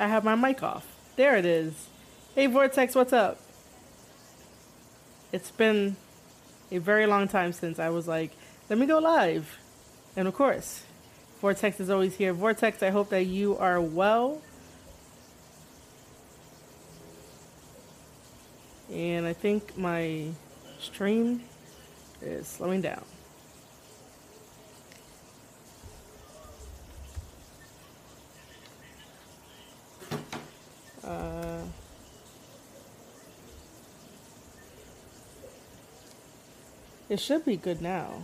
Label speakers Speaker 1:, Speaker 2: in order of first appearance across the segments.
Speaker 1: I have my mic off. There it is. Hey Vortex, what's up? It's been a very long time since I was like, let me go live. And of course, Vortex is always here. Vortex, I hope that you are well. And I think my stream is slowing down. It should be good now.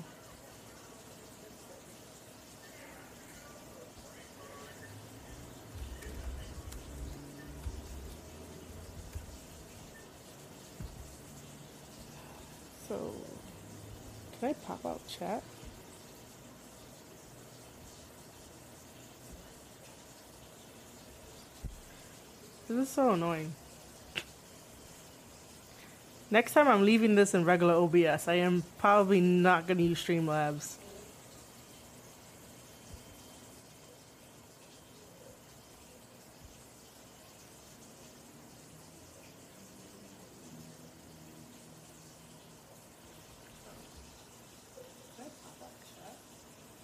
Speaker 1: So, can I pop out chat? This is so annoying. Next time I'm leaving this in regular OBS. I am probably not going to use Streamlabs.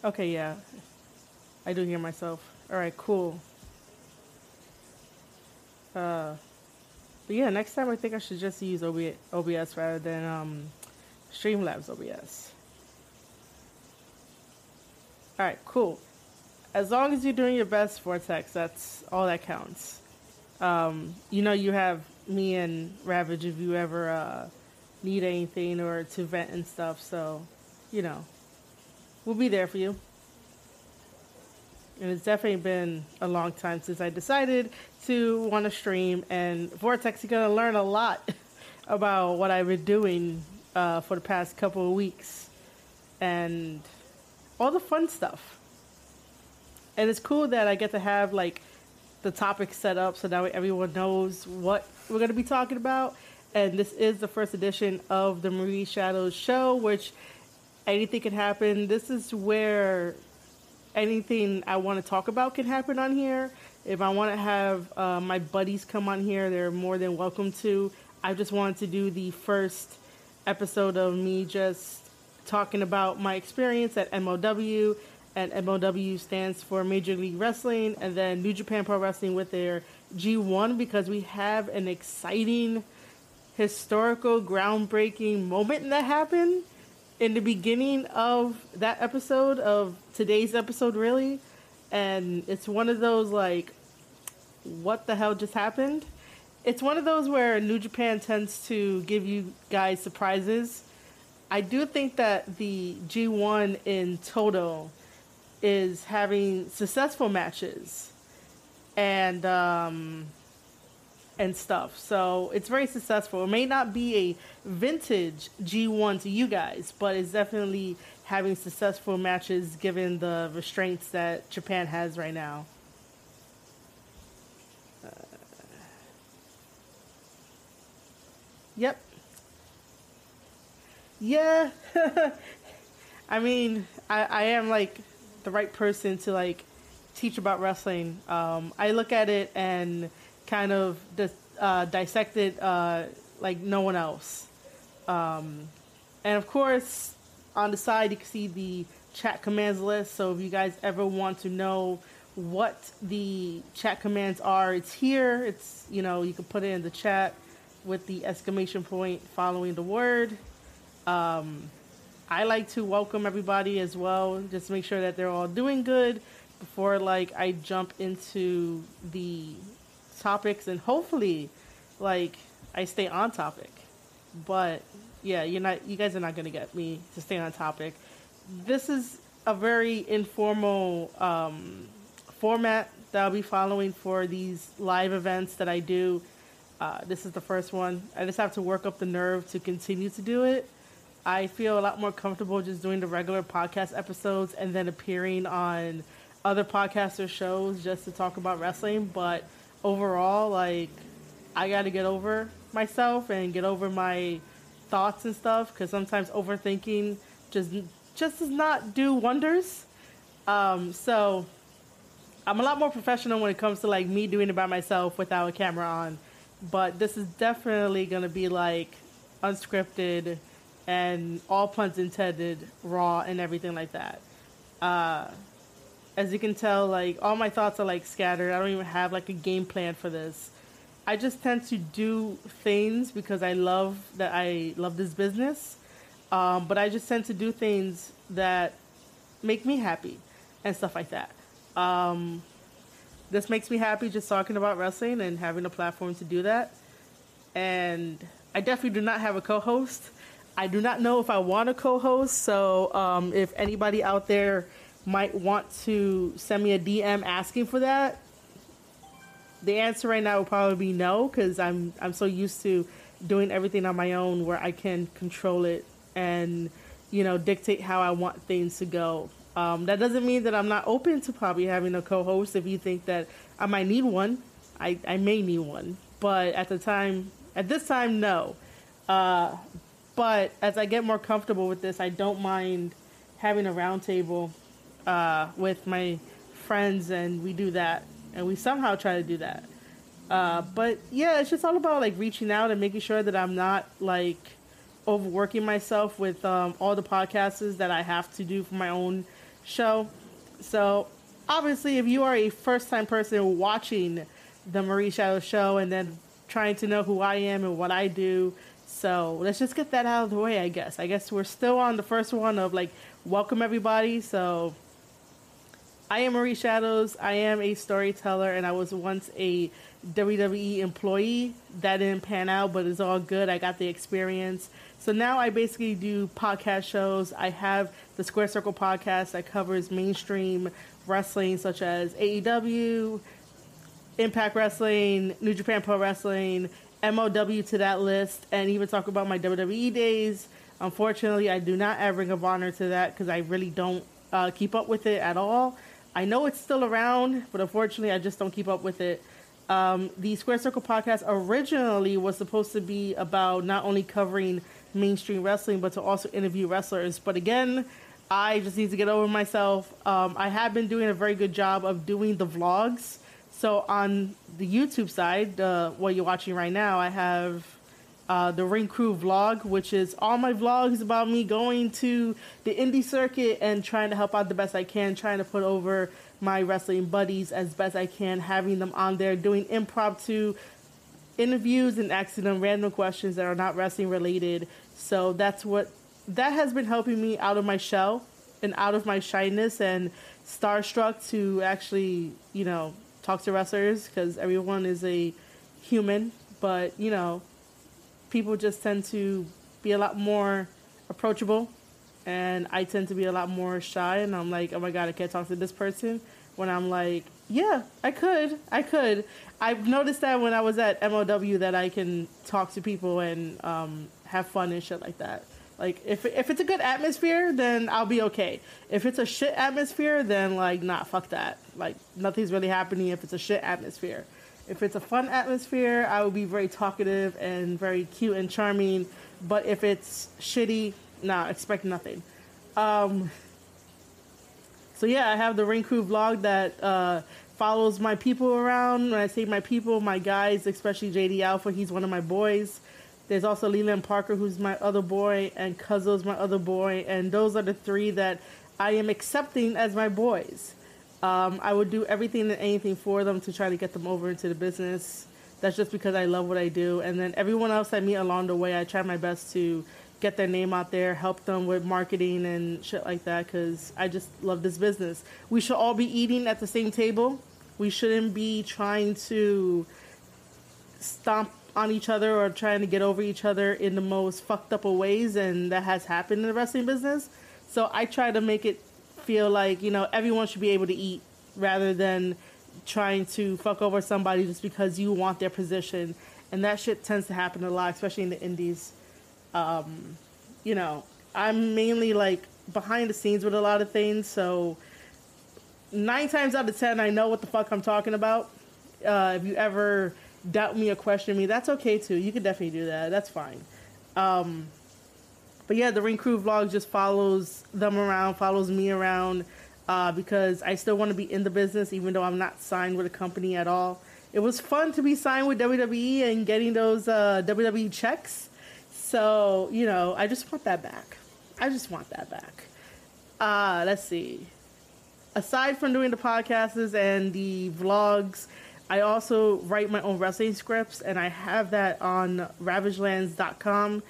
Speaker 1: Okay, yeah. I do hear myself. All right, cool. But yeah, next time I think I should just use OBS rather than Streamlabs OBS. All right, cool. As long as you're doing your best, Vortex, that's all that counts. You have me and Ravage if you ever need anything or to vent and stuff. So, we'll be there for you. And it's definitely been a long time since I decided to want to stream. And Vortex, you're going to learn a lot about what I've been doing for the past couple of weeks. And all the fun stuff. And it's cool that I get to have, like, the topic set up so that way everyone knows what we're going to be talking about. And this is the first edition of the Marie Shadows show, which anything can happen. This is where anything I want to talk about can happen on here. If I want to have my buddies come on here, they're more than welcome to. I just wanted to do the first episode of me just talking about my experience at MLW. And MLW stands for Major League Wrestling, and then New Japan Pro Wrestling with their G1, because we have an exciting, historical, groundbreaking moment that happened in the beginning of that episode, of today's episode, really. And it's one of those, like, what the hell just happened? It's one of those where New Japan tends to give you guys surprises. I do think that the G1 in total is having successful matches and stuff. So it's very successful. It may not be a vintage G1 to you guys, but it's definitely having successful matches given the restraints that Japan has right now. Yep. Yeah. I mean, I am like the right person to like teach about wrestling. I look at it and kind of dissect it like no one else. And of course, on the side you can see the chat commands list. So if you guys ever want to know what the chat commands are, it's here. It's, you can put it in the chat with the exclamation point following the word. I like to welcome everybody as well, just make sure that they're all doing good before I jump into the topics, and hopefully I stay on topic. But yeah, you guys are not going to get me to stay on topic. This is a very informal format that I'll be following for these live events that I do. This is the first one. I just have to work up the nerve to continue to do it. I feel a lot more comfortable just doing the regular podcast episodes and then appearing on other podcaster shows just to talk about wrestling. But overall, I got to get over myself and get over my thoughts and stuff, because sometimes overthinking just does not do wonders. So I'm a lot more professional when it comes to me doing it by myself without a camera on. But this is definitely going to be unscripted and all puns intended, raw and everything like that. As you can tell, all my thoughts are scattered. I don't even have a game plan for this. I just tend to do things because I love this business. But I just tend to do things that make me happy and stuff like that. This makes me happy just talking about wrestling and having a platform to do that. And I definitely do not have a co-host. I do not know if I want a co-host. So if anybody out there might want to send me a DM asking for that, the answer right now would probably be no, because I'm so used to doing everything on my own where I can control it and dictate how I want things to go. That doesn't mean that I'm not open to probably having a co-host. If you think that I might need one, I may need one. But at this time, no. But as I get more comfortable with this, I don't mind having a roundtable with my friends, and we do that, and we somehow try to do that. But yeah, it's just all about reaching out and making sure that I'm not overworking myself with all the podcasts that I have to do for my own show. So obviously, if you are a first-time person watching the Marie Shadow show and then trying to know who I am and what I do, so let's just get that out of the way, I guess. I guess we're still on the first one of, like, welcome everybody. So I am Marie Shadows. I am a storyteller, and I was once a WWE employee. That didn't pan out, but it's all good. I got the experience. So now I basically do podcast shows. I have the Square Circle podcast that covers mainstream wrestling, such as AEW, Impact Wrestling, New Japan Pro Wrestling, MLW to that list, and even talk about my WWE days. Unfortunately, I do not add Ring of Honor to that because I really don't keep up with it at all. I know it's still around, but unfortunately, I just don't keep up with it. The Square Circle podcast originally was supposed to be about not only covering mainstream wrestling, but to also interview wrestlers. But again, I just need to get over myself. I have been doing a very good job of doing the vlogs. So on the YouTube side, what you're watching right now, I have the Ring Crew vlog, which is all my vlogs about me going to the indie circuit and trying to help out the best I can, trying to put over my wrestling buddies as best I can, having them on there, doing impromptu interviews and asking them random questions that are not wrestling related. So that has been helping me out of my shell and out of my shyness and starstruck to actually, talk to wrestlers, because everyone is a human, but, people just tend to be a lot more approachable, and I tend to be a lot more shy, and I'm like, oh my God, I can't talk to this person, when I'm like, yeah, I could. I've noticed that when I was at MLW that I can talk to people and have fun and shit like that. Like, if it's a good atmosphere, then I'll be okay. If it's a shit atmosphere, then, like, nah, fuck that. Like, nothing's really happening if it's a shit atmosphere. If it's a fun atmosphere, I will be very talkative and very cute and charming. But if it's shitty, nah, expect nothing. So, yeah, I have the Ring Crew vlog that follows my people around. When I say my people, my guys, especially JD Alpha, he's one of my boys. There's also Leland Parker, who's my other boy, and Cuzzo's my other boy, and those are the three that I am accepting as my boys. I would do everything and anything for them to try to get them over into the business. That's just because I love what I do. And then everyone else I meet along the way, I try my best to get their name out there, help them with marketing and shit like that, because I just love this business. We should all be eating at the same table. We shouldn't be trying to stomp on each other or trying to get over each other in the most fucked up of ways, and that has happened in the wrestling business. So I try to make it feel like, everyone should be able to eat, rather than trying to fuck over somebody just because you want their position. And that shit tends to happen a lot, especially in the indies. I'm mainly like behind the scenes with a lot of things, so 9 times out of 10 I know what the fuck I'm talking about. If you ever doubt me or question me, that's okay too. You can definitely do that. That's fine. But yeah, the Ring Crew vlog just follows them around, follows me around, because I still want to be in the business, even though I'm not signed with a company at all. It was fun to be signed with WWE and getting those WWE checks. So, I just want that back. Let's see. Aside from doing the podcasts and the vlogs, I also write my own wrestling scripts, and I have that on ravagelands.com.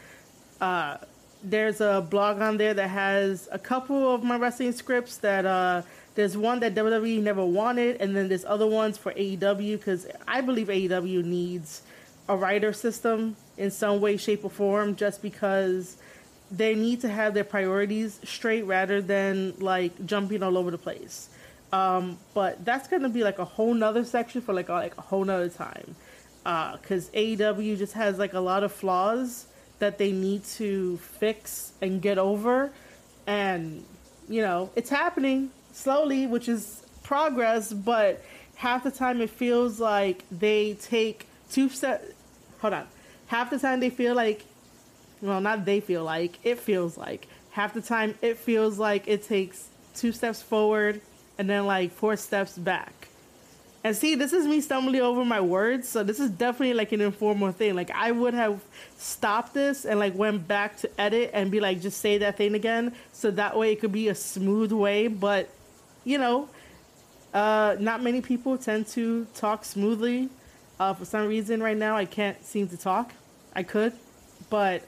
Speaker 1: There's a blog on there that has a couple of my wrestling scripts that, there's one that WWE never wanted, and then there's other ones for AEW, because I believe AEW needs a writer system in some way, shape, or form, just because they need to have their priorities straight rather than, like, jumping all over the place. But that's going to be like a whole nother section for like a whole nother time. Because AEW just has like a lot of flaws that they need to fix and get over. And, it's happening slowly, which is progress, but half the time it feels like they take 2 steps. Hold on. Half the time they feel like, well, not they feel like, it feels like. Half the time it feels like it takes 2 steps forward and then like 4 steps back. And see, this is me stumbling over my words, so this is definitely like an informal thing. Like, I would have stopped this and like went back to edit and be like, just say that thing again, so that way it could be a smooth way. But, Not many people tend to talk smoothly. For some reason right now, I can't seem to talk. I could, but,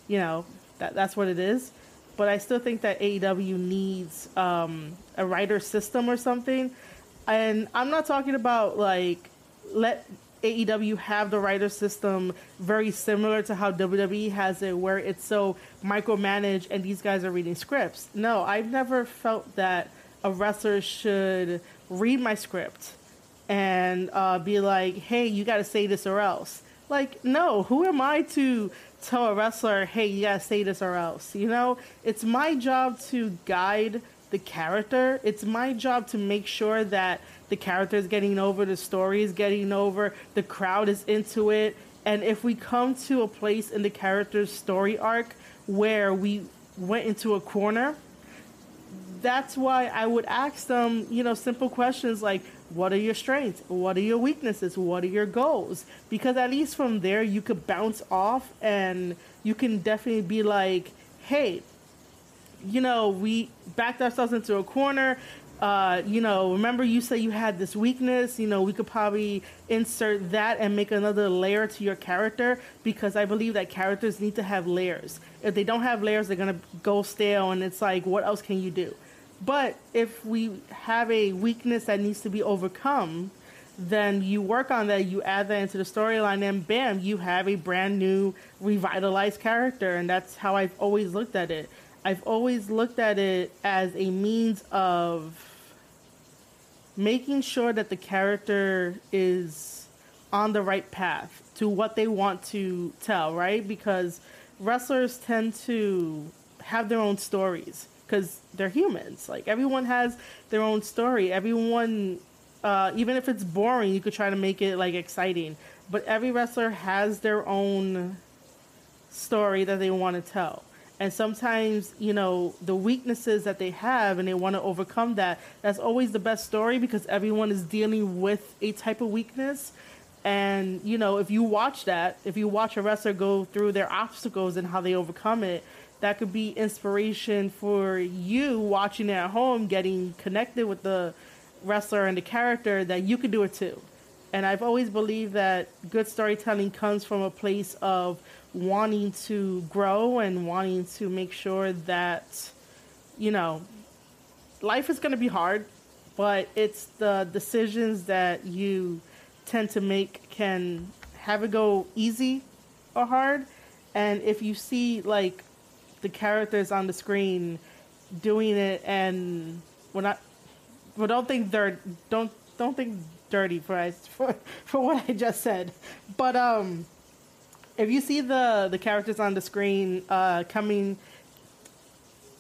Speaker 1: you know, that's what it is. But I still think that AEW needs a writer system or something. And I'm not talking about, like, let AEW have the writer system very similar to how WWE has it, where it's so micromanaged and these guys are reading scripts. No, I've never felt that a wrestler should read my script and be like, hey, you got to say this or else. Like, no, who am I to tell a wrestler, hey, you got to say this or else? You know, it's my job to guide the character. It's my job to make sure that the character is getting over, the story is getting over, the crowd is into it. And if we come to a place in the character's story arc where we went into a corner, that's why I would ask them, you know, simple questions like, what are your strengths? What are your weaknesses? What are your goals? Because at least from there, you could bounce off and you can definitely be like, hey, you know, we backed ourselves into a corner. You know, remember you said you had this weakness, you know, we could probably insert that and make another layer to your character, because I believe that characters need to have layers. If they don't have layers, they're going to go stale, and it's like, what else can you do? But if we have a weakness that needs to be overcome, then you work on that, you add that into the storyline, and bam, you have a brand new, revitalized character. And that's how I've always looked at it. I've always looked at it as a means of making sure that the character is on the right path to what they want to tell, right? Because wrestlers tend to have their own stories because they're humans. Like, everyone has their own story. Everyone, even if it's boring, you could try to make it, like, exciting. But every wrestler has their own story that they want to tell. And sometimes, you know, the weaknesses that they have and they want to overcome that, that's always the best story, because everyone is dealing with a type of weakness. And, you know, if you watch that, if you watch a wrestler go through their obstacles and how they overcome it, that could be inspiration for you watching it at home, getting connected with the wrestler and the character, that you could do it too. And I've always believed that good storytelling comes from a place of wanting to grow and wanting to make sure that, you know, life is going to be hard, but it's the decisions that you tend to make can have it go easy or hard. And if you see, like, the characters on the screen doing it, and don't think dirty for what I just said, but if you see the characters on the screen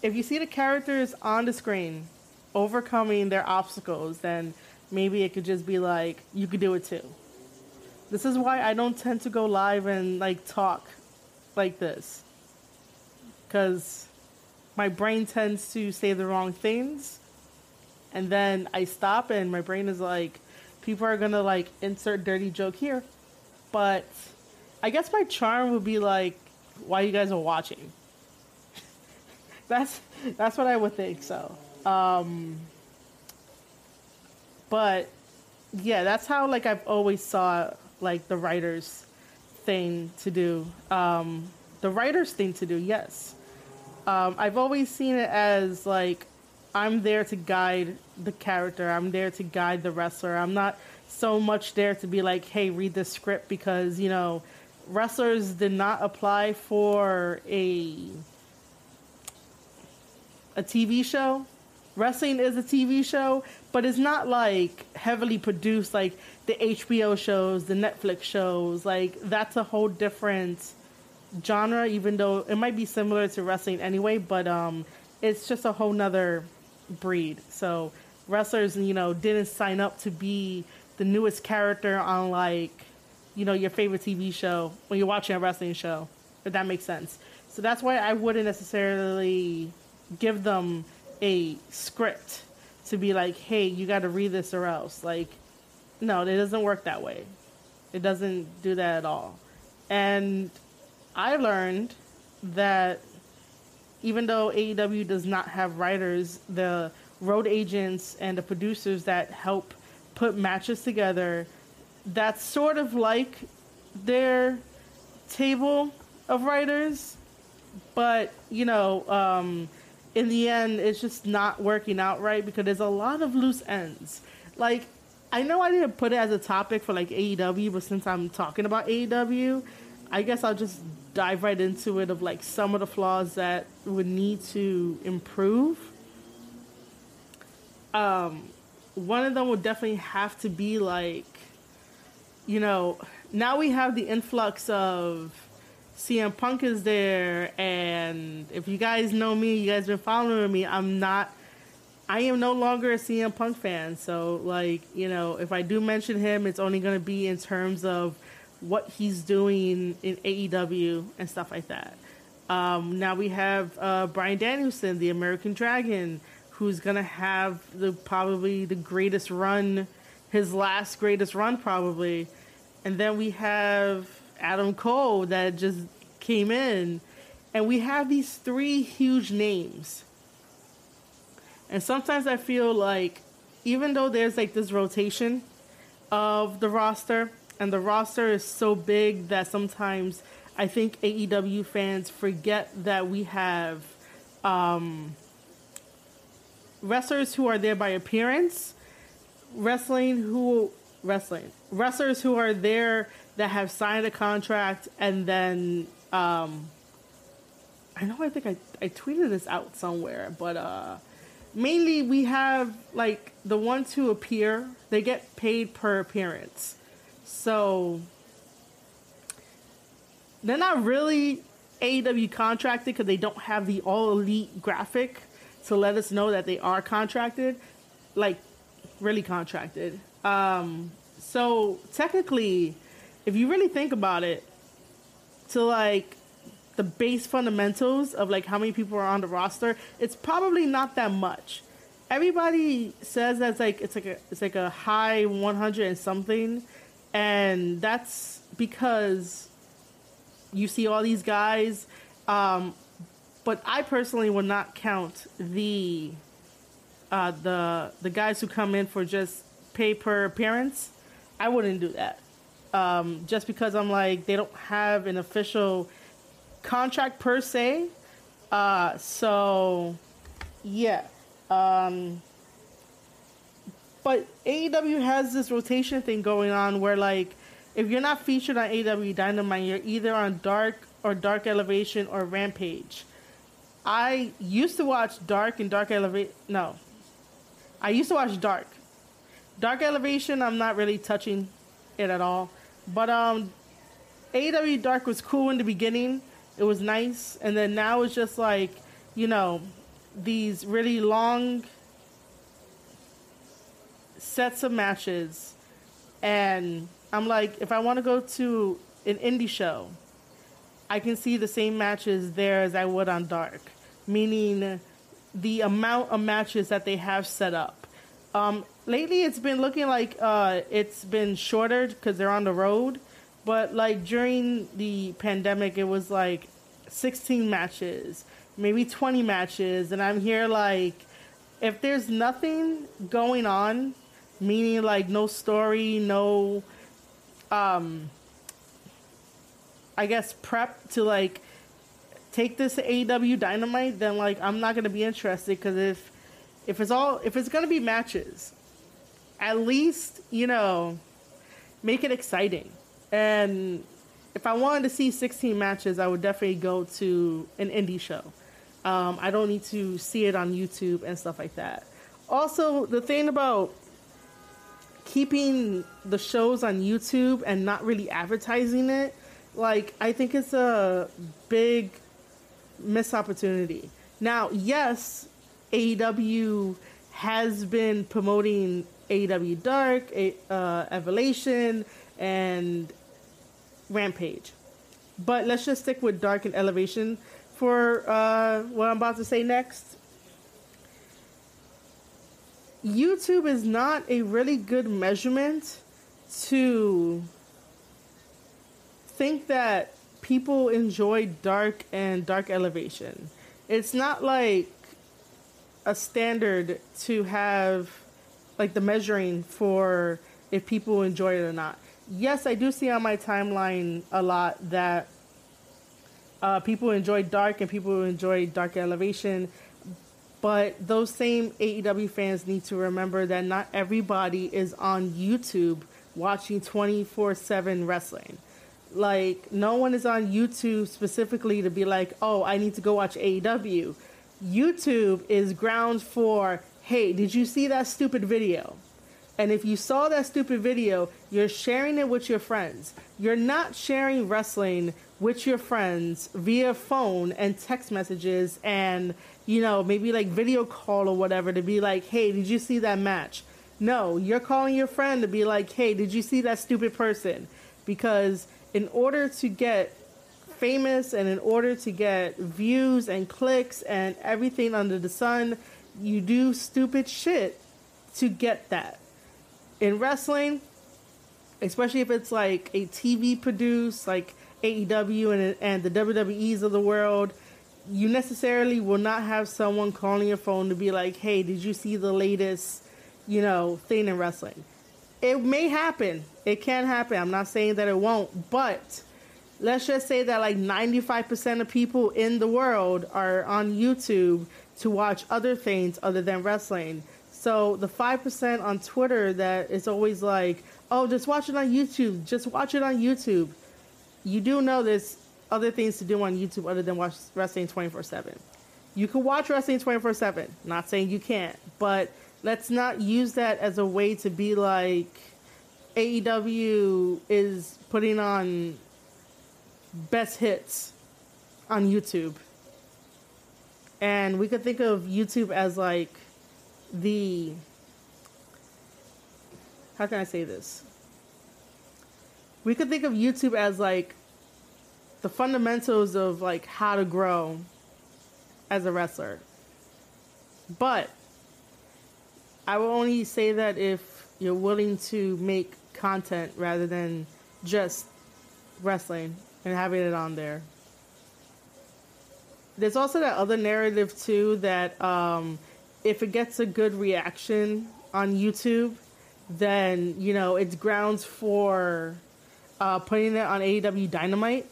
Speaker 1: if you see the characters on the screen overcoming their obstacles, then maybe it could just be like, you could do it too. This is why I don't tend to go live and, like, talk like this, because my brain tends to say the wrong things, and then I stop and my brain is like, people are gonna, like, insert dirty joke here. But I guess my charm would be like, why you guys are watching. That's what I would think. So, but yeah, that's how, like, I've always saw, like, the writers thing to do. The writers thing to do, yes. I've always seen it as, like, I'm there to guide the character. I'm there to guide the wrestler. I'm not so much there to be like, hey, read this script, because, you know, wrestlers did not apply for a TV show. Wrestling is a TV show, but it's not, like, heavily produced like the HBO shows, the Netflix shows. Like, that's a whole different genre, even though it might be similar to wrestling anyway, but it's just a whole nother breed. So wrestlers, you know, didn't sign up to be the newest character on, like, you know, your favorite TV show when you're watching a wrestling show, if that makes sense. So that's why I wouldn't necessarily give them a script to be like, hey, you got to read this or else. Like, no, it doesn't work that way. It doesn't do that at all. And I learned that even though AEW does not have writers, the road agents and the producers that help put matches together. That's sort of like their table of writers, but in the end, it's just not working out right because there's a lot of loose ends. Like, I know I didn't put it as a topic for like AEW, but since I'm talking about AEW, I guess I'll just dive right into it of like some of the flaws that would need to improve. One of them would definitely have to be like, now we have the influx of CM Punk is there, and if you guys know me, you guys been following me, I am no longer a CM Punk fan. So, like, if I do mention him, it's only going to be in terms of what he's doing in AEW and stuff like that. Now we have Bryan Danielson, the American Dragon, who's going to have probably the greatest run, his last greatest run probably. And then we have Adam Cole that just came in. And we have these three huge names. And sometimes I feel like, even though there's like this rotation of the roster, and the roster is so big that sometimes I think AEW fans forget that we have wrestlers who are there by appearance, wrestlers who are there that have signed a contract, and then I think I tweeted this out somewhere, but mainly we have like the ones who appear, they get paid per appearance. So they're not really AEW contracted because they don't have the all elite graphic to let us know that they are contracted, like really contracted. So technically, if you really think about it, to like the base fundamentals of like how many people are on the roster, it's probably not that much. Everybody says that's like it's like a high 100 and something, and that's because you see all these guys. But I personally would not count the guys who come in for just pay per appearance. I wouldn't do that. Just because I'm like, they don't have an official contract per se. So yeah. But AEW has this rotation thing going on where like, if you're not featured on AEW Dynamite, you're either on Dark or Dark Elevation or Rampage. I used to watch Dark and Dark Elevation. No. I used to watch Dark. Dark Elevation, I'm not really touching it at all. But AEW Dark was cool in the beginning. It was nice. And then now it's just like, these really long sets of matches. And I'm like, if I want to go to an indie show, I can see the same matches there as I would on Dark. Meaning the amount of matches that they have set up. Lately it's been looking like it's been shorter because they're on the road. But like during the pandemic, it was like 16 matches, maybe 20 matches. And I'm here like, if there's nothing going on, meaning like no story, no, I guess prep to like take this to AEW Dynamite, then like I'm not gonna be interested, because if it's gonna be matches, at least make it exciting. And if I wanted to see 16 matches, I would definitely go to an indie show. I don't need to see it on YouTube and stuff like that. Also, the thing about keeping the shows on YouTube and not really advertising it, like, I think it's a big missed opportunity. Now, yes, AEW has been promoting AEW Dark, Evolution, and Rampage. But let's just stick with Dark and Elevation for what I'm about to say next. YouTube is not a really good measurement to think that people enjoy Dark and Dark Elevation. It's not like a standard to have like the measuring for if people enjoy it or not. Yes, I do see on my timeline a lot that people enjoy Dark and people enjoy Dark Elevation, but those same AEW fans need to remember that not everybody is on YouTube watching 24/7 wrestling. Like, no one is on YouTube specifically to be like, oh, I need to go watch AEW. YouTube is grounds for, hey, did you see that stupid video? And if you saw that stupid video, you're sharing it with your friends. You're not sharing wrestling with your friends via phone and text messages and, you know, maybe like video call or whatever to be like, hey, did you see that match? No, you're calling your friend to be like, hey, did you see that stupid person? Because in order to get famous and in order to get views and clicks and everything under the sun, you do stupid shit to get that. In wrestling, especially if it's like a TV produced, like AEW and the WWEs of the world, you necessarily will not have someone calling your phone to be like, hey, did you see the latest, you know, thing in wrestling? It may happen. It can happen. I'm not saying that it won't, but let's just say that like 95% of people in the world are on YouTube to watch other things other than wrestling. So the 5% on Twitter that is always like, oh, just watch it on YouTube. Just watch it on YouTube. You do know there's other things to do on YouTube other than watch wrestling 24/7. You can watch wrestling 24/7. Not saying you can't, but let's not use that as a way to be like AEW is putting on best hits on YouTube. And we could think of YouTube as like how can I say this? We could think of YouTube as like the fundamentals of like how to grow as a wrestler. But I will only say that if you're willing to make content rather than just wrestling and having it on there. There's also that other narrative too that if it gets a good reaction on YouTube, then, you know, it's grounds for putting it on AEW Dynamite.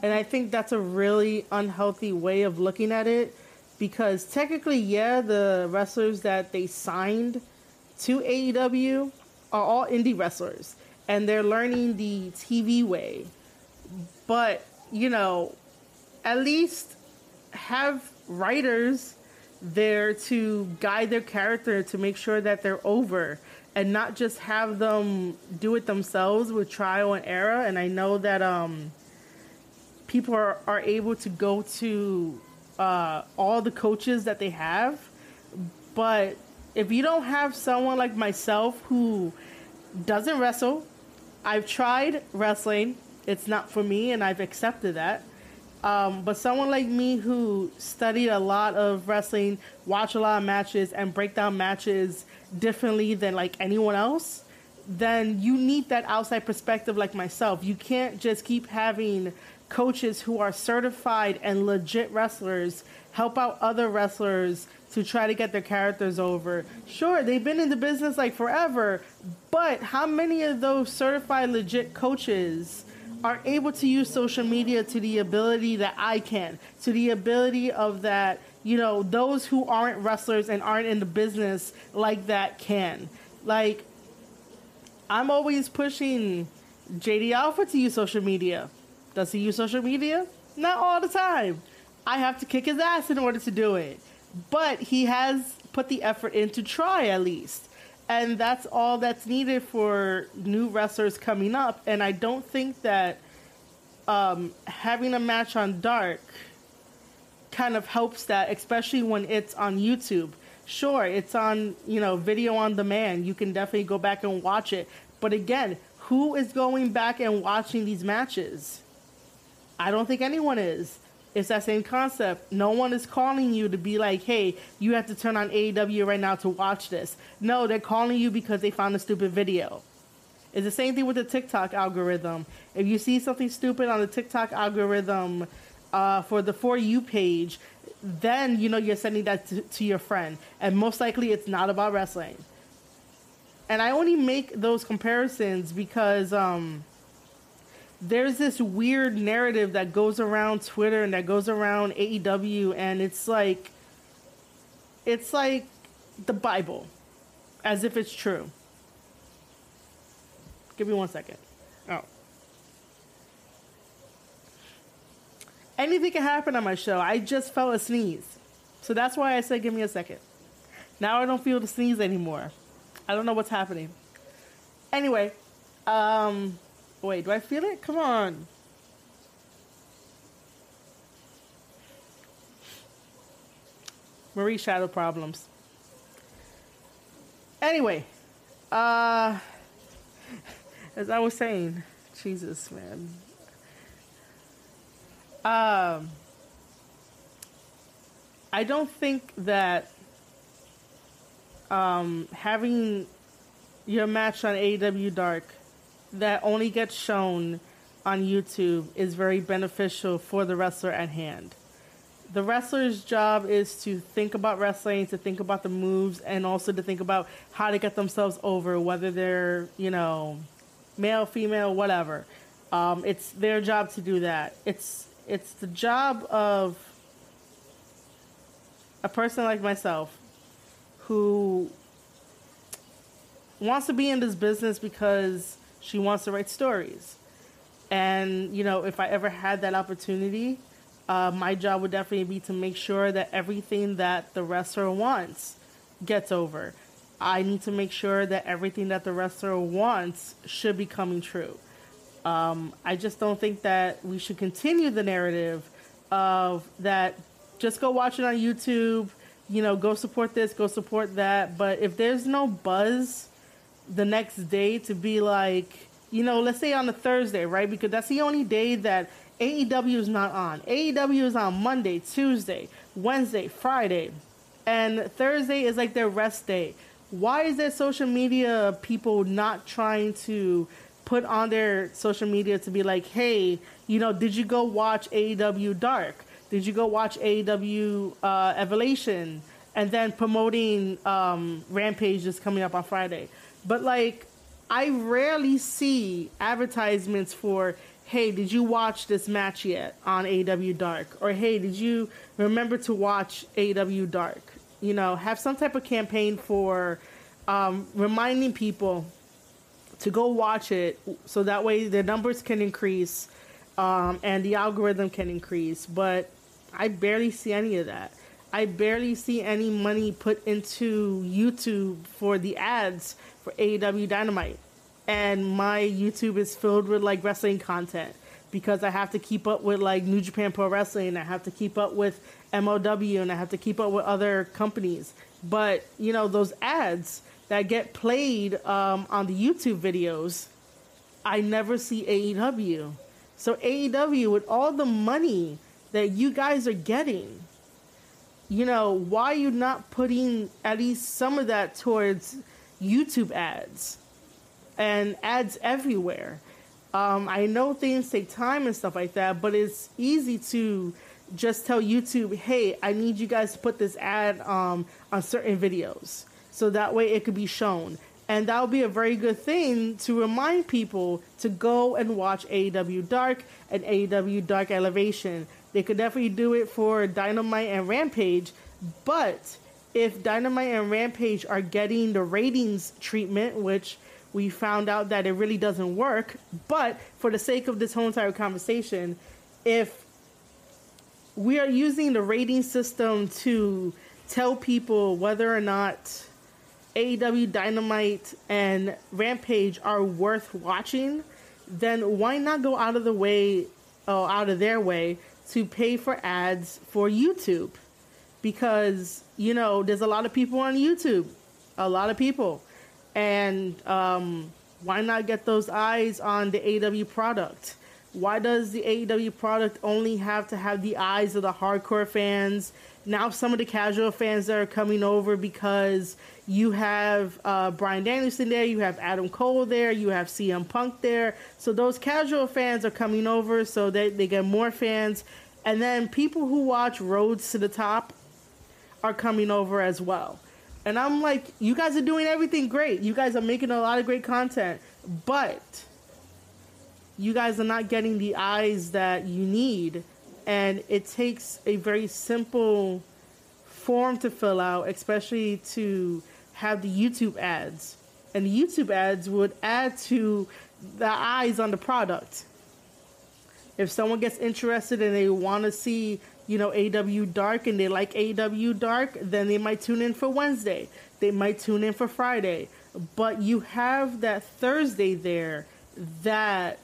Speaker 1: And I think that's a really unhealthy way of looking at it, because technically, yeah, the wrestlers that they signed to AEW are all indie wrestlers and they're learning the TV way. But, you know, at least have writers there to guide their character to make sure that they're over, and not just have them do it themselves with trial and error. And I know that people are able to go to all the coaches that they have, but if you don't have someone like myself who doesn't wrestle, I've tried wrestling, it's not for me, and I've accepted that. But someone like me who studied a lot of wrestling, watch a lot of matches, and break down matches differently than like anyone else, then you need that outside perspective like myself. You can't just keep having coaches who are certified and legit wrestlers help out other wrestlers to try to get their characters over. Sure, they've been in the business like forever, but how many of those certified legit coaches are able to use social media to the ability that I can, to the ability of that, you know, those who aren't wrestlers and aren't in the business like that can? Like, I'm always pushing JD Alpha to use social media. Does he use social media? Not all the time. I have to kick his ass in order to do it. But he has put the effort in to try at least. And that's all that's needed for new wrestlers coming up. And I don't think that having a match on Dark kind of helps that, especially when it's on YouTube. Sure, it's on, you know, video on demand. You can definitely go back and watch it. But again, who is going back and watching these matches? I don't think anyone is. It's that same concept. No one is calling you to be like, hey, you have to turn on AEW right now to watch this. No, they're calling you because they found a stupid video. It's the same thing with the TikTok algorithm. If you see something stupid on the TikTok algorithm for the For You page, then, you know, you're sending that to your friend. And most likely it's not about wrestling. And I only make those comparisons because there's this weird narrative that goes around Twitter and that goes around AEW, and it's like the Bible, as if it's true. Give me 1 second. Oh. Anything can happen on my show. I just felt a sneeze. So that's why I said give me a second. Now I don't feel the sneeze anymore. I don't know what's happening. Anyway, wait, do I feel it? Come on. Marie Shadow problems. Anyway, as I was saying, Jesus, man. I don't think that having your match on AEW Dark that only gets shown on YouTube is very beneficial for the wrestler at hand. The wrestler's job is to think about wrestling, to think about the moves, and also to think about how to get themselves over, whether they're, you know, male, female, whatever. It's their job to do that. It's the job of a person like myself who wants to be in this business because she wants to write stories. And, you know, if I ever had that opportunity, my job would definitely be to make sure that everything that the wrestler wants gets over. I need to make sure that everything that the wrestler wants should be coming true. I just don't think that we should continue the narrative of that. Just go watch it on YouTube, you know, go support this, go support that. But if there's no buzz the next day to be like, you know, let's say on a Thursday, right? Because that's the only day that AEW is not on. AEW is on Monday, Tuesday, Wednesday, Friday, and Thursday is like their rest day. Why is there social media people not trying to put on their social media to be like, hey, you know, did you go watch AEW Dark? Did you go watch AEW Evolution? And then promoting Rampage just coming up on Friday. But like, I rarely see advertisements for, hey, did you watch this match yet on AEW Dark? Or, hey, did you remember to watch AEW Dark? You know, have some type of campaign for reminding people to go watch it so that way the numbers can increase and the algorithm can increase. But I barely see any of that. I barely see any money put into YouTube for the ads for AEW Dynamite. And my YouTube is filled with like wrestling content because I have to keep up with like New Japan Pro Wrestling. I have to keep up with MLW and I have to keep up with other companies. But, you know, those ads that get played on the YouTube videos, I never see AEW. So AEW, with all the money that you guys are getting, you know, why are you not putting at least some of that towards YouTube ads and ads everywhere? I know things take time and stuff like that, but it's easy to just tell YouTube, hey, I need you guys to put this ad on certain videos so that way it could be shown. And that would be a very good thing to remind people to go and watch AEW Dark and AEW Dark Elevation. They could definitely do it for Dynamite and Rampage, but if Dynamite and Rampage are getting the ratings treatment, which we found out that it really doesn't work, but for the sake of this whole entire conversation, if we are using the rating system to tell people whether or not AEW Dynamite and Rampage are worth watching, then why not go out of the way, or out of their way, to pay for ads for YouTube? Because, you know, there's a lot of people on YouTube. A lot of people. And why not get those eyes on the AEW product? Why does the AEW product only have to have the eyes of the hardcore fans? Now some of the casual fans that are coming over because you have Bryan Danielson there, you have Adam Cole there, you have CM Punk there. So those casual fans are coming over so they get more fans. And then people who watch Roads to the Top are coming over as well. And I'm like, you guys are doing everything great. You guys are making a lot of great content. But you guys are not getting the eyes that you need. And it takes a very simple form to fill out, especially to have the YouTube ads. And the YouTube ads would add to the eyes on the product. If someone gets interested and they want to see, you know, AW Dark and they like AW Dark, then they might tune in for Wednesday. They might tune in for Friday. But you have that Thursday there that,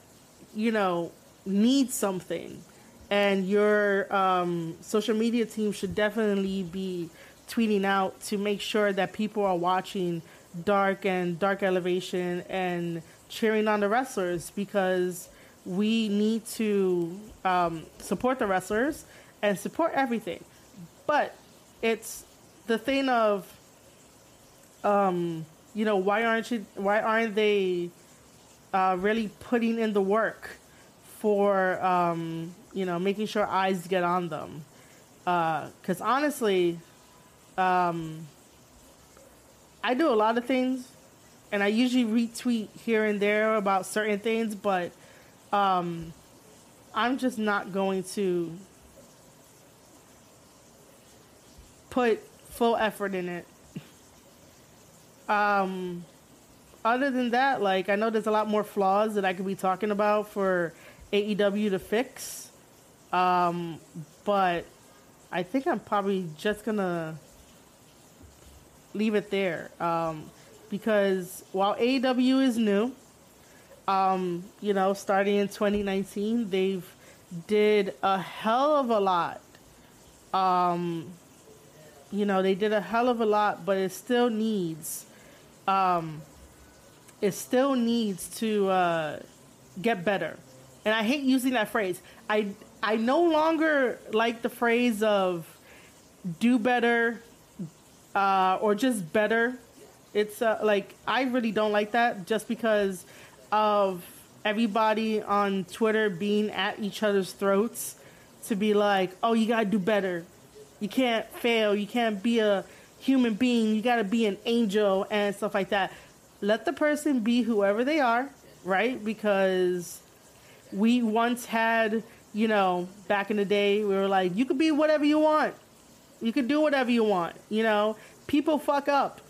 Speaker 1: you know, needs something. And your social media team should definitely be tweeting out to make sure that people are watching Dark and Dark Elevation and cheering on the wrestlers, because we need to support the wrestlers and support everything. But it's the thing of, you know, why aren't they really putting in the work for, you know, making sure eyes get on them? Because honestly, I do a lot of things, and I usually retweet here and there about certain things, but I'm just not going to put full effort in it. Other than that, like, I know there's a lot more flaws that I could be talking about for AEW to fix. But I think I'm probably just gonna leave it there. Because while AEW is new, you know, starting in 2019, they've did a hell of a lot. You know, they did a hell of a lot, but it still needs, to get better. And I hate using that phrase. I no longer like the phrase of do better, or just better. It's like, I really don't like that, just because of everybody on Twitter being at each other's throats to be like, oh, you gotta do better. You can't fail. You can't be a human being. You gotta be an angel and stuff like that. Let the person be whoever they are, right? Because we once had, you know, back in the day, we were like, you could be whatever you want. You could do whatever you want. You know, people fuck up.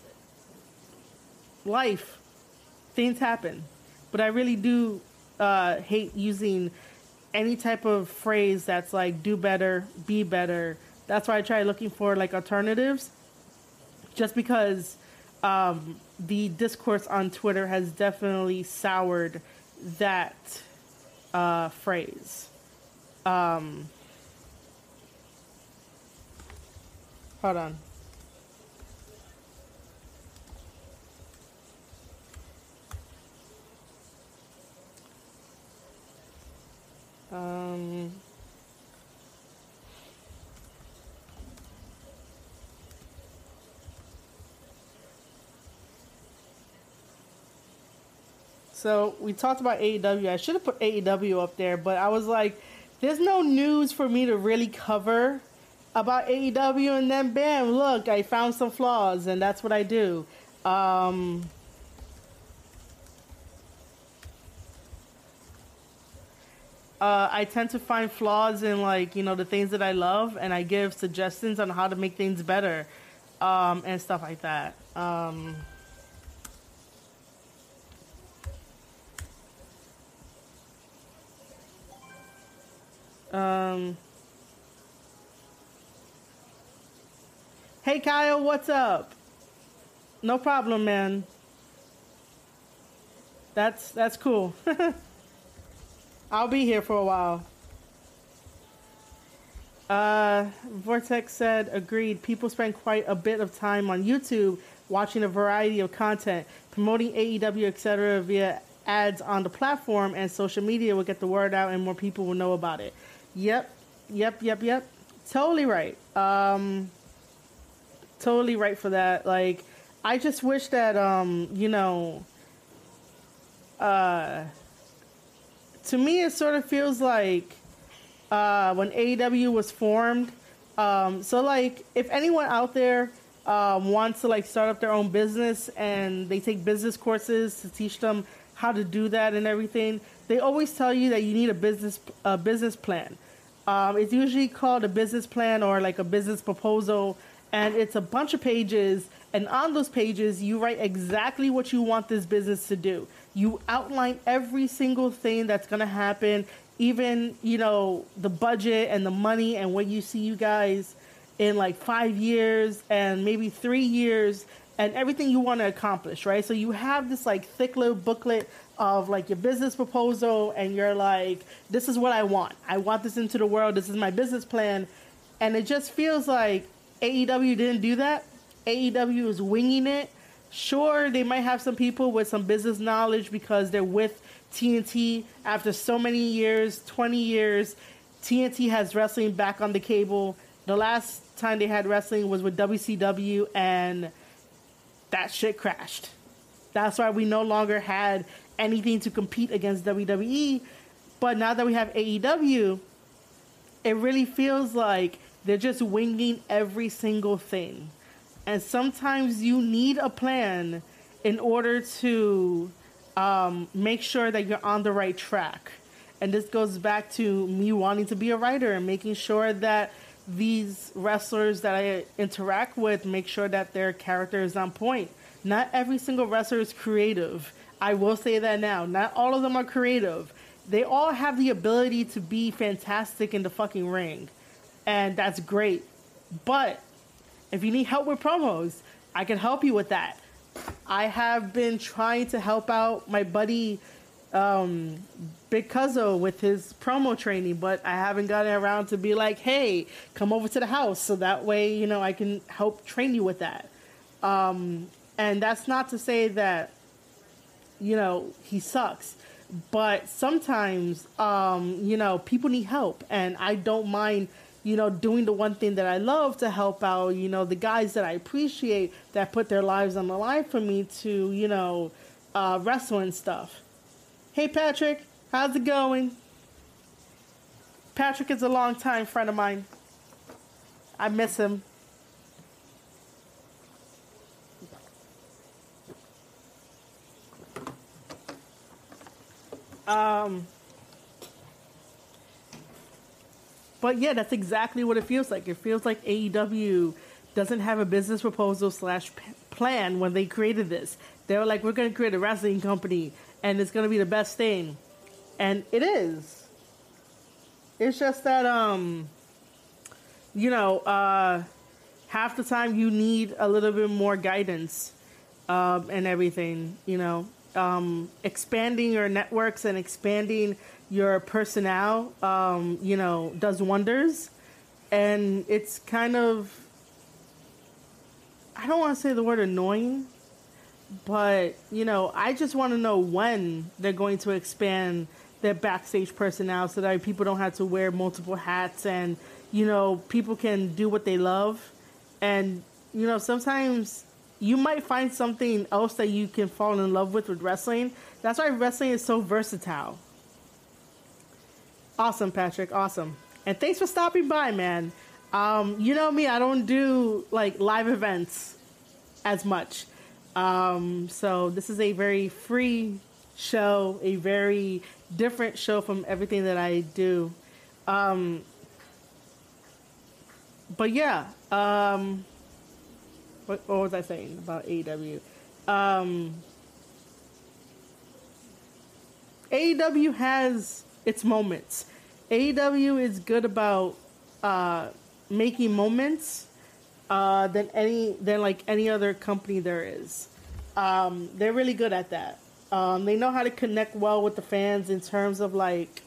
Speaker 1: Life. Things happen. But I really do hate using any type of phrase that's like, do better, be better. That's why I try looking for like alternatives. Just because the discourse on Twitter has definitely soured that phrase. Hold on. So we talked about AEW. I should have put AEW up there, but I was like, there's no news for me to really cover about AEW, and then bam, look, I found some flaws, and that's what I do. I tend to find flaws in, like, you know, the things that I love, and I give suggestions on how to make things better, and stuff like that. Hey Kyle, what's up? No problem, man. That's cool. I'll be here for a while. Vortex said, agreed. People spend quite a bit of time on YouTube watching a variety of content, promoting AEW, etc. via ads on the platform, and social media will get the word out and more people will know about it. Yep. Totally right. Totally right for that. Like, I just wish that, you know, to me it sort of feels like, when AEW was formed. So like, if anyone out there wants to like start up their own business and they take business courses to teach them how to do that and everything, they always tell you that you need a business plan. It's usually called a business plan or like a business proposal, and it's a bunch of pages. And on those pages, you write exactly what you want this business to do. You outline every single thing that's going to happen, even, you know, the budget and the money and what you see you guys in like 5 years and maybe 3 years and everything you want to accomplish, right? So you have this like thick little booklet of like your business proposal, and you're like, this is what I want. I want this into the world. This is my business plan. And it just feels like AEW didn't do that. AEW is winging it. Sure, they might have some people with some business knowledge because they're with TNT after so many years, 20 years. TNT has wrestling back on the cable. The last time they had wrestling was with WCW, and that shit crashed. That's why we no longer had anything to compete against WWE. But now that we have AEW, it really feels like they're just winging every single thing. And sometimes you need a plan in order to make sure that you're on the right track. And this goes back to me wanting to be a writer and making sure that these wrestlers that I interact with, make sure that their character is on point. Not every single wrestler is creative. I will say that now. Not all of them are creative. They all have the ability to be fantastic in the fucking ring. And that's great. But if you need help with promos, I can help you with that. I have been trying to help out my buddy Big Cuzzo with his promo training, but I haven't gotten around to be like, hey, come over to the house, so that way, you know, I can help train you with that. And that's not to say that, you know, he sucks, but sometimes, you know, people need help, and I don't mind, you know, doing the one thing that I love to help out, you know, the guys that I appreciate that put their lives on the line for me to, you know, wrestle and stuff. Hey, Patrick, how's it going? Patrick is a longtime friend of mine. I miss him. But yeah, that's exactly what it feels like. It feels like AEW doesn't have a business proposal / plan when they created this. They were like, we're going to create a wrestling company and it's going to be the best thing. And it is. It's just that, you know, half the time you need a little bit more guidance and everything, you know. Expanding your networks and expanding your personnel, you know, does wonders. And it's kind of, I don't want to say the word annoying, but, you know, I just want to know when they're going to expand their backstage personnel so that people don't have to wear multiple hats and, you know, people can do what they love. And, you know, sometimes you might find something else that you can fall in love with wrestling. That's why wrestling is so versatile. Awesome, Patrick. Awesome. And thanks for stopping by, man. You know me, I don't do like live events as much. So this is a very free show, a very different show from everything that I do. But yeah, what was I saying about AEW? AEW has its moments. AEW is good about making moments than any other company there is. They're really good at that. They know how to connect well with the fans in terms of like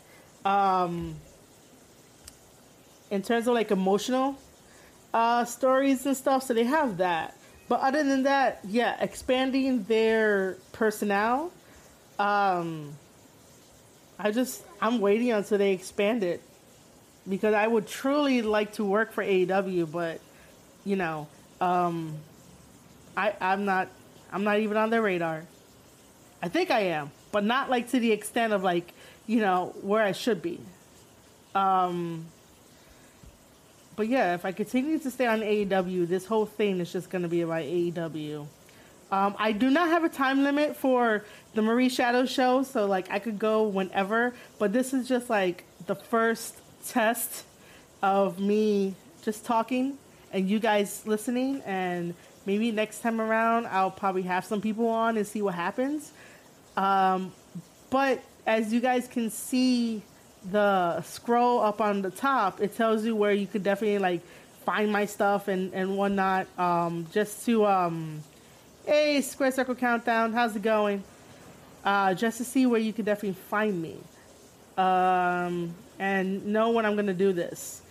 Speaker 1: emotional stories and stuff. So they have that. But other than that, yeah, expanding their personnel. I'm waiting until they expand it because I would truly like to work for AEW, but you know, I'm not even on their radar. I think I am, but not like to the extent of like, you know, where I should be. But yeah, if I continue to stay on AEW, this whole thing is just going to be about AEW. I do not have a time limit for the Marie Shadow show, so like I could go whenever, but this is just like the first test of me just talking and you guys listening, and maybe next time around I'll probably have some people on and see what happens. But as you guys can see, the scroll up on the top, it tells you where you could definitely like find my stuff and whatnot. Just to hey, Square Circle Countdown, how's it going? Just to see where you could definitely find me, and know when I'm gonna do this.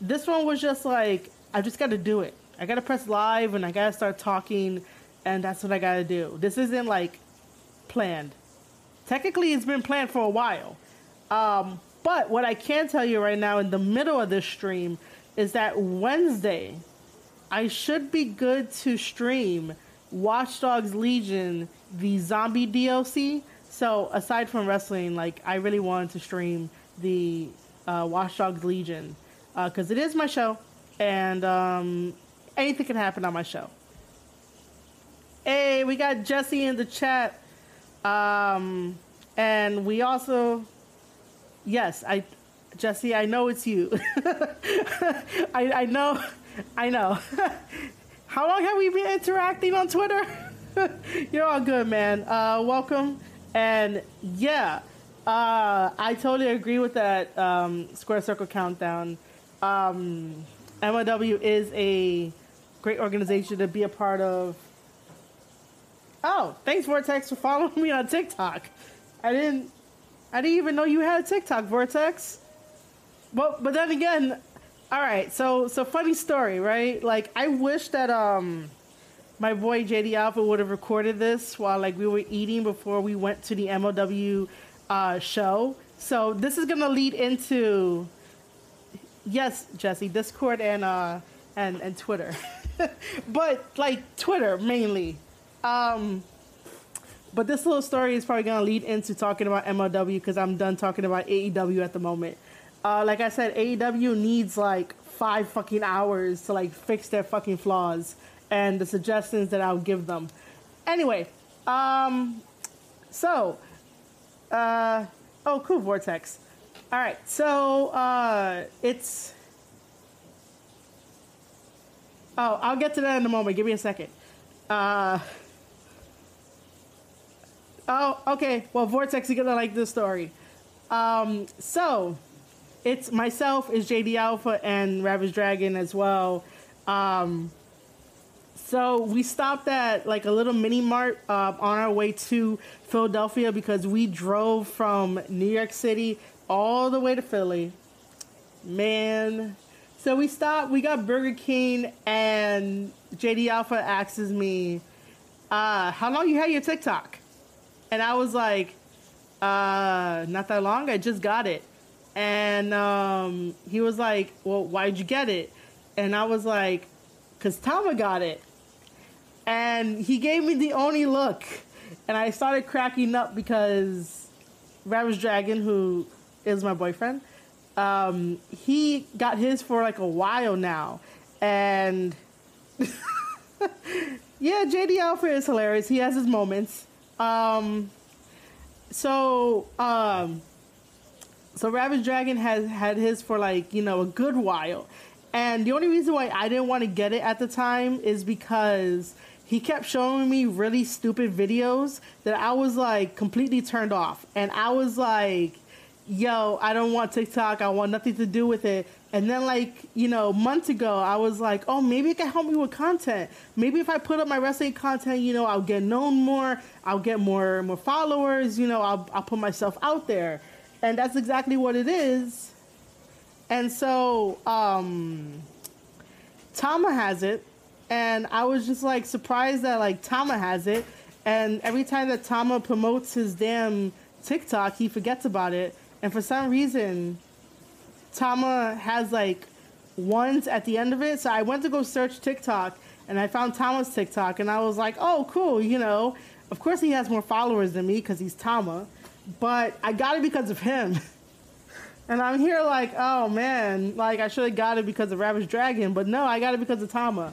Speaker 1: This one was just like, I just got to do it. I got to press live and I got to start talking, and that's what I got to do. This isn't like planned. Technically, it's been planned for a while. But what I can tell you right now in the middle of this stream is that Wednesday, I should be good to stream Watch Dogs Legion, the zombie DLC. So aside from wrestling, like I really wanted to stream the Watch Dogs Legion because it is my show, and anything can happen on my show. Hey, we got Jesse in the chat, and we also, yes, Jesse, I know it's you. I know. How long have we been interacting on Twitter? You're all good, man. Welcome. And yeah, I totally agree with that Square Circle Countdown. MLW is a great organization to be a part of. Oh, thanks, Vortex, for following me on TikTok. I didn't even know you had a TikTok, Vortex. Well, but then again, all right. So funny story, right? Like, I wish that my boy JD Alpha would have recorded this while like we were eating before we went to the MLW show. So this is gonna lead into, yes, Jesse, Discord and Twitter, but like Twitter mainly. But this little story is probably gonna lead into talking about MLW because I'm done talking about AEW at the moment. Like I said, AEW needs like 5 fucking hours to like fix their fucking flaws and the suggestions that I'll give them. Anyway, oh, cool, Vortex. All right, so it's. Oh, I'll get to that in a moment. Give me a second. Oh, okay. Well, Vortex, you're gonna like this story. So it's myself, is JD Alpha, and Ravage Dragon as well. So we stopped at like a little mini mart on our way to Philadelphia because we drove from New York City all the way to Philly. Man. So we stopped, we got Burger King, and JD Alpha asks me, how long you had your TikTok? And I was like, not that long, I just got it. And he was like, well, why'd you get it? And I was like, because Tama got it. And he gave me the only look. And I started cracking up because Ravage Dragon, who is my boyfriend, he got his for like a while now. And yeah, JD Alpha is hilarious. He has his moments. So Ravage Dragon has had his for like, you know, a good while. And the only reason why I didn't want to get it at the time is because he kept showing me really stupid videos that I was like completely turned off. And I was like, yo, I don't want TikTok. I want nothing to do with it. And then like, you know, months ago, I was like, oh, maybe it can help me with content. Maybe if I put up my wrestling content, you know, I'll get known more. I'll get more followers. You know, I'll put myself out there. And that's exactly what it is. And so Tama has it. And I was just like surprised that like Tama has it. And every time that Tama promotes his damn TikTok, he forgets about it. And for some reason, Tama has like ones at the end of it. So I went to go search TikTok and I found Tama's TikTok and I was like, oh, cool. You know, of course he has more followers than me because he's Tama, but I got it because of him. And I'm here like, oh man, like I should have got it because of Ravage Dragon, but no, I got it because of Tama.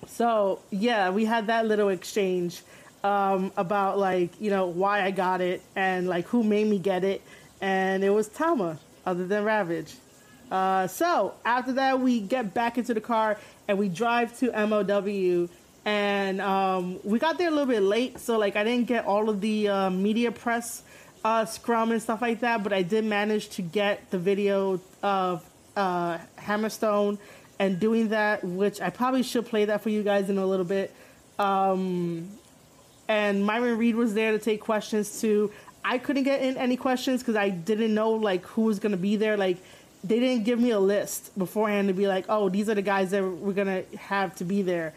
Speaker 1: So yeah, we had that little exchange about like, you know, why I got it and like who made me get it, and it was Tama, other than Ravage. So after that, we get back into the car and we drive to MLW, and we got there a little bit late, so like I didn't get all of the media press scrum and stuff like that, but I did manage to get the video of Hammerstone and doing that, which I probably should play that for you guys in a little bit. And Myron Reed was there to take questions too. I couldn't get in any questions because I didn't know like who was gonna be there. Like they didn't give me a list beforehand to be like, oh, these are the guys that we're gonna have to be there.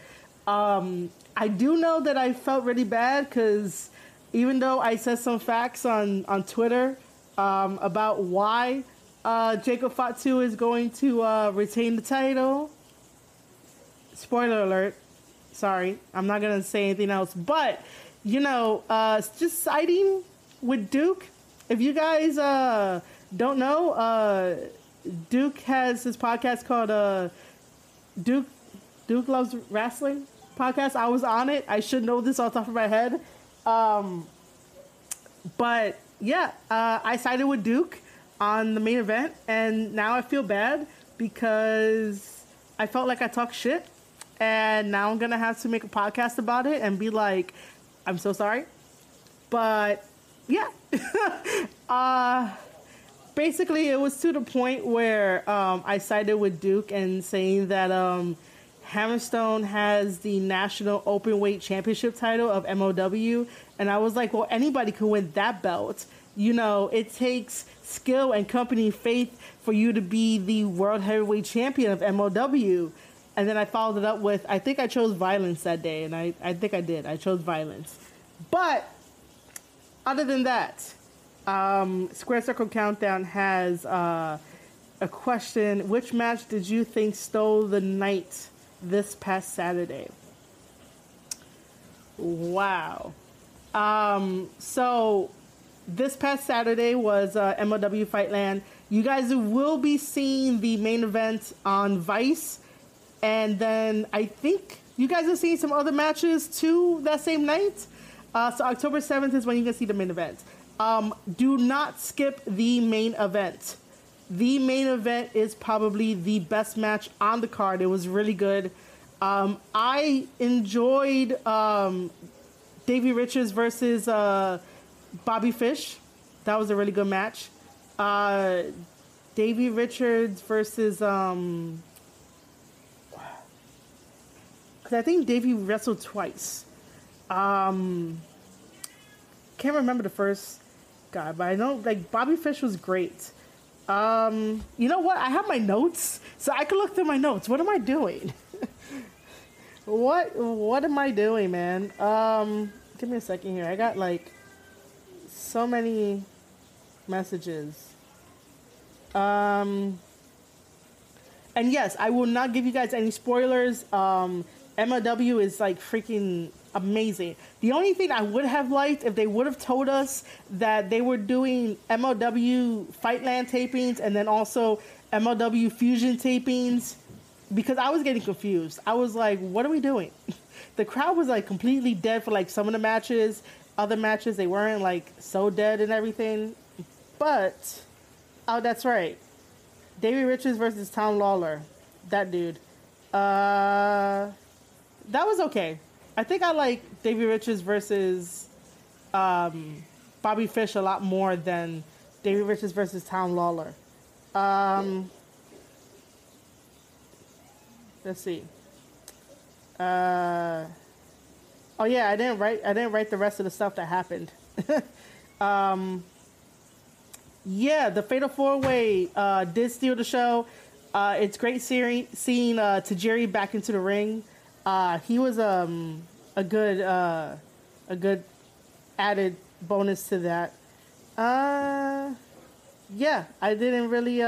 Speaker 1: I do know that I felt really bad because even though I said some facts on Twitter about why Jacob Fatu is going to retain the title. Spoiler alert. Sorry, I'm not going to say anything else. But, you know, just siding with Duke. If you guys don't know, Duke has his podcast called Duke Loves Wrestling podcast. I was on it. I should know this off the top of my head. But, yeah, I sided with Duke on the main event, and now I feel bad because I felt like I talked shit, and now I'm gonna have to make a podcast about it and be like, I'm so sorry. But yeah, basically it was to the point where I sided with Duke and saying that Hammerstone has the national openweight championship title of MLW, and I was like, well, anybody can win that belt. You know, it takes skill and company faith for you to be the world heavyweight champion of MLW. And then I followed it up with, I think I chose violence that day. And I think I did. I chose violence. But other than that, Square Circle Countdown has a question. Which match did you think stole the night this past Saturday? Wow. So this past Saturday was MLW FightLand. You guys will be seeing the main event on Vice. And then I think you guys are seeing some other matches too that same night. So October 7th is when you can see the main event. Do not skip the main event. The main event is probably the best match on the card. It was really good. I enjoyed Davey Richards versus Bobby Fish. That was a really good match. Davey Richards versus because I think Davey wrestled twice. Can't remember the first guy, but I know like Bobby Fish was great. You know what? I have my notes, so I can look through my notes. What am I doing? What am I doing, man? Give me a second here. I got like so many messages. And yes, I will not give you guys any spoilers. MLW is like freaking amazing. The only thing I would have liked if they would have told us that they were doing MLW FightLand tapings and then also MLW Fusion tapings, because I was getting confused. I was like, what are we doing? The crowd was like completely dead for like some of the matches. Other matches, they weren't like so dead and everything. But, oh, that's right. Davey Richards versus Tom Lawler. That dude. That was okay. I think I like Davey Richards versus Bobby Fish a lot more than Davey Richards versus Tom Lawler. Let's see. Oh yeah, I didn't write the rest of the stuff that happened. Yeah, the Fatal 4-Way did steal the show. It's great seeing Tajiri back into the ring. He was a good added bonus to that. Yeah, I didn't really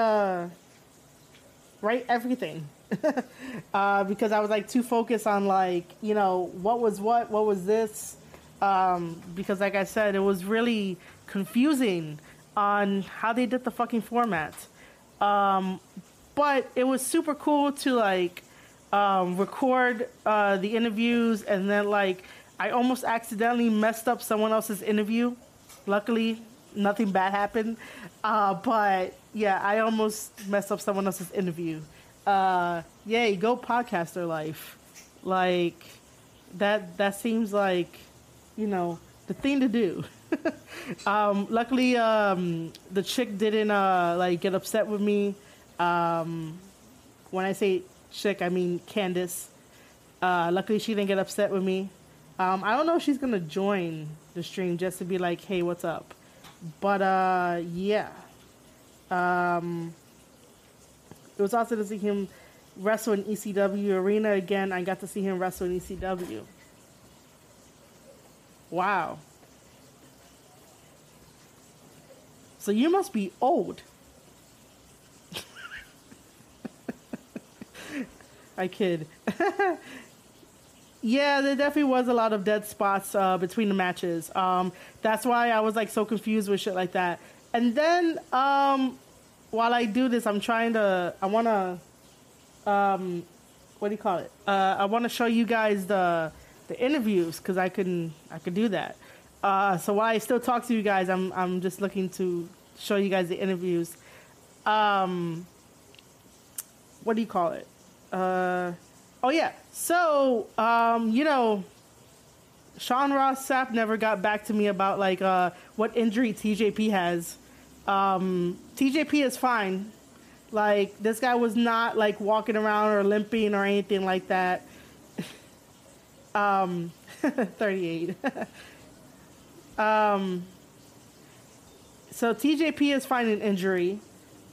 Speaker 1: write everything because I was like too focused on like, you know, what was this? Because like I said, it was really confusing on how they did the fucking format. But it was super cool to like record the interviews, and then like I almost accidentally messed up someone else's interview. Luckily, nothing bad happened. But yeah, I almost messed up someone else's interview. Yay, go podcaster life. Like that seems like, you know, the thing to do. Luckily, the chick didn't like get upset with me. When I say chick, I mean Candace. Luckily, she didn't get upset with me. I don't know if she's gonna join the stream just to be like, hey, what's up? But yeah. It was awesome to see him wrestle in ECW arena again. I got to see him wrestle in ECW. Wow. So you must be old. I kid. Yeah, there definitely was a lot of dead spots between the matches. That's why I was like so confused with shit like that. And then while I do this, I want to, what do you call it? I want to show you guys the interviews, because I could do that. So while I still talk to you guys, I'm just looking to show you guys the interviews. What do you call it? Oh yeah. So, you know, Sean Ross Sapp never got back to me about like what injury TJP has. TJP is fine. Like, this guy was not like walking around or limping or anything like that. 38. So TJP is fine in injury.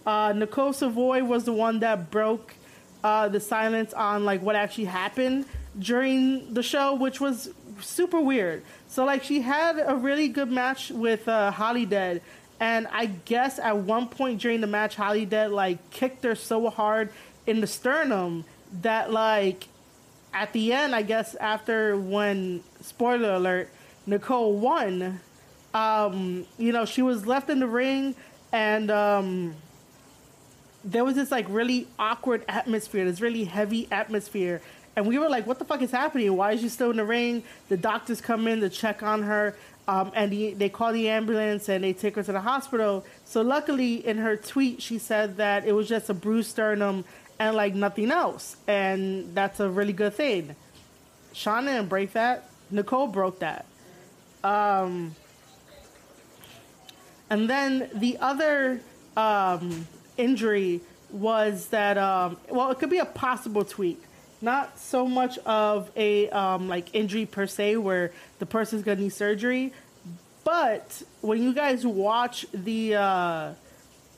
Speaker 1: Nicole Savoy was the one that broke the silence on like what actually happened during the show, which was super weird. So like, she had a really good match with Holidead, and I guess at one point during the match, Holidead like kicked her so hard in the sternum that like at the end, I guess after when, spoiler alert, Nicole won, you know, she was left in the ring, and there was this like really awkward atmosphere, this really heavy atmosphere. And we were like, what the fuck is happening? Why is she still in the ring? The doctors come in to check on her, and they call the ambulance and they take her to the hospital. So luckily in her tweet, she said that it was just a bruised sternum and like nothing else. And that's a really good thing. Sean didn't break that. Nicole broke that. And then the other injury was that, well, it could be a possible tweak. Not so much of a like injury per se where the person's gonna need surgery, but when you guys watch the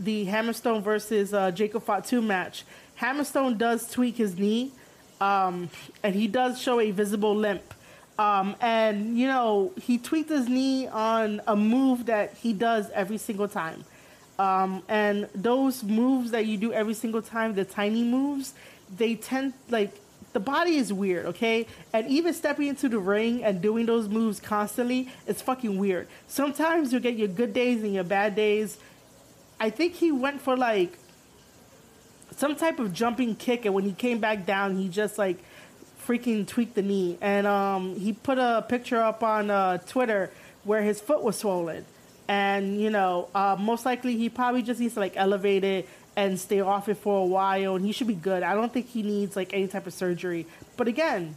Speaker 1: Hammerstone versus Jacob Fatu match, Hammerstone does tweak his knee, and he does show a visible limp. And you know, he tweaked his knee on a move that he does every single time. And those moves that you do every single time, the tiny moves, they tend like, the body is weird, okay? And even stepping into the ring and doing those moves constantly, it's fucking weird. Sometimes you'll get your good days and your bad days. I think he went for like some type of jumping kick, and when he came back down, he just like freaking tweaked the knee. And he put a picture up on Twitter where his foot was swollen. And, you know, most likely he probably just needs to like elevate it and stay off it for a while, and he should be good. I don't think he needs like any type of surgery. But again,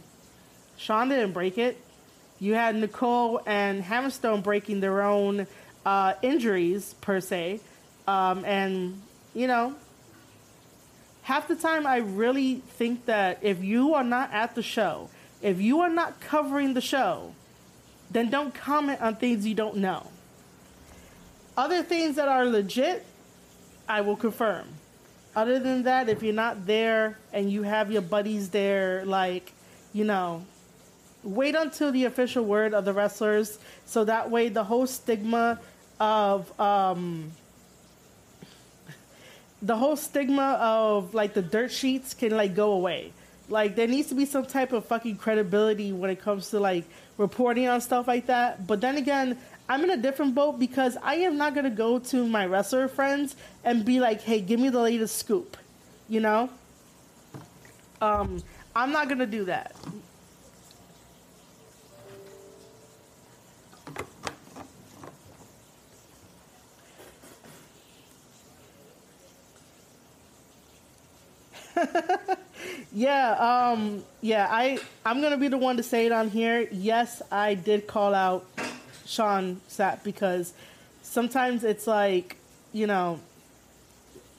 Speaker 1: Sean didn't break it. You had Nicole and Hammerstone breaking their own injuries per se. And, you know, half the time I really think that if you are not at the show, if you are not covering the show, then don't comment on things you don't know. Other things that are legit, I will confirm. Other than that, if you're not there and you have your buddies there, like, you know, wait until the official word of the wrestlers, so that way the whole stigma of like the dirt sheets can like go away. Like, there needs to be some type of fucking credibility when it comes to like reporting on stuff like that. But then again, I'm in a different boat because I am not going to go to my wrestler friends and be like, hey, give me the latest scoop, you know? I'm not going to do that. I'm gonna be the one to say it on here. Yes, I did call out Sean Sapp because sometimes it's like, you know,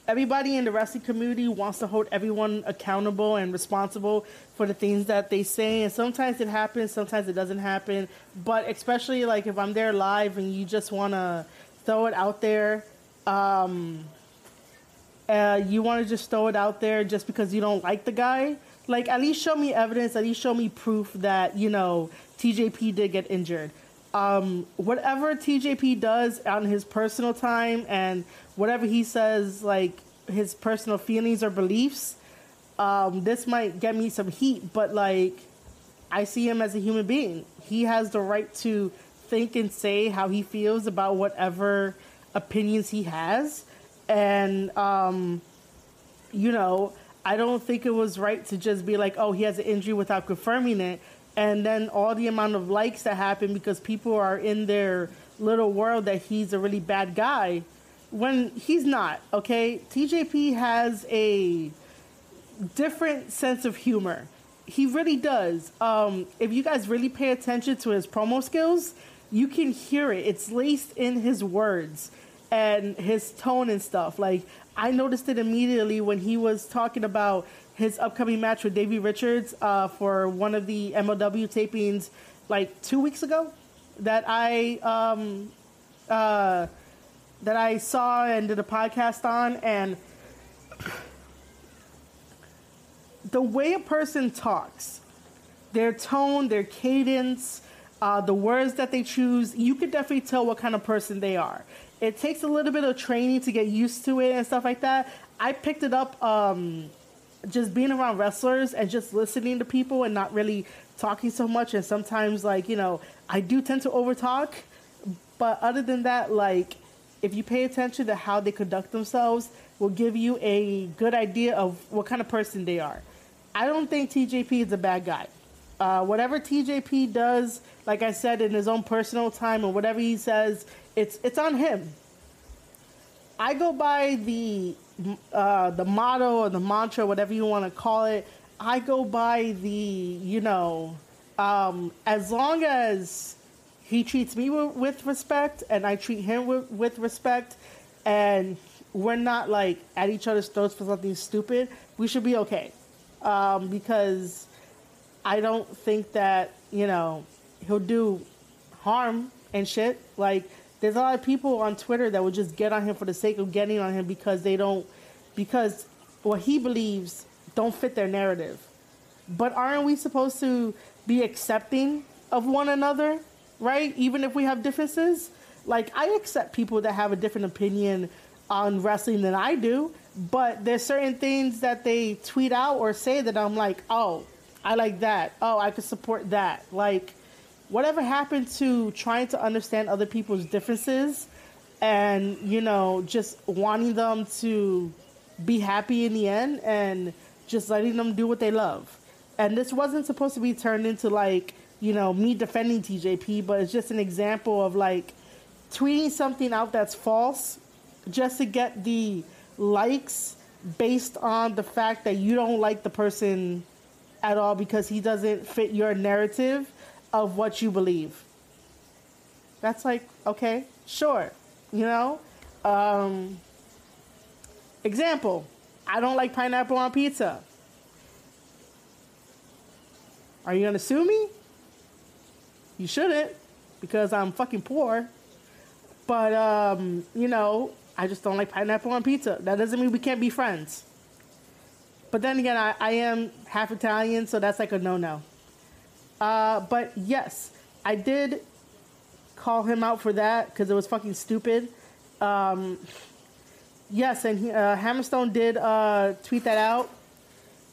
Speaker 1: everybody in the wrestling community wants to hold everyone accountable and responsible for the things that they say, and sometimes it happens, sometimes it doesn't happen. But especially like if I'm there live and you just want to throw it out there, you want to just throw it out there just because you don't like the guy, like at least show me evidence, at least show me proof that, you know, TJP did get injured. Whatever TJP does on his personal time and whatever he says, like his personal feelings or beliefs, this might get me some heat, but like I see him as a human being. He has the right to think and say how he feels about whatever opinions he has. And, you know, I don't think it was right to just be like, oh, he has an injury without confirming it. And then all the amount of likes that happen because people are in their little world that he's a really bad guy when he's not, okay? TJP has a different sense of humor. He really does. If you guys really pay attention to his promo skills, you can hear it. It's laced in his words and his tone and stuff. Like, I noticed it immediately when he was talking about his upcoming match with Davey Richards for one of the MLW tapings like 2 weeks ago that I saw and did a podcast on. And the way a person talks, their tone, their cadence, the words that they choose, you could definitely tell what kind of person they are. It takes a little bit of training to get used to it and stuff like that. I picked it up just being around wrestlers and just listening to people and not really talking so much. And sometimes, like, you know, I do tend to overtalk. But other than that, like, if you pay attention to how they conduct themselves, will give you a good idea of what kind of person they are. I don't think TJP is a bad guy. Whatever TJP does, like I said, in his own personal time or whatever he says, it's on him. I go by the motto or the mantra, whatever you want to call it. I go by the, you know, as long as he treats me with respect and I treat him with respect and we're not like at each other's throats for something stupid, we should be okay. Because I don't think that, you know, he'll do harm and shit. Like, there's a lot of people on Twitter that would just get on him for the sake of getting on him because because what he believes don't fit their narrative. But aren't we supposed to be accepting of one another, right? Even if we have differences? Like, I accept people that have a different opinion on wrestling than I do, but there's certain things that they tweet out or say that I'm like, oh, I like that. Oh, I could support that. Like, whatever happened to trying to understand other people's differences and, you know, just wanting them to be happy in the end and just letting them do what they love. And this wasn't supposed to be turned into, like, you know, me defending TJP, but it's just an example of, like, tweeting something out that's false just to get the likes based on the fact that you don't like the person at all because he doesn't fit your narrative of what you believe. That's like, okay, sure, you know? Example, I don't like pineapple on pizza. Are you gonna sue me? You shouldn't, because I'm fucking poor. But, you know, I just don't like pineapple on pizza. That doesn't mean we can't be friends. But then again, I am half Italian, so that's like a no-no. But yes, I did call him out for that because it was fucking stupid. Yes, and Hammerstone did tweet that out.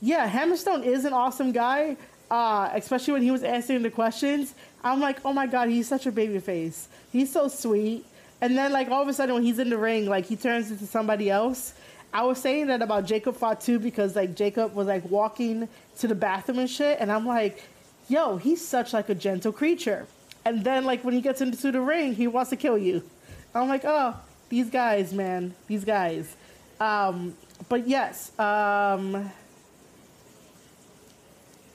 Speaker 1: Yeah, Hammerstone is an awesome guy. especially when he was answering the questions. I'm like, oh my god, he's such a baby face. He's so sweet. And then like all of a sudden when he's in the ring, like he turns into somebody else. I was saying that about Jacob Fatu because like Jacob was like walking to the bathroom and shit, and I'm like, yo, he's such like a gentle creature. And then like when he gets into the ring, he wants to kill you. I'm like, oh, these guys, man, these guys. But yes,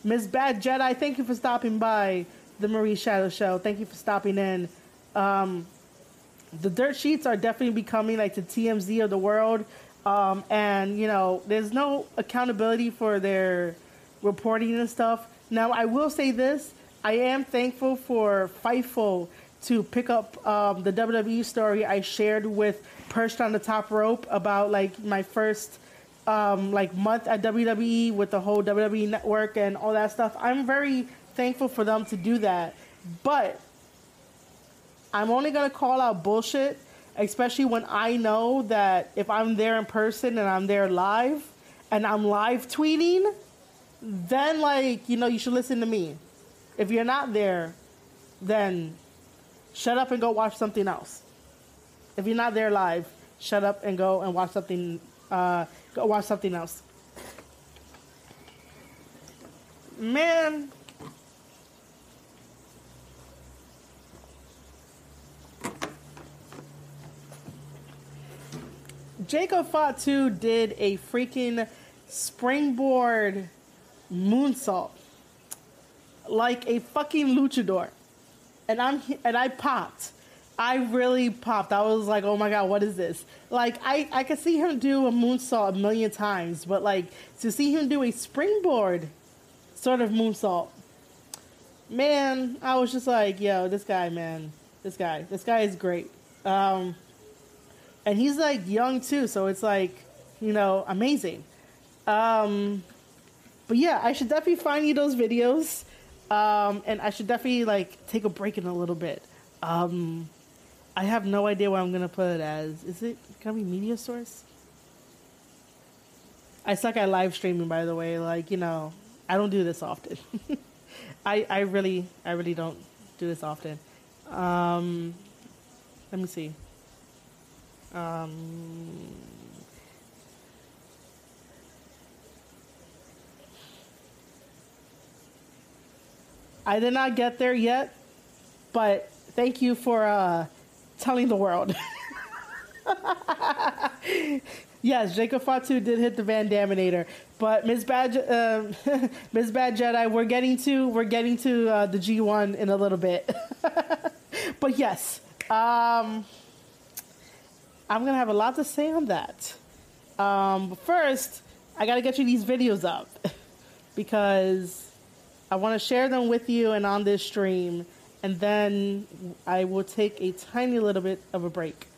Speaker 1: Ms. Bad Jedi, thank you for stopping by the Marie Shadow Show. Thank you for stopping in. The dirt sheets are definitely becoming like the TMZ of the world. And, you know, there's no accountability for their reporting and stuff. Now, I will say this. I am thankful for Fightful to pick up the WWE story I shared with Perched on the Top Rope about, like, my first, like, month at WWE with the whole WWE Network and all that stuff. I'm very thankful for them to do that. But I'm only going to call out bullshit, especially when I know that if I'm there in person and I'm there live and I'm live tweeting, then, like, you know, you should listen to me. If you're not there, then shut up and go watch something else. If you're not there live, shut up and go and watch something, go watch something else. Man. Jacob Fatu did a freaking springboard moonsault like a fucking luchador, and I popped. I really popped. I was like, oh my god, what is this? Like, I could see him do a moonsault a million times, but like to see him do a springboard sort of moonsault, man, I was just like, yo, this guy, man, this guy is great. And he's like young too, so it's like, you know, amazing. But yeah, I should definitely find you those videos. And I should definitely like take a break in a little bit. I have no idea what I'm gonna put it as. Is it gonna be media source? I suck at live streaming, by the way. Like, you know, I don't do this often. I really don't do this often. Let me see. I did not get there yet, but thank you for telling the world. Yes, Jacob Fatu did hit the Van Daminator, but Ms. Bad Jedi, we're getting to the G1 in a little bit. But yes, I'm gonna have a lot to say on that. But first, I gotta get you these videos up because I want to share them with you and on this stream, and then I will take a tiny little bit of a break.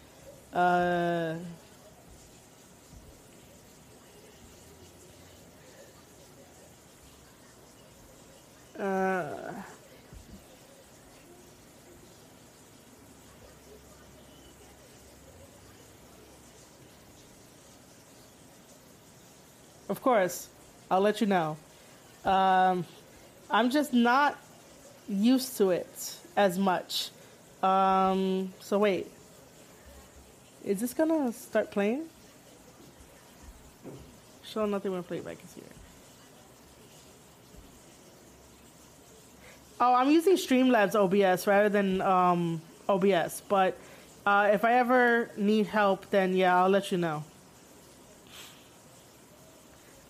Speaker 1: Of course, I'll let you know. I'm just not used to it as much. So wait. Is this gonna start playing? Show nothing when playback is here. Oh, I'm using Streamlabs OBS rather than OBS. But if I ever need help, then yeah, I'll let you know.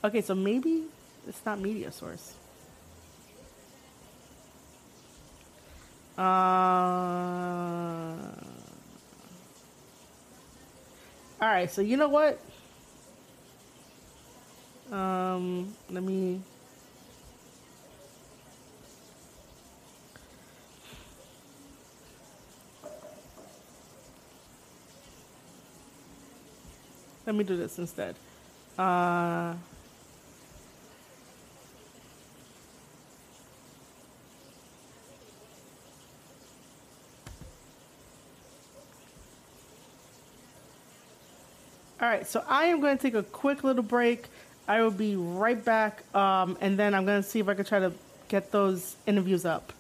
Speaker 1: Okay, so maybe it's not media source. Alright, so you know what? Let me... Let me do this instead. Alright, so I am going to take a quick little break. I will be right back, and then I'm going to see if I can try to get those interviews up.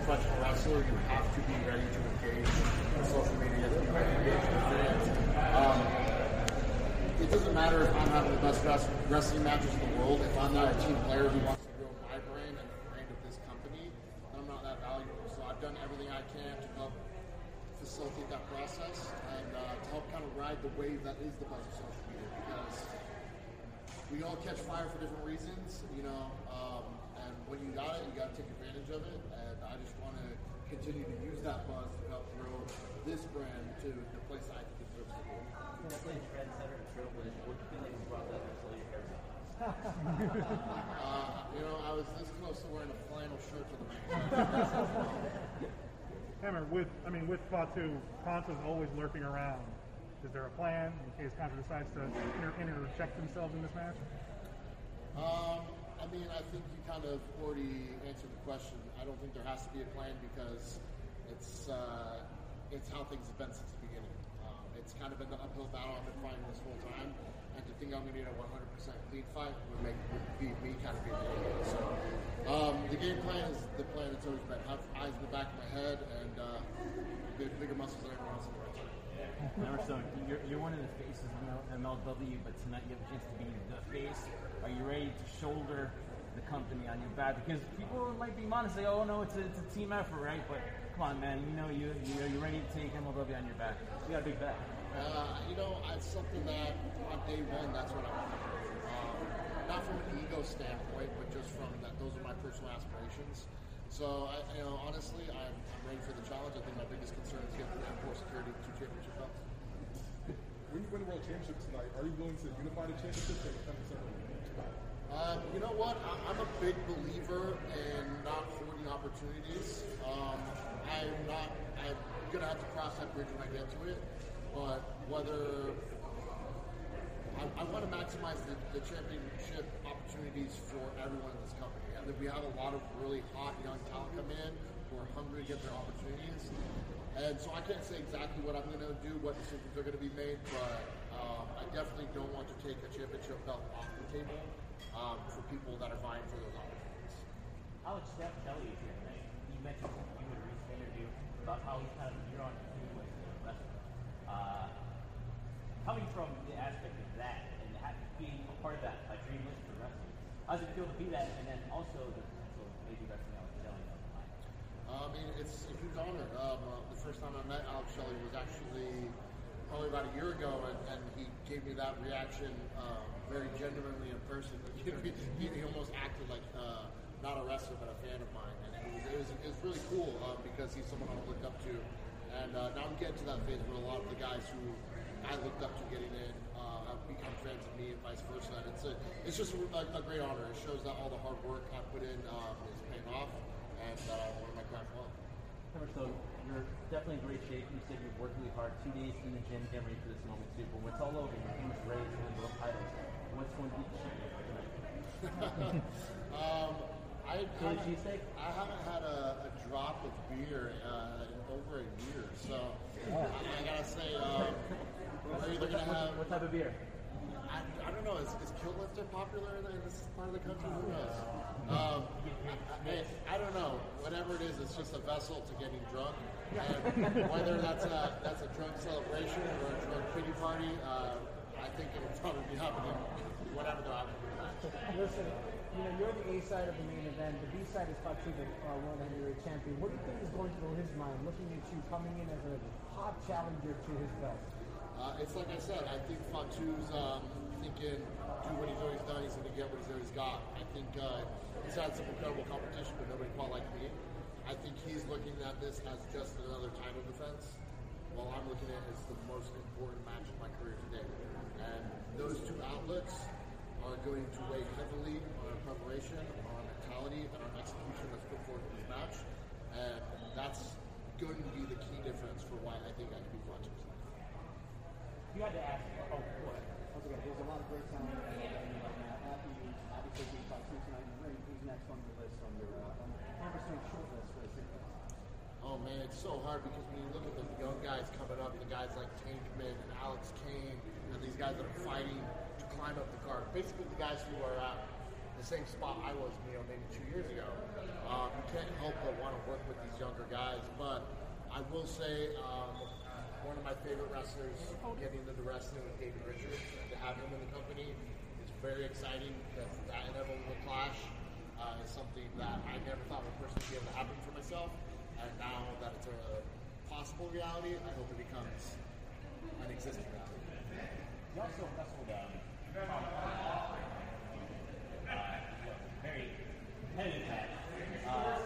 Speaker 2: Professional wrestler, you have to be ready to engage with social media, to be ready to engage with fans. It doesn't matter if I'm having the best wrestling matches in the world. If I'm not a team player who wants to grow my brand and the brand of this company, then I'm not that valuable. So I've done everything I can to help facilitate that process and to help kind of ride the wave that is the buzz of social media, because we all catch fire for different reasons, you know, and when you got it, you got to take advantage of it, and I just want to continue to use that buzz to help grow this brand to the place I think it deserves to go.
Speaker 3: Definitely trendsetter and trailblazer. What do you feel like you brought that next level of your hair?
Speaker 2: You know, I was this close to wearing a flannel shirt to the match.
Speaker 4: Hammer, with WhAT, Ponta's always lurking around. Is there a plan in case Ponta decides to interject themselves in this match?
Speaker 2: I mean, I think you kind of already answered the question. I don't think there has to be a plan because it's how things have been since the beginning. It's kind of been the uphill battle I've been fighting this whole time, and to think I'm going to get a 100% clean fight would be me kind of being the idiot. So the game plan is the plan that's always been: have eyes in the back of my head and bigger muscles than everyone else in the right time.
Speaker 3: So you're one of the faces of MLW, but tonight you have a chance to be the face. Are you ready to shoulder the company on your back? Because people might be modest, say, "Oh no, it's a team effort, right?" But come on, man, you're ready to take MLW on your back. You got a big back.
Speaker 2: It's something that on day one, that's what I want to do. Not from an ego standpoint, but just from that, those are my personal aspirations. So, honestly, I'm ready for the challenge. I think my biggest concern is getting the M4 security 2 championship belts.
Speaker 5: When you win the world championship tonight, are you willing to unify the championship or defend it separately?
Speaker 2: You know what? I'm a big believer in not hoarding opportunities. I'm gonna have to cross that bridge when I get to it. But whether I want to maximize the championship opportunities for everyone in this company. And we have a lot of really hot young talent come in who are hungry to get their opportunities. And so I can't say exactly what I'm going to do, what decisions are going to be made, but I definitely don't want to take a championship belt off the table for people that are vying for those opportunities.
Speaker 3: Alex Kelly is here tonight. You mentioned something in a recent interview about how you're on the team with wrestling. Coming from the aspect of that and being a part of that dream list for wrestling, how does it feel to be that, and then also the potential of maybe wrestling Alex Shelley down the line?
Speaker 2: It's a huge honor. The first time I met Alex Shelley was actually probably about a year ago, and he gave me that reaction very genuinely in person. He almost acted like not a wrestler but a fan of mine, and it was really cool because he's someone I looked up to. And now I'm getting to that phase where a lot of the guys who I looked up to getting in have become fans of me and vice versa. And it's just a great honor. It shows that all the hard work I put in is paying off, and that I learned my craft well.
Speaker 3: So you're definitely in great shape. You said you've worked really hard, 2 days in the gym, getting ready for this moment too. But when it's all over, your team is ready to win both titles. What's going to be the tonight?
Speaker 2: I haven't had a drop of beer in over a year, so I gotta say, we're either gonna have.
Speaker 3: What type of beer?
Speaker 2: I don't know. Is Kill Lifter popular in this part of the country? Who knows? I don't know. Whatever it is, it's just a vessel to getting drunk. And whether that's a drunk celebration or a drunk pity party, I think it'll probably be happening whatever they're having.
Speaker 6: Listen, you're the A side of the main event. The B side is Fatu, the world heavyweight champion. What do you think is going through his mind, looking at you coming in as a hot challenger to his belt?
Speaker 2: It's like I said, I think Fatu's thinking, do what he's always done, he's going to get what he's always got. I think he's had some incredible competition, but nobody quite like me. I think he's looking at this as just another title defense, while I'm looking at it as the most important match of my career today. And those two outlets are going to weigh heavily on our preparation, on our mentality, and our execution that's put forward in this match. And that's going to be the key difference for why I think I can be Fatu.
Speaker 3: You had to ask. Oh, what?
Speaker 6: Once again, there's a lot of great talent right now. After you obviously beat Fatu tonight in the ring, who's next on your list, on your Hammerstone short list for the singles?
Speaker 2: Oh man, it's so hard because when you look at the young guys coming up, the guys like Tankman and Alex Kane, and these guys that are fighting to climb up the card, basically the guys who are at the same spot I was, maybe 2 years ago. You can't help but want to work with these younger guys, but I will say one of my favorite wrestlers getting into wrestling with David Richards, to have him in the company is very exciting because that inevitable clash is something that I never thought would personally be able to happen for myself. And now that it's a possible reality, I hope it becomes an existing reality.
Speaker 3: You also wrestled very competitive match.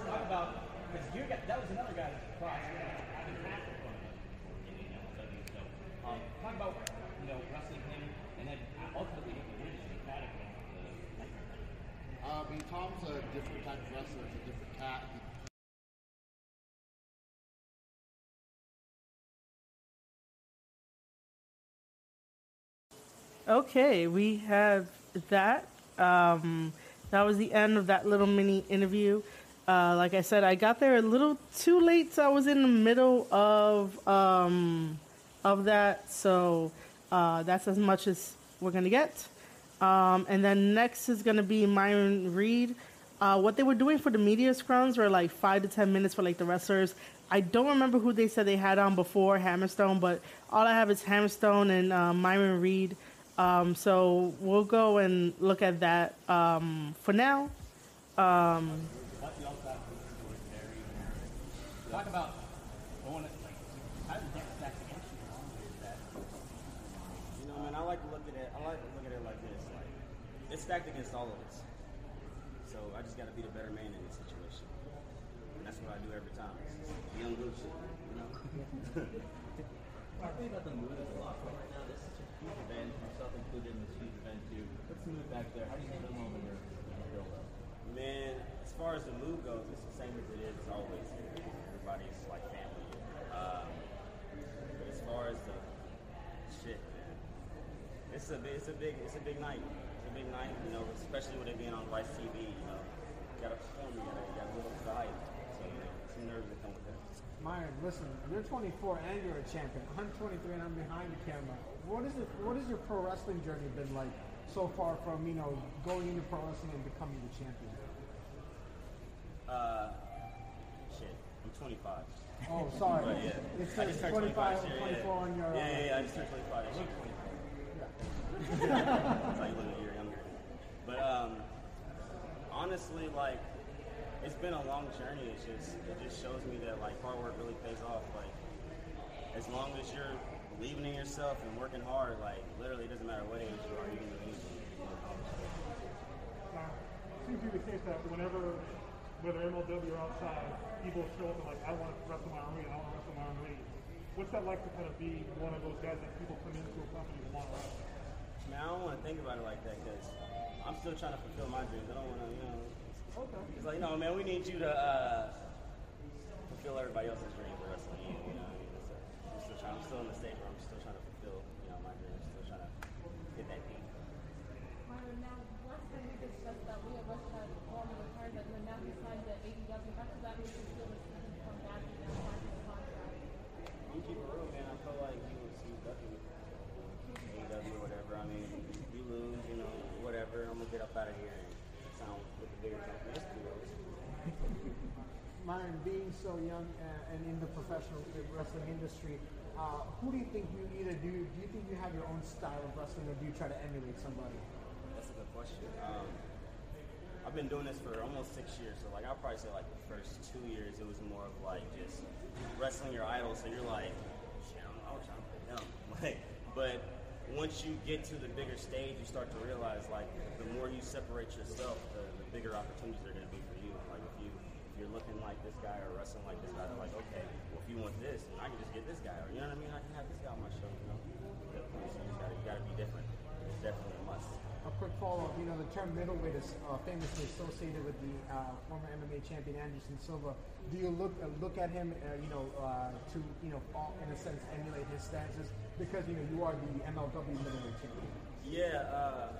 Speaker 3: Talk about, because that was another guy that crossed. I've been half of one in MLW. So talk about wrestling him and then ultimately he wins the category.
Speaker 2: Tom's a different type of wrestler. He's a different cat.
Speaker 1: Okay, we have that. That was the end of that little mini interview. Like I said, I got there a little too late, so I was in the middle of that. So that's as much as we're gonna get. And then next is gonna be Myron Reed. What they were doing for the media scrums were like 5 to 10 minutes for like the wrestlers. I don't remember who they said they had on before Hammerstone, but all I have is Hammerstone and Myron Reed. So we'll go and look at that for now.
Speaker 3: Talk about going like how does that stack against you? Is that
Speaker 7: man, I like to look at it. I like to look at it like this. Like it's stacked against all of us. So I just got to be the better man in this situation, and that's what I do every time. It's just young blue shit, you know.
Speaker 3: Talk to me about the mood of the locker room right now. This is such a huge event, myself included in this huge event too. What's the mood back there? How do you handle the moment you're in the build up?
Speaker 7: Man, as far as the mood goes, it's the same as it is always. Everybody's like family. But as far as the shit, man, it's a big night. It's a big night, you know, especially with it being on Rice TV. You know, you gotta perform, you gotta live up to the hype. So you know, some nerves that come with that.
Speaker 6: Myron, listen, you're 24 and you're a champion. I'm 23 and I'm behind the camera. What is your pro wrestling journey been like so far from, you know, going into pro wrestling and becoming the champion?
Speaker 7: Shit, I'm 25.
Speaker 6: Oh, sorry.
Speaker 7: But, yeah.
Speaker 6: It says 25 or 24 on your...
Speaker 7: Yeah, I just turned 25. I look 24. Yeah. That's how you look a year younger. But honestly, like, it's been a long journey. It just shows me that like hard work really pays off. Like as long as you're believing in yourself and working hard, like literally it doesn't matter what age you are, you can do anything.
Speaker 4: Now, it seems to be the case that whenever, whether MLW or outside, people show up and like, I want to wrestle my own league, I want to wrestle my own league. What's that like to kind of be one of those guys that people come into a company and want to wrestle?
Speaker 7: Man, I don't want to think about it like that because I'm still trying to fulfill my dreams. I don't want to, you know.
Speaker 4: Okay.
Speaker 7: It's like, no, man, we need you to fulfill everybody else's dreams for wrestling. You know, I'm still in the state where I'm still trying to fulfill, you know, my dreams. Still trying to get that peak.
Speaker 8: Myron, now last time we discussed that we had had former retirement, and now he signed the AEW. How does that make you feel to see him come back and now sign his contract?
Speaker 7: You keep it real, man. I feel like he was lucky with AEW or whatever. I mean, you lose, you know, whatever. I'm gonna get up out of here. With the bigger company.
Speaker 6: Myron, being so young and in the professional wrestling industry, who do you think you either do? Do you think you have your own style of wrestling, or do you try to emulate somebody?
Speaker 7: That's a good question. I've been doing this for almost 6 years, so like I'll probably say like the first 2 years it was more of like just wrestling your idol. So you're like, shit, I'm trying to play them. Like, but once you get to the bigger stage, you start to realize like the more you separate yourself, the bigger opportunities are going to be for you. Like if you're looking like this guy or wrestling like this guy, they're like, okay, well if you want this, then I can just get this guy, or you know what I mean? I can have this guy on my show. You know, so you got to be different. It's definitely a must.
Speaker 6: A quick follow-up, you know, the term middleweight is famously associated with the former MMA champion Anderson Silva. Do you look at him, to, you know, in a sense, emulate his stances? Because, you know, you are the MLW middleweight champion.
Speaker 7: Yeah,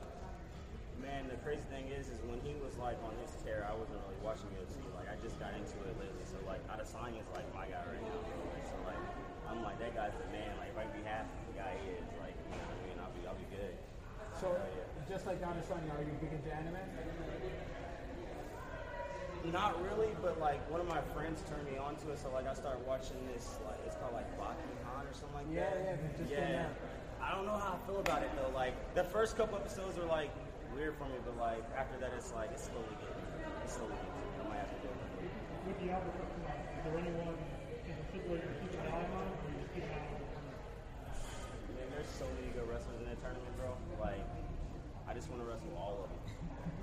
Speaker 7: man, the crazy thing is when he was, like, on his tear, I wasn't really watching UFC. Like, I just got into it lately. So, like, Adesanya is, like, my guy right now. So, like, I'm like, that guy's the man. Like, if I can be half the guy he is, like, you know what I mean? I'll be good.
Speaker 6: So, just like Adesanya, are you big into anime?
Speaker 7: Not really, but like one of my friends turned me on to it, so like I started watching this, like it's called like Bakugan or something like that.
Speaker 6: Yeah.
Speaker 7: I don't know how I feel about it though. Like the first couple episodes were like weird for me, but like after that, it's like it's slowly getting. I might have to do it.
Speaker 4: With the Albert Cup tonight, is there anyone in particular you're keeping an eye on, or you just keep an eye on the tournament?
Speaker 7: Man, there's so many good wrestlers in that tournament, bro. Like I just want to wrestle all of them.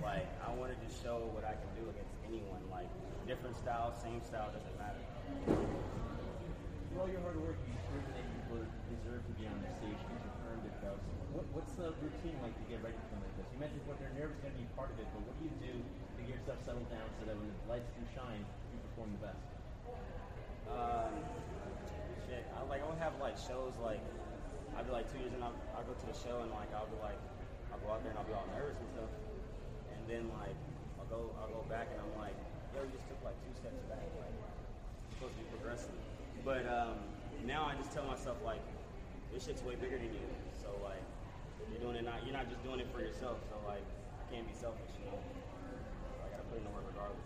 Speaker 7: Like I want to just show what I can do against anyone. Like different style, same style, doesn't matter.
Speaker 3: For all your hard work, you proved that you deserve to be on the stage because you've earned it, though. So what's the routine like to get ready for something like this? You mentioned what they're nervous going to be part of it, but what do you do to get yourself settled down so that when the lights do shine, you perform the best? I'll
Speaker 7: have like shows like I'll be like 2 years and I'll go to the show and like I'll go out there and I'll be all nervous and stuff. And then like I'll go back and I'm like, yo, you just took like 2 steps back. Like you're supposed to be progressing. But now I just tell myself like this shit's way bigger than you. So like you're not just doing it for yourself. So like I can't be selfish, you know. I gotta put put in the work regardless.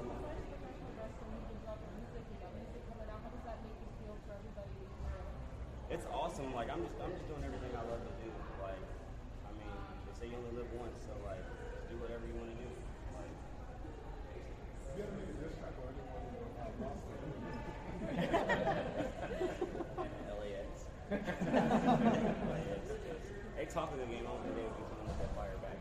Speaker 8: Besides professional wrestling, you've been dropping music, you got music coming out. How does that make you feel for everybody to hear?
Speaker 7: It's awesome. Like I'm just doing everything I love to do. Like, I mean, they say you only live once, so like, just do whatever you want to do. Like,
Speaker 5: You gotta make a diss track or anyone lost it.
Speaker 7: LAX. LAX. They talk a good game. All they do is come with that fire back.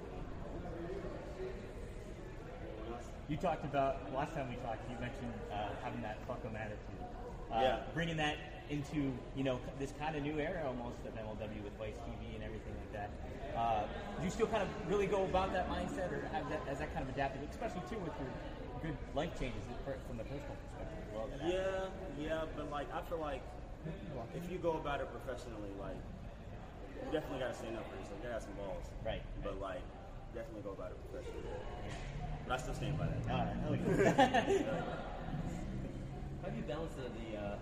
Speaker 9: You talked about, last time we talked, you mentioned having that fuck 'em attitude.
Speaker 7: Yeah.
Speaker 9: Bringing that into, you know, this kind of new era almost of MLW with Vice TV and everything like that. Do you still kind of really go about that mindset, or has that kind of adapted, especially too with your good life changes from the personal perspective as well?
Speaker 7: Yeah, but like I feel like if you go about it professionally, like you definitely got to stand up for yourself. You got to have some balls,
Speaker 9: Right.
Speaker 7: But like definitely go about it professionally. But I still stand by that.
Speaker 10: How do you balance the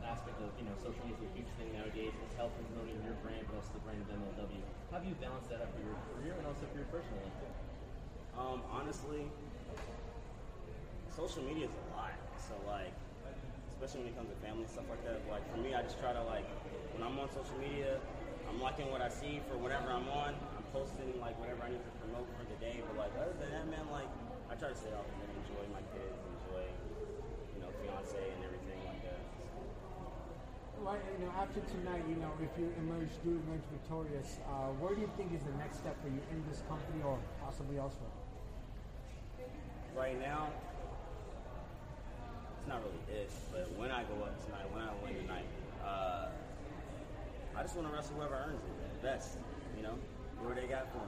Speaker 10: aspect of, you know, social media is a huge thing nowadays. It's helping promoting your brand, but also the brand of MLW. How do you balance that up for your career and also for your personal life?
Speaker 7: Honestly, social media is a lot. So like, especially when it comes to family and stuff like that. Like for me, I just try to like, when I'm on social media, I'm liking what I see for whatever I'm on. I'm posting like whatever I need to promote for the day. But like other than that, man, like I try to stay off and enjoy my kids, enjoy, you know, fiance and everything like that.
Speaker 6: Well, you know, after tonight, you know, if you emerge victorious, where do you think is the next step for you in this company or possibly elsewhere?
Speaker 7: Right now, it's not really if, but when I go up tonight, when I win tonight, I just want to wrestle whoever earns it the best, you know, do what they got for them.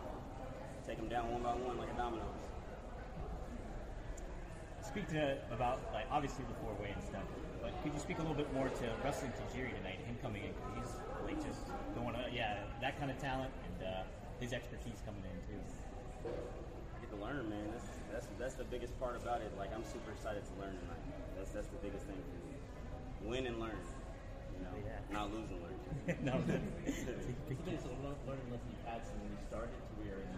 Speaker 7: Take them down one by one like a domino.
Speaker 9: Speak to about, like, obviously the four-way and stuff, but could you speak a little bit more to wrestling Tajiri tonight, him coming in, because he's like just going to, that kind of talent and his expertise coming in too.
Speaker 7: I get to learn, man. That's the biggest part about it. Like I'm super excited to learn tonight. That's the biggest thing for me. Win and learn. You know, not lose and learn.
Speaker 9: No.
Speaker 10: What's the biggest learning lesson you've had since when you started career in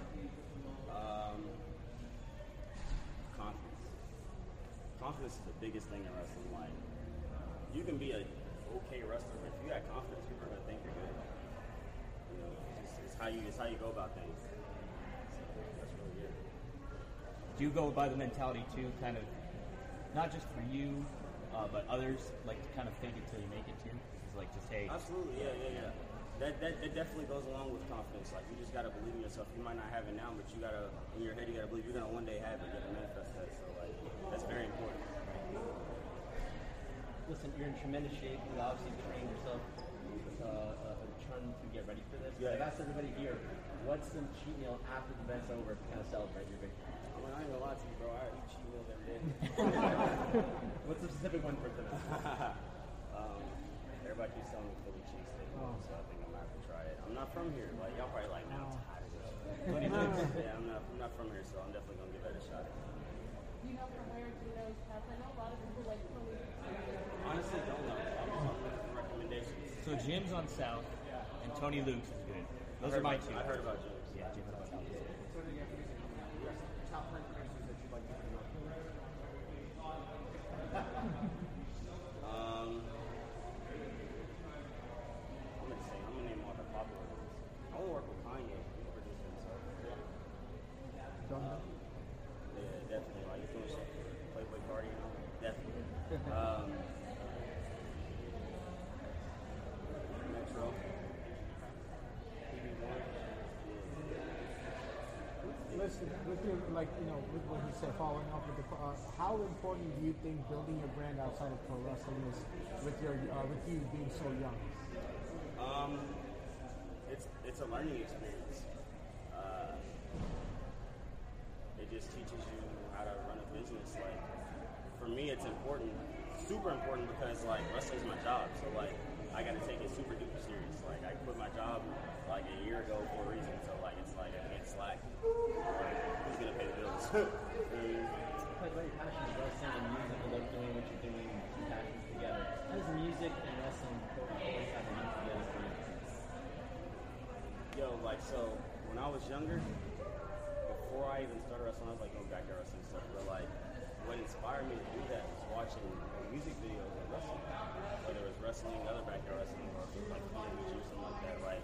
Speaker 7: confidence. Confidence is the biggest thing in wrestling. Like, you can be a okay wrestler, but if you got confidence, people are gonna think you're good. You know, it's how you go about things. So that's really good.
Speaker 9: Do you go by the mentality too, kind of, not just for you, but others like to kind of fake it till you make it too? It's like just, hey.
Speaker 7: Absolutely, yeah. That definitely goes along with confidence. Like you just gotta believe in yourself. You might not have it now, but you gotta, in your head, you gotta believe you're gonna one day have it. You gotta manifest that. So like, that's very important.
Speaker 10: Listen, you're in tremendous shape. You obviously trained yourself trying to get ready for this.
Speaker 7: Yeah.
Speaker 10: I've asked everybody here, what's some cheat meal after the event's over to kind of celebrate your victory?
Speaker 7: I mean, I ain't gonna lie to you, bro. I eat cheat meals every day.
Speaker 10: What's the specific one for tonight?
Speaker 7: Everybody keeps telling me Philly cheesesteak, so I think I'm gonna have to try it. I'm not from here. Like y'all probably like, no, I'm tired of this. Yeah, I'm not from here, so I'm definitely gonna give that a shot.
Speaker 8: Do you know from where Gino's has? I know a lot of people like Philly.
Speaker 7: Honestly, don't know. I'm looking for recommendations.
Speaker 9: So Jim's on South, and Tony Luke's is good. Those are my two.
Speaker 7: I heard about James.
Speaker 9: Yeah, Jim's on South.
Speaker 6: Top 10 places that you'd like to go.
Speaker 7: I'm gonna name all the popular ones. I want to work with Kanye. He's producing, so yeah, definitely. Like he's doing shit. Playboy Cardi, you know, definitely. Metro.
Speaker 6: Listen, with your, like, you know, with what he said, following up with the, how important do you think building your brand outside of pro wrestling is with your, with you being so young?
Speaker 7: It's a learning experience. It just teaches you how to run a business. Like, for me, it's important, super important, because like wrestling's my job. So like, I got to take it super duper serious. Like, I quit my job like a year ago for a reason. So like, it's like I can't slack. Like, who's gonna pay the bills?
Speaker 10: Talk about your passion of wrestling and music. I love doing what you're doing, two passions together. How does music and wrestling always have a link together for you?
Speaker 7: Yo, like, so when I was younger, before before I even started wrestling, I was like going backyard wrestling stuff. But like, what inspired me to do that was watching music videos of wrestling, whether it was wrestling, other backyard wrestling, or like PWG or something like that. Like,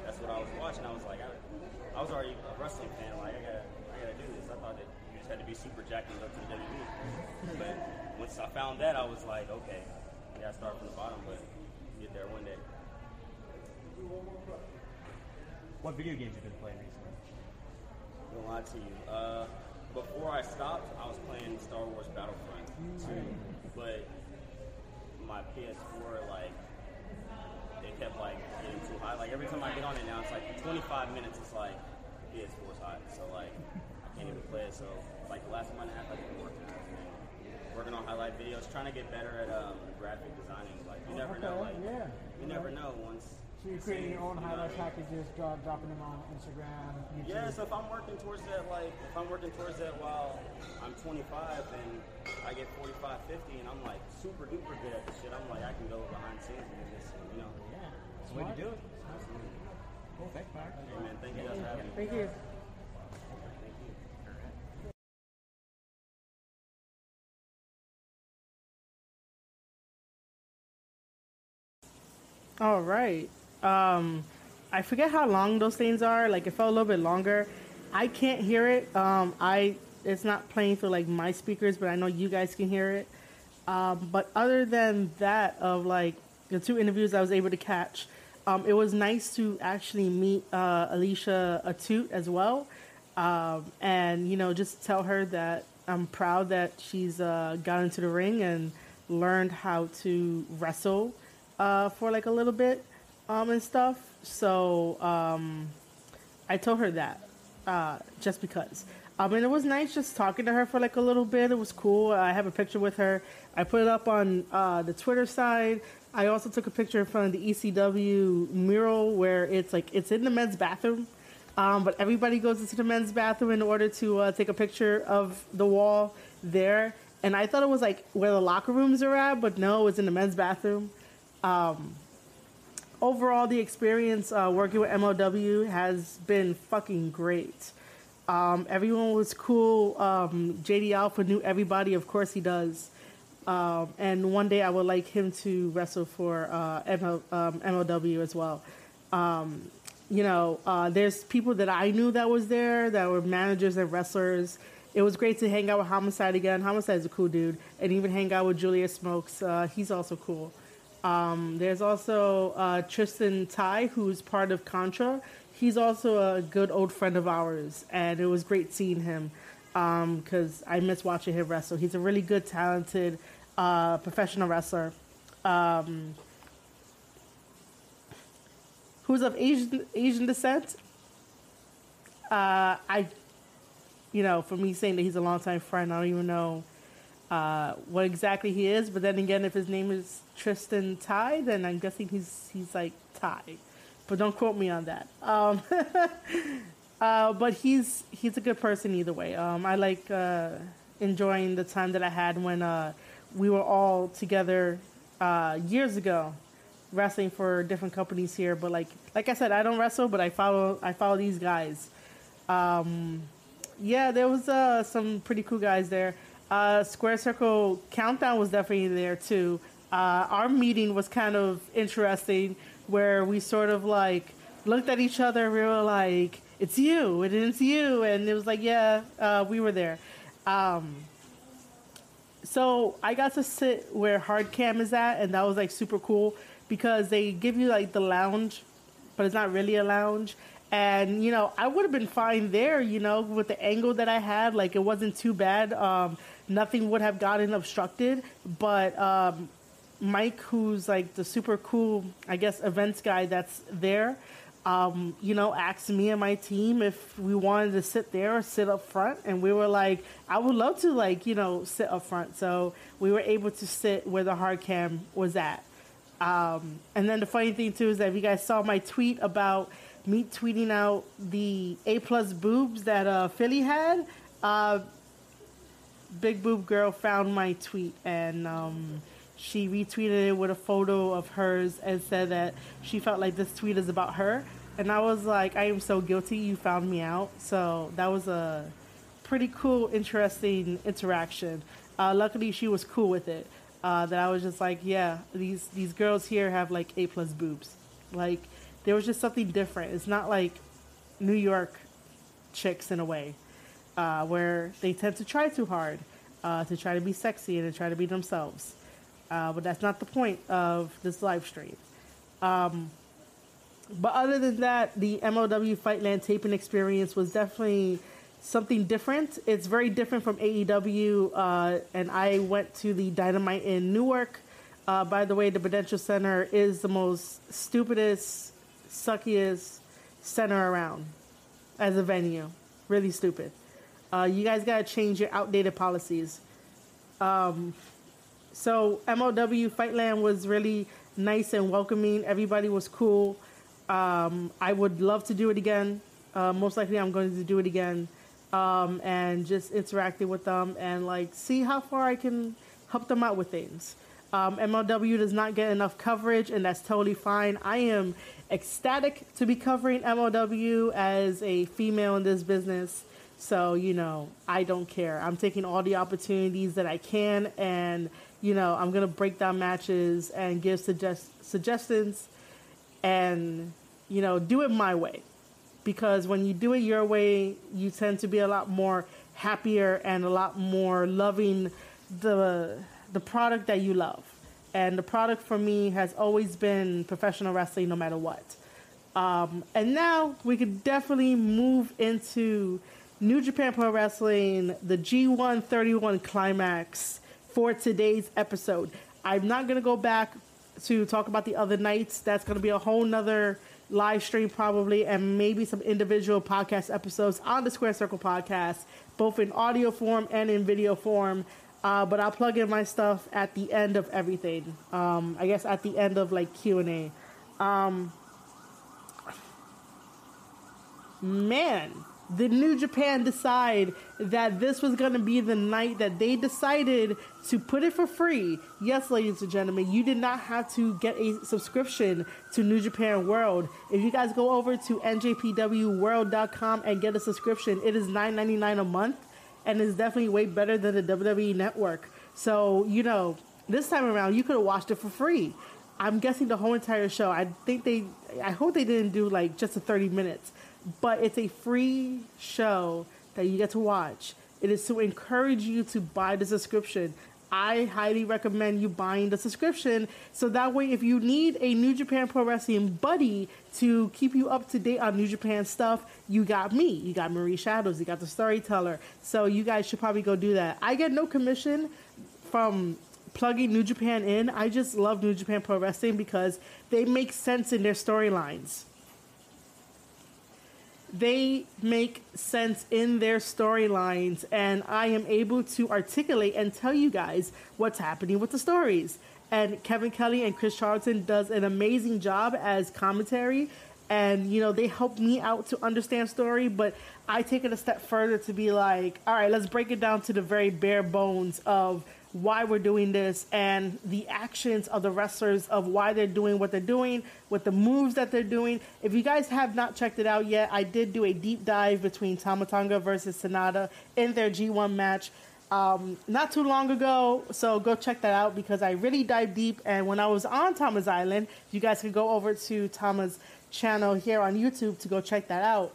Speaker 7: that's what I was watching. I was like, I was already a wrestling fan. Like, I gotta do this. I thought that you just had to be super jacked and go to the WWE. But once I found that, I was like, okay, I gotta start from the bottom, but get there one day.
Speaker 9: What video games have you been playing recently?
Speaker 7: I'm gonna lie to you. Before I stopped, I was playing Star Wars Battlefront 2, but my PS4, like, they kept like getting too high. Like every time I get on it now, it's like 25 minutes. It's like PS4's hot, so like I can't even play it. So like the last month and a half, I've been working on highlight videos, trying to get better at graphic designing. Like you never know. Like you never know once.
Speaker 6: So you're creating your own highlight packages, dropping them on Instagram, YouTube.
Speaker 7: Yeah, so if I'm working towards that, while I'm 25 and I get 45, 50, and I'm like super duper good at this shit, I'm like, I can go behind the scenes and just, you know.
Speaker 9: Yeah, that's the way to do it. Cool, thanks, Mark.
Speaker 7: Hey, man, thank you guys for having me.
Speaker 1: Thank you. All right. I forget how long those things are. Like it felt a little bit longer. I can't hear it. It's not playing through like my speakers, but I know you guys can hear it. But other than that, of like the two interviews I was able to catch, it was nice to actually meet Alicia Atut as well, and you know just tell her that I'm proud that she's got into the ring and learned how to wrestle for like a little bit. And stuff. So I told her that just because. And it was nice just talking to her for like a little bit. It was cool. I have a picture with her. I put it up on the Twitter side. I also took a picture in front of the ECW mural where it's like it's in the men's bathroom. But everybody goes into the men's bathroom in order to take a picture of the wall there. And I thought it was like where the locker rooms are at, but no, it's in the men's bathroom. Overall, the experience working with MLW has been fucking great. Everyone was cool. JD Alpha knew everybody. Of course he does. And one day I would like him to wrestle for MLW as well. You know, there's people that I knew that was there that were managers and wrestlers. It was great to hang out with Homicide again. Homicide's a cool dude. And even hang out with Julius Smokes. He's also cool. There's also Tristan Tai, who's part of Contra. He's also a good old friend of ours, and it was great seeing him because I miss watching him wrestle. He's a really good, talented professional wrestler who's of Asian descent. You know, for me saying that he's a longtime friend, I don't even know what exactly he is. But then again, if his name is Tristan Tai, then I'm guessing he's like Thai. But don't quote me on that. But he's a good person either way. I like enjoying the time that I had when we were all together years ago, wrestling for different companies here. But like I said, I don't wrestle, but I follow these guys. Yeah, there was some pretty cool guys there. Square Circle Countdown was definitely there too. Our meeting was kind of interesting, where we sort of like looked at each other. We were like, "It's you, and it's you," and it was like, "Yeah, we were there." So I got to sit where Hard Cam is at, and that was like super cool because they give you like the lounge, but it's not really a lounge. And, you know, I would have been fine there, you know, with the angle that I had. Like, it wasn't too bad. Nothing would have gotten obstructed. But Mike, who's, like, the super cool, I guess, events guy that's there, you know, asked me and my team if we wanted to sit there or sit up front. And we were like, I would love to, like, you know, sit up front. So we were able to sit where the hard cam was at. And then the funny thing, too, is that if you guys saw my tweet about me tweeting out the A+ boobs that Philly had, Big Boob Girl found my tweet, and she retweeted it with a photo of hers and said that she felt like this tweet is about her. And I was like, I am so guilty, you found me out. So that was a pretty cool, interesting interaction. Luckily, she was cool with it. That I was just like, yeah, these girls here have like A+ boobs. Like, there was just something different. It's not like New York chicks in a way, where they tend to try too hard, to try to be sexy and to try to be themselves. But that's not the point of this live stream. But other than that, the MLW FightLand taping experience was definitely something different. It's very different from AEW, and I went to the Dynamite in Newark. By the way, the Prudential Center is the most stupidest, suckiest center around as a venue. Really stupid. You guys gotta change your outdated policies. So MLW FightLand was really nice and welcoming. Everybody was cool. I would love to do it again. Most likely I'm going to do it again. And just interacting with them and like see how far I can help them out with things. MLW does not get enough coverage, and that's totally fine. I am ecstatic to be covering MLW as a female in this business. So, you know, I don't care. I'm taking all the opportunities that I can, and, you know, I'm going to break down matches and give suggestions and, you know, do it my way. Because when you do it your way, you tend to be a lot more happier and a lot more loving the product that you love. And the product for me has always been professional wrestling no matter what. And now we could definitely move into New Japan Pro Wrestling, the G1 31 Climax for today's episode. I'm not going to go back to talk about the other nights. That's going to be a whole nother live stream probably, and maybe some individual podcast episodes on the Square Circle podcast, both in audio form and in video form. But I'll plug in my stuff at the end of everything. I guess at the end of like Q&A. Man, did New Japan decide that this was going to be the night that they decided to put it for free? Yes, ladies and gentlemen, you did not have to get a subscription to New Japan World. If you guys go over to NJPWworld.com and get a subscription, it is $9.99 a month, and it's definitely way better than the WWE Network. So, you know, this time around, you could have watched it for free. I'm guessing the whole entire show. I hope they didn't do like just the 30 minutes. But it's a free show that you get to watch. It is to encourage you to buy the subscription. I highly recommend you buying the subscription, so that way if you need a New Japan Pro Wrestling buddy to keep you up to date on New Japan stuff, you got me. You got Marie Shadows. You got the Storyteller. So you guys should probably go do that. I get no commission from plugging New Japan in. I just love New Japan Pro Wrestling because they make sense in their storylines. They make sense in their storylines, and I am able to articulate and tell you guys what's happening with the stories. And Kevin Kelly and Chris Charlton does an amazing job as commentary, and, you know, they help me out to understand story, but I take it a step further to be like, all right, let's break it down to the very bare bones of why we're doing this and the actions of the wrestlers of why they're doing what they're doing, with the moves that they're doing. If you guys have not checked it out yet, I did do a deep dive between Tama Tonga versus Sonata in their G1 match not too long ago, so go check that out because I really dive deep. And when I was on Tama's Island, you guys can go over to Tama's channel here on YouTube to go check that out.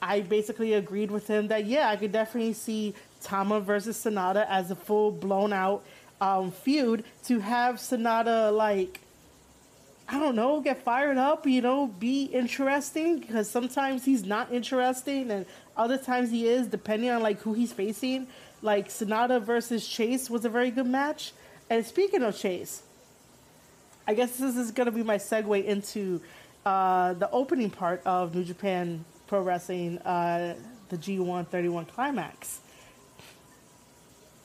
Speaker 1: I basically agreed with him that, yeah, I could definitely see Tama versus Sonata as a full blown out feud, to have Sonata, like, I don't know, get fired up, you know, be interesting, because sometimes he's not interesting and other times he is, depending on like who he's facing. Like Sonata versus ChAsE was a very good match. And speaking of ChAsE, I guess this is going to be my segue into the opening part of New Japan Pro Wrestling, the G1 31 Climax.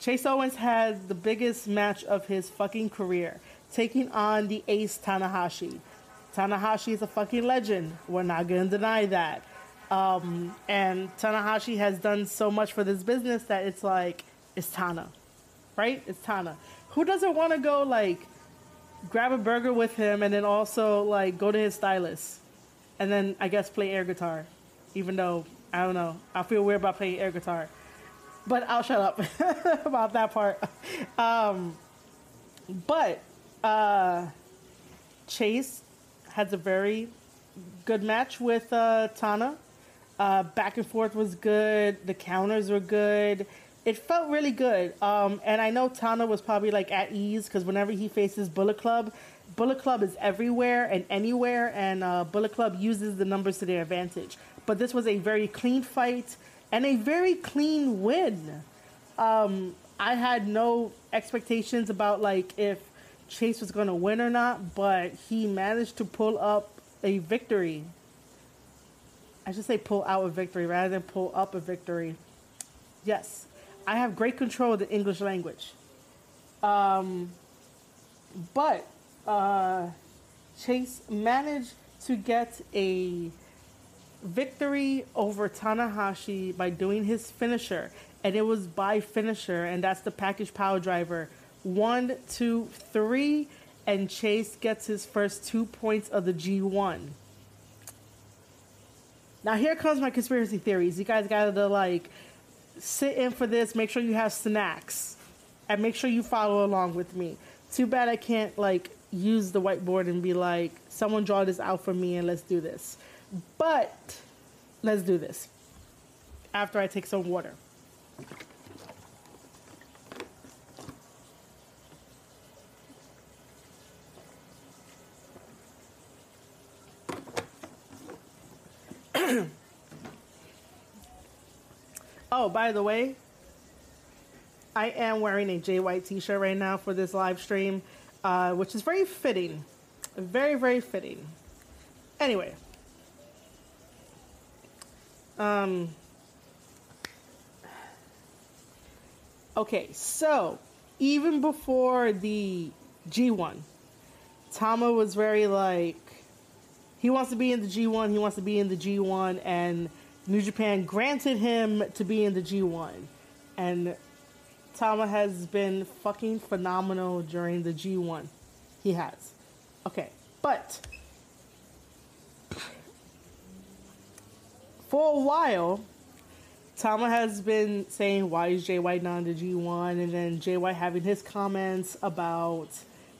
Speaker 1: Chase Owens had the biggest match of his fucking career, taking on the ace Tanahashi. Tanahashi is a fucking legend. We're not going to deny that. And Tanahashi has done so much for this business that it's like, it's Tana, right? It's Tana. Who doesn't want to go, like, grab a burger with him and then also, like, go to his stylist? and then I guess play air guitar, even though I don't know, I feel weird about playing air guitar, but I'll shut up about that part. But ChAsE has a very good match with Tana. Back and forth was good. The counters were good. It felt really good. And I know Tana was probably like at ease because whenever he faces Bullet Club is everywhere and anywhere, and Bullet Club uses the numbers to their advantage. But this was a very clean fight and a very clean win. I had no expectations about like if ChAsE was going to win or not, but he managed to pull up a victory. I should say pull out a victory rather than pull up a victory. Yes, I have great control of the English language. But ChAsE managed to get a victory over Tanahashi by doing his finisher. And it was by finisher, and that's the package power driver. 1, 2, 3, and ChAsE gets his first 2 points of the G1. Now here comes my conspiracy theories. You guys gotta like sit in for this, make sure you have snacks, and make sure you follow along with me. Too bad I can't like use the whiteboard and be like, someone draw this out for me and let's do this. But let's do this after I take some water. Oh, by the way, I am wearing a JWhAT t-shirt right now for this live stream, which is very fitting. Very, very fitting. Anyway. Okay, so even before the G1, Tama was very like, he wants to be in the G1, he wants to be in the G1, and New Japan granted him to be in the G1. And Tama has been fucking phenomenal during the G1. He has. Okay, but for a while, Tama has been saying, why is JWhAT not in the G1? And then JWhAT having his comments about,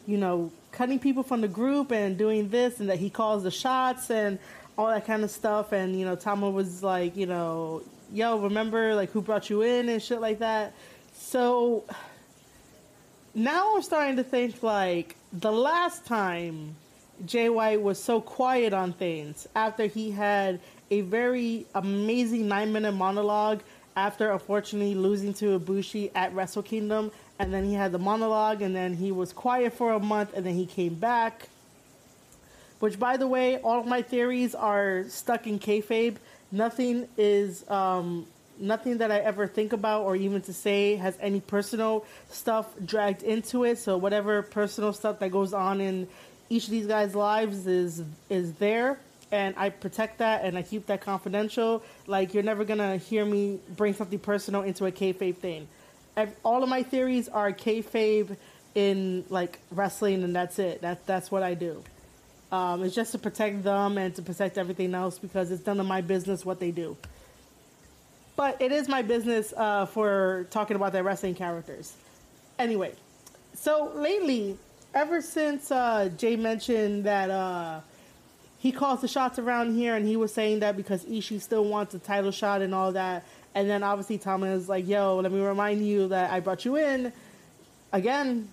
Speaker 1: you know, cutting people from the group and doing this, and that he calls the shots and all that kind of stuff. And, you know, Tama was like, you know, yo, remember, like, who brought you in and shit like that. So now I'm starting to think, like, the last time JWhAT was so quiet on things, after he had a very amazing 9-minute monologue after unfortunately losing to Ibushi at Wrestle Kingdom, and then he had the monologue, and then he was quiet for a month, and then he came back. Which, by the way, all of my theories are stuck in kayfabe. Nothing is, nothing that I ever think about or even to say has any personal stuff dragged into it. So whatever personal stuff that goes on in each of these guys' lives is there. And I protect that and I keep that confidential. Like, you're never going to hear me bring something personal into a kayfabe thing. All of my theories are kayfabe in, like, wrestling, and that's it. That's what I do. It's just to protect them and to protect everything else, because it's none of my business what they do. But it is my business for talking about their wrestling characters. Anyway, so lately, ever since Jay mentioned that he calls the shots around here, and he was saying that because Ishii still wants a title shot and all that, and then obviously Tama is like, yo, let me remind you that I brought you in. Again,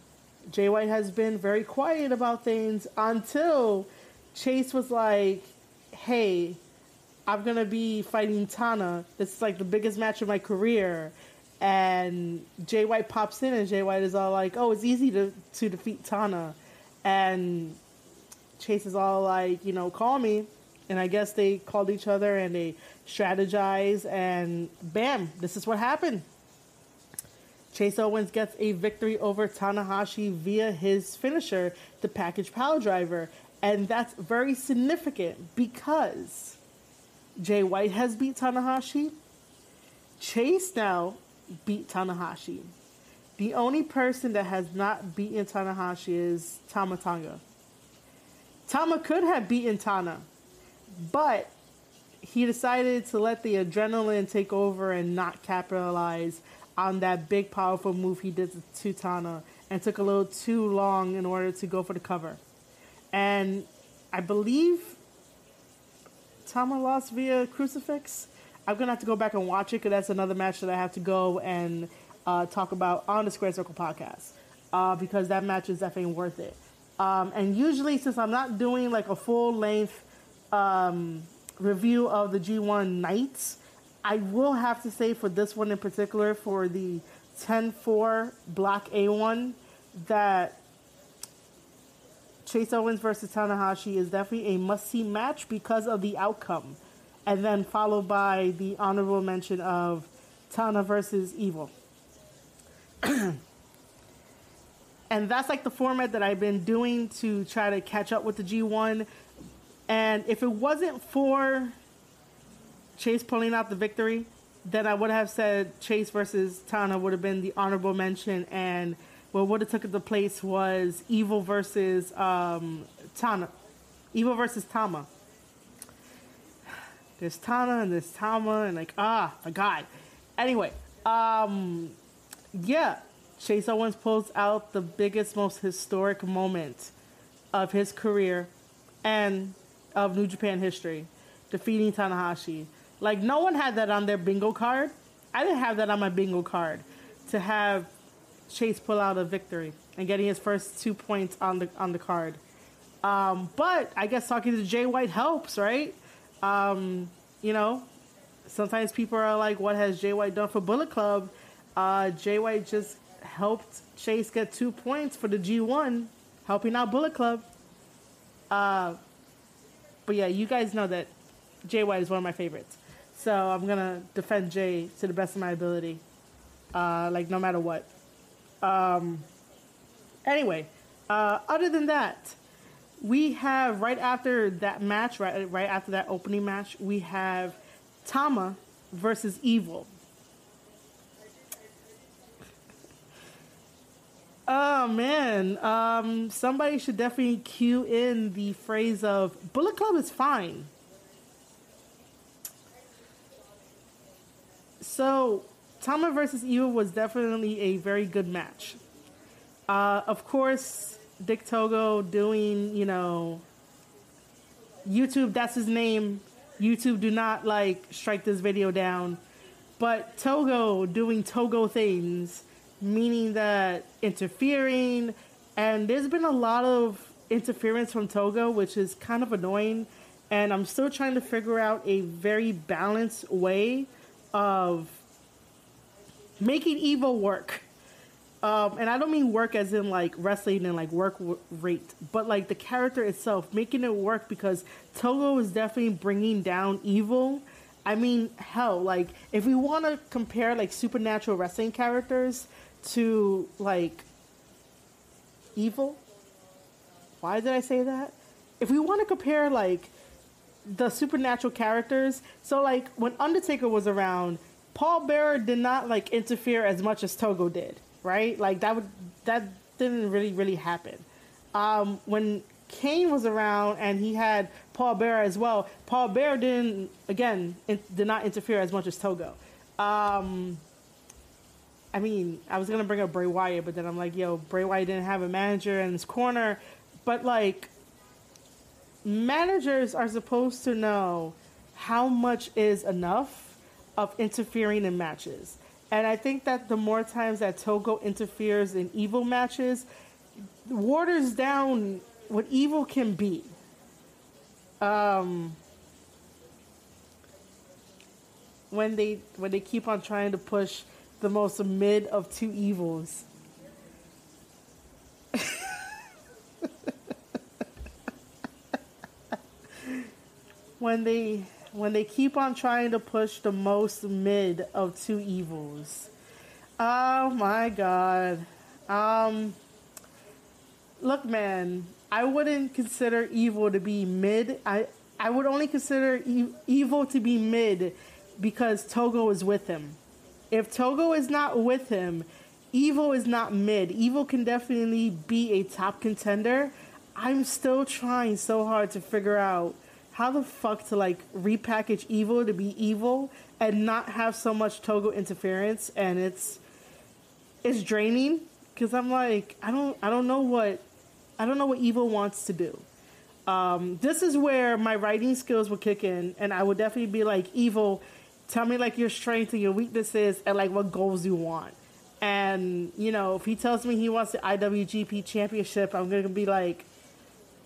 Speaker 1: JWhAT has been very quiet about things until ChAsE was like, hey, I'm going to be fighting Tana. This is like the biggest match of my career. And JWhAT pops in, and JWhAT is all like, oh, it's easy to defeat Tana. And ChAsE is all like, you know, call me. And I guess they called each other and they strategized, and bam, this is what happened. ChAsE Owens gets a victory over Tanahashi via his finisher, the package power driver. And that's very significant because JWhAT has beat Tanahashi. ChAsE now beat Tanahashi. The only person that has not beaten Tanahashi is Tama Tonga. Tama could have beaten Tana, But he decided to let the adrenaline take over and not capitalize on that big, powerful move he did to Tama, and took a little too long in order to go for the cover. And I believe Tama lost via crucifix. I'm going to have to go back and watch it because that's another match that I have to go and talk about on the Square Circle podcast because that match is definitely worth it. And usually, since I'm not doing like a full-length review of the G1 nights, I will have to say for this one in particular, for the 10-4 Block A1, that ChAsE OwENs versus Tanahashi is definitely a must-see match because of the outcome. And then followed by the honorable mention of Tana versus Evil. And that's like the format that I've been doing to try to catch up with the G1. And if it wasn't for ChAsE pulling out the victory, then I would have said ChAsE versus Tana would have been the honorable mention, and what would have took the place was Evil versus Tana. Evil versus Tama. There's Tana and there's Tama and like, my God. Anyway, yeah, ChAsE OwENs pulls out the biggest, most historic moment of his career and of New Japan history, defeating Tanahashi. Like, no one had that on their bingo card. I didn't have that on my bingo card to have ChAsE pull out a victory and getting his first 2 points on the card. But I guess talking to Jay White helps, right? You know, sometimes people are like, what has Jay White done for Bullet Club? Jay White just helped ChAsE get 2 points for the G1, helping out Bullet Club. But yeah, you guys know that Jay White is one of my favorites. So I'm going to defend Jay to the best of my ability. Like, no matter what. Anyway, other than that, we have, right after that match, right after that opening match, we have Tama versus Evil. Oh, man. Somebody should definitely cue in the phrase of, Bullet Club is fine. So, Tama versus Evil was definitely a very good match. Of course, Dick Togo doing, you know, YouTube, that's his name. YouTube, do not, like, strike this video down. But Togo doing Togo things, meaning that interfering, and there's been a lot of interference from Togo, which is kind of annoying. And I'm still trying to figure out a very balanced way of making Evil work. And I don't mean work as in like wrestling and like work rate, but like the character itself, making it work, because Togo is definitely bringing down Evil. I mean, hell, like if we want to compare like supernatural wrestling characters to like Evil, why did I say that? If we want to compare like the supernatural characters, so like when Undertaker was around, Paul Bearer did not like interfere as much as Togo did, right? Like that didn't really happen. When Kane was around and he had Paul Bearer as well, Paul Bearer did not interfere as much as Togo. I mean, I was gonna bring up Bray Wyatt, but then I'm like, yo, Bray Wyatt didn't have a manager in his corner, but like, managers are supposed to know how much is enough of interfering in matches. And I think that the more times that Togo interferes in Evil matches, waters down what Evil can be. When they keep on trying to push the most mid of two evils. When they keep on trying to push the most mid of two evils. Oh my God. Look, man, I wouldn't consider Evil to be mid. I would only consider Evil to be mid because Togo is with him. If Togo is not with him, Evil is not mid. Evil can definitely be a top contender. I'm still trying so hard to figure out how the fuck to like repackage evil to be evil and not have so much Togo interference, and it's draining because I'm like I don't know what evil wants to do. This is where my writing skills would kick in, and I would definitely be like, Evil, tell me like your strengths and your weaknesses and like what goals you want. And, you know, if he tells me he wants the IWGP championship, I'm going to be like,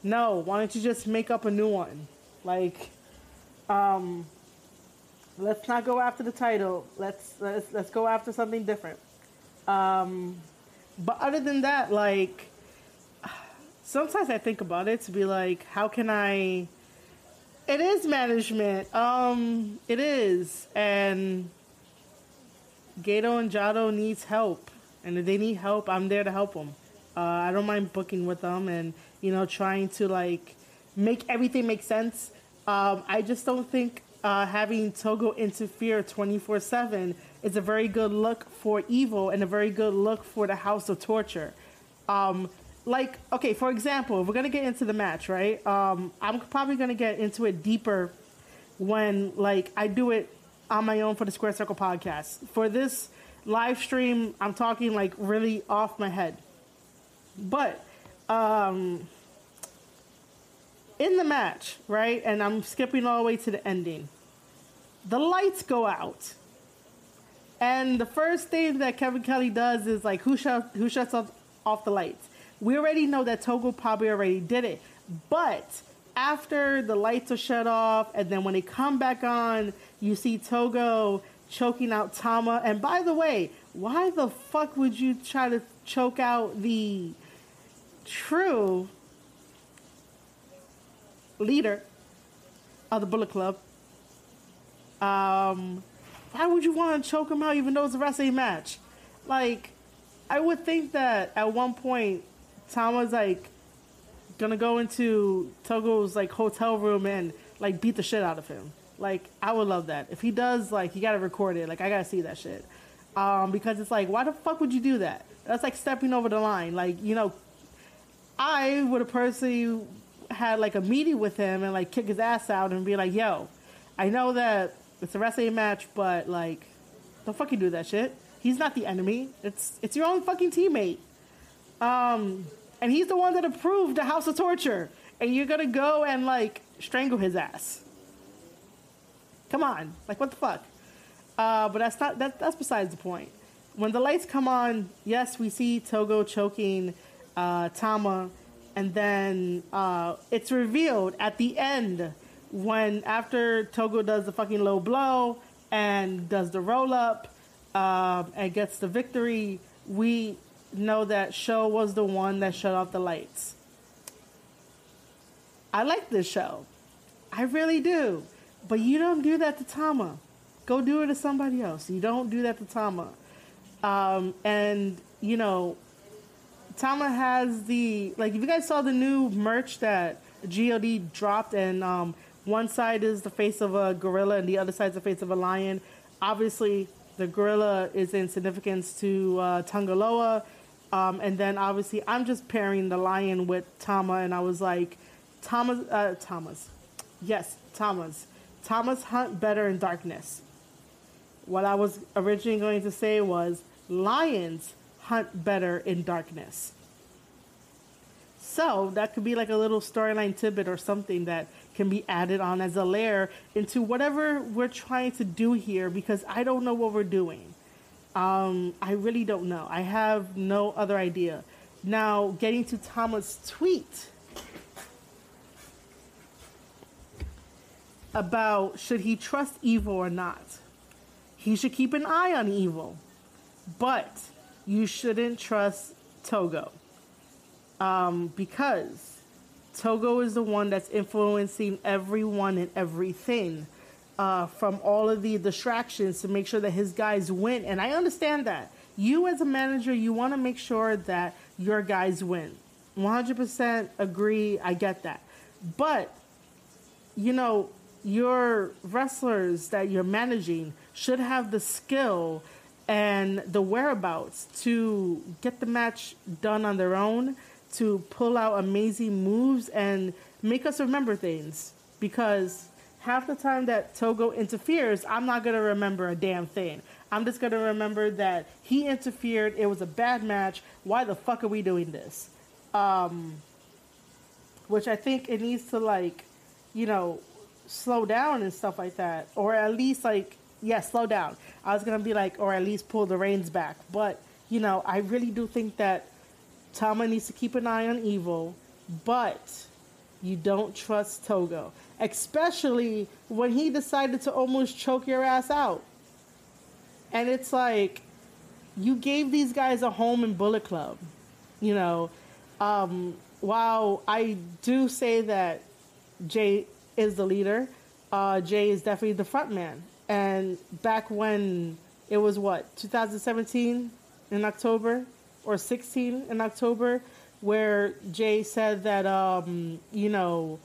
Speaker 1: no, why don't you just make up a new one? Like, let's not go after the title. Let's go after something different. But other than that, like, sometimes I think about it to be like, how can I... It is management. It is. And Gato and Jado needs help. And if they need help, I'm there to help them. I don't mind booking with them and, you know, trying to, like, make everything make sense. I just don't think having Togo interfere 24/7 is a very good look for Evil and a very good look for the House of Torture. Like, okay, for example, if we're going to get into the match, right? I'm probably going to get into it deeper when, like, I do it on my own for the Square Circle podcast. For this live stream, I'm talking, like, really off my head. But, in the match, right? And I'm skipping all the way to the ending. The lights go out. And the first thing that Kevin Kelly does is, like, who shuts off the lights? We already know that Togo probably already did it. But after the lights are shut off, and then when they come back on, you see Togo choking out Tama. And by the way, why the fuck would you try to choke out the true leader of the Bullet Club? Why would you want to choke him out even though it's a wrestling match? Like, I would think that at one point, Tama's like gonna go into Togo's like hotel room and like beat the shit out of him. Like, I would love that. If he does, like, you gotta record it. Like, I gotta see that shit. Because it's like, why the fuck would you do that? That's like stepping over the line. Like, you know, I would have personally had like a meeting with him and like kick his ass out and be like, yo, I know that it's a wrestling match, but like, don't fucking do that shit. He's not the enemy. It's your own fucking teammate. And he's the one that approved the House of Torture. And you're gonna go and, like, strangle his ass. Come on. Like, what the fuck? But that's besides the point. When the lights come on, yes, we see Togo choking Tama. And then it's revealed at the end when after Togo does the fucking low blow and does the roll-up and gets the victory, we know that Sho was the one that shut off the lights. I like this show. I really do. But you don't do that to Tama. Go do it to somebody else. You don't do that to Tama. And, you know, Tama has the... Like, if you guys saw the new merch that GOD dropped, and one side is the face of a gorilla and the other side is the face of a lion. Obviously, the gorilla is in significance to Tangaloa. And then, obviously, I'm just pairing the lion with Tama, and I was like, Tama's. Yes, Tama's. Tama's hunt better in darkness. What I was originally going to say was, lions hunt better in darkness. So, that could be like a little storyline tidbit or something that can be added on as a layer into whatever we're trying to do here, because I don't know what we're doing. I really don't know. I have no other idea. Now, getting to Tama's tweet about should he trust Evil or not. He should keep an eye on Evil, but you shouldn't trust Togo. Because Togo is the one that's influencing everyone and everything. From all of the distractions to make sure that his guys win. And I understand that. You as a manager, you want to make sure that your guys win. 100% agree. I get that. But, you know, your wrestlers that you're managing should have the skill and the whereabouts to get the match done on their own, to pull out amazing moves and make us remember things. because half the time that Togo interferes, I'm not going to remember a damn thing. I'm just going to remember that he interfered. It was a bad match. Why the fuck are we doing this? Which I think it needs to, like, you know, slow down and stuff like that. Or at least, like, yeah, slow down. I was going to be like, or at least pull the reins back. But, you know, I really do think that Tama needs to keep an eye on Evil. But you don't trust Togo. Especially when he decided to almost choke your ass out. And it's like, you gave these guys a home in Bullet Club. You know, while I do say that Jay is the leader, Jay is definitely the front man. And back when it was, 2017 in October? Or 16 in October? Where Jay said that, you know,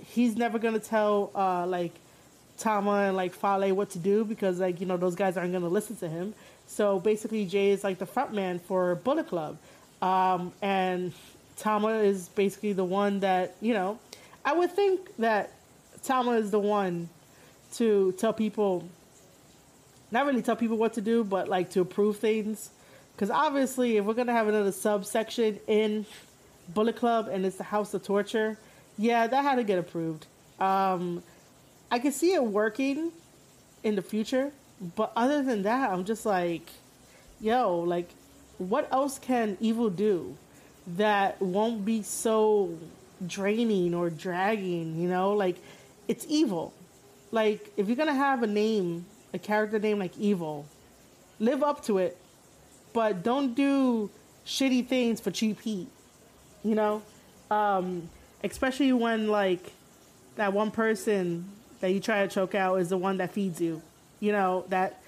Speaker 1: he's never going to tell, like, Tama and, like, Fale what to do because, like, you know, those guys aren't going to listen to him. So basically Jay is, like, the front man for Bullet Club. And Tama is basically the one that, you know, I would think that Tama is the one to tell people, not really tell people what to do, but, like, to approve things. Because obviously, if we're going to have another subsection in Bullet Club and it's the House of Torture, yeah, that had to get approved. I can see it working in the future, but other than that, I'm just like, yo, like, what else can Evil do that won't be so draining or dragging, you know? Like, it's Evil. Like, if you're going to have a character name like Evil, live up to it. But don't do shitty things for cheap heat, you know? Especially when, like, that one person that you try to choke out is the one that feeds you. You know, that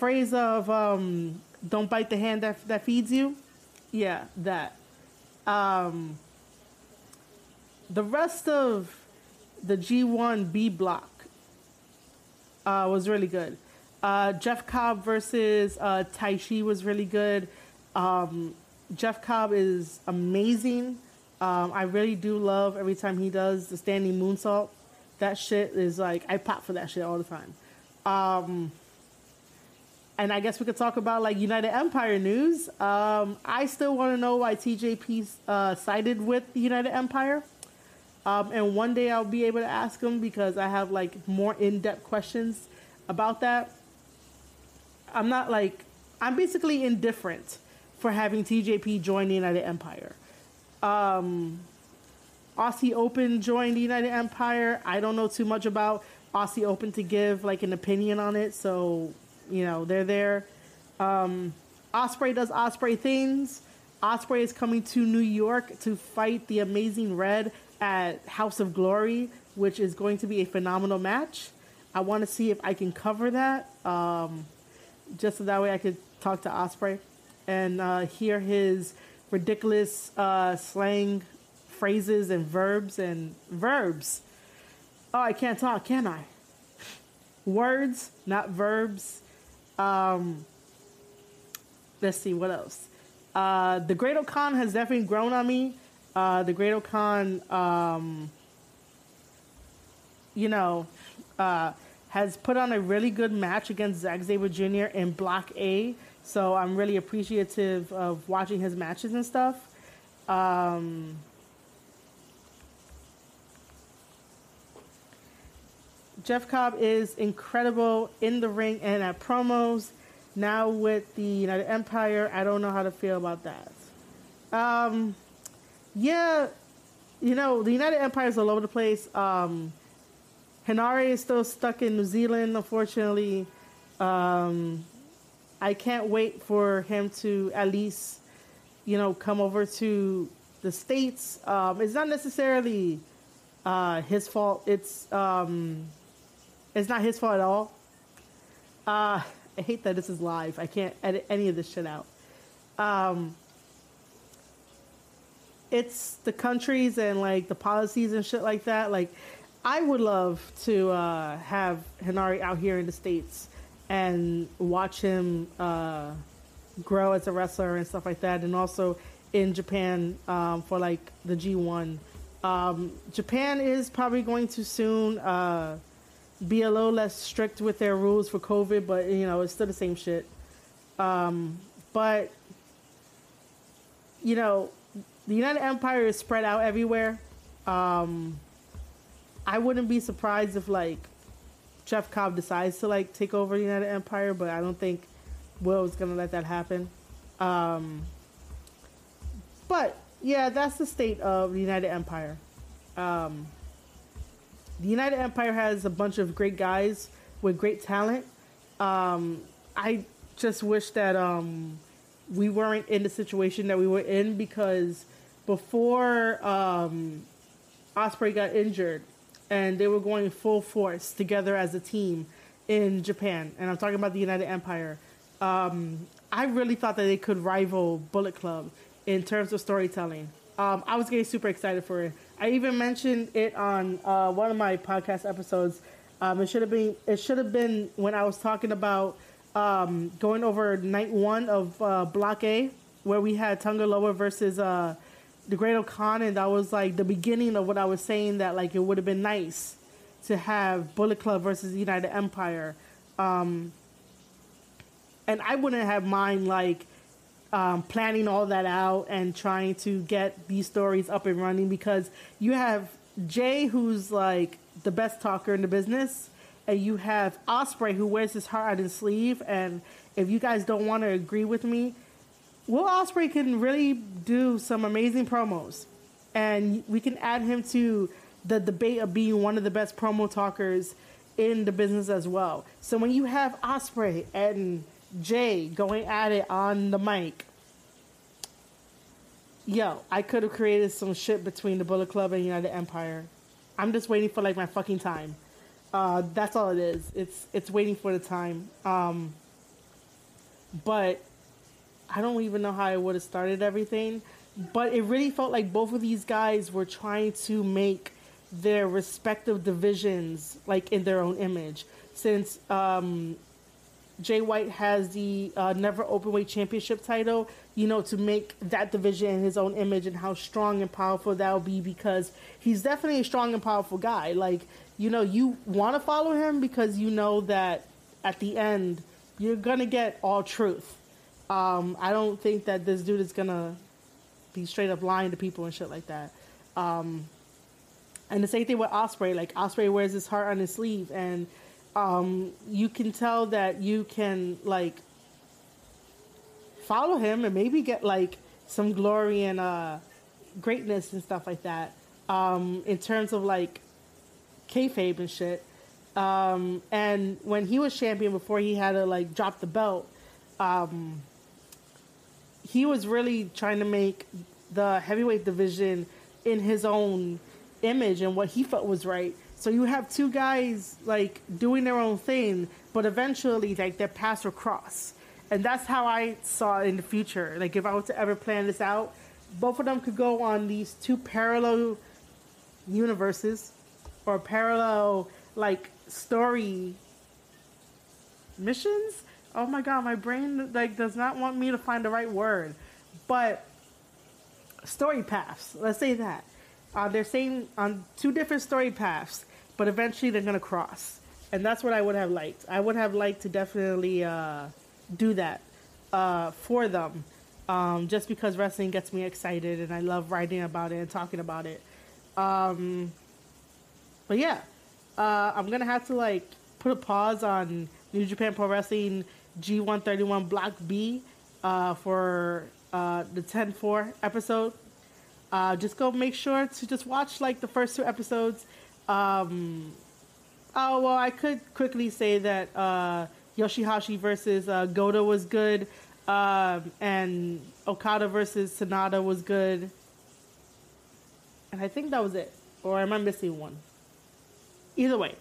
Speaker 1: phrase of, don't bite the hand that feeds you? Yeah, that. The rest of the G1 B block was really good. Jeff Cobb versus Taichi was really good. Jeff Cobb is amazing. I really do love every time he does the standing moonsault. That shit is like, I pop for that shit all the time. And I guess we could talk about, like, United Empire news. I still want to know why TJP sided with United Empire. And one day I'll be able to ask him because I have, like, more in-depth questions about that. I'm basically indifferent for having TJP join the United Empire. Aussie Open joined the United Empire. I don't know too much about Aussie Open to give, like, an opinion on it. So, you know, they're there. Ospreay does Ospreay things. Ospreay is coming to New York to fight the Amazing Red at House of Glory, which is going to be a phenomenal match. I want to see if I can cover that. Just so that way I could talk to Ospreay and hear his ridiculous slang phrases and verbs. Oh, I can't talk, can I? Words, not verbs. Let's see, what else? The Great Okan has definitely grown on me. The Great Okan, you know, has put on a really good match against Zack Sabre Jr. in Block A. So I'm really appreciative of watching his matches and stuff. Jeff Cobb is incredible in the ring and at promos. Now with the United Empire, I don't know how to feel about that. Yeah, you know, the United Empire is all over the place. Henare is still stuck in New Zealand, unfortunately. I can't wait for him to at least, you know, come over to the States. It's not necessarily his fault. It's not his fault at all. I hate that this is live. I can't edit any of this shit out. It's the countries and, like, the policies and shit like that. Like, I would love to have Henare out here in the States and watch him grow as a wrestler and stuff like that. And also in Japan for, like, the G1 Japan is probably going to soon be a little less strict with their rules for COVID, but it's still the same shit. But the United Empire is spread out everywhere. I wouldn't be surprised if Jeff Cobb decides to take over the United Empire, but I don't think Will is gonna let that happen. But yeah, that's the state of the United Empire. The United Empire has a bunch of great guys with great talent. I just wish that we weren't in the situation that we were in, because before Ospreay got injured and they were going full force together as a team in Japan, and I'm talking about the United Empire, I really thought that they could rival Bullet Club in terms of storytelling. I was getting super excited for it. I even mentioned it on one of my podcast episodes. It should have been when I was talking about going over night 1 of Block A, where we had Tungaloa versus the Great O'Khan, and that was the beginning of what I was saying, that it would have been nice to have Bullet Club versus the United Empire. And I wouldn't have mind planning all that out and trying to get these stories up and running, because you have Jay, who's the best talker in the business, and you have Ospreay, who wears his heart on his sleeve. And if you guys don't want to agree with me, Will Ospreay can really do some amazing promos, and we can add him to the debate of being one of the best promo talkers in the business as well. So when you have Ospreay and Jay going at it on the mic, I could have created some shit between the Bullet Club and United Empire. I'm just waiting for my fucking time. That's all it is. It's waiting for the time. But I don't even know how I would have started everything. But it really felt like both of these guys were trying to make their respective divisions in their own image. Since Jay White has the Never Openweight Championship title, to make that division in his own image, and how strong and powerful that will be, because he's definitely a strong and powerful guy. You want to follow him because that at the end, you're going to get all truth. I don't think that this dude is going to be straight up lying to people and shit like that. And the same thing with Ospreay. Ospreay wears his heart on his sleeve, and you can tell that you can follow him and maybe get some glory and greatness and stuff like that, in terms of kayfabe and shit. And when he was champion, before he had to drop the belt, he was really trying to make the heavyweight division in his own image and what he felt was right. So you have two guys doing their own thing, but eventually their paths will cross. And that's how I saw it in the future. If I was to ever plan this out, both of them could go on these two parallel universes, or parallel story missions. Oh my god, my brain does not want me to find the right word, but story paths. Let's say that they're saying on two different story paths, but eventually they're gonna cross, and that's what I would have liked. I would have liked to definitely do that for them, just because wrestling gets me excited and I love writing about it and talking about it. But yeah, I'm gonna have to put a pause on New Japan Pro Wrestling G131 Block B for the 10-4 episode. Just go make sure to just watch the first 2 episodes. I could quickly say that Yoshihashi versus Goto was good, and Okada versus Sanada was good, and I think that was it. Or am I missing one? Either way,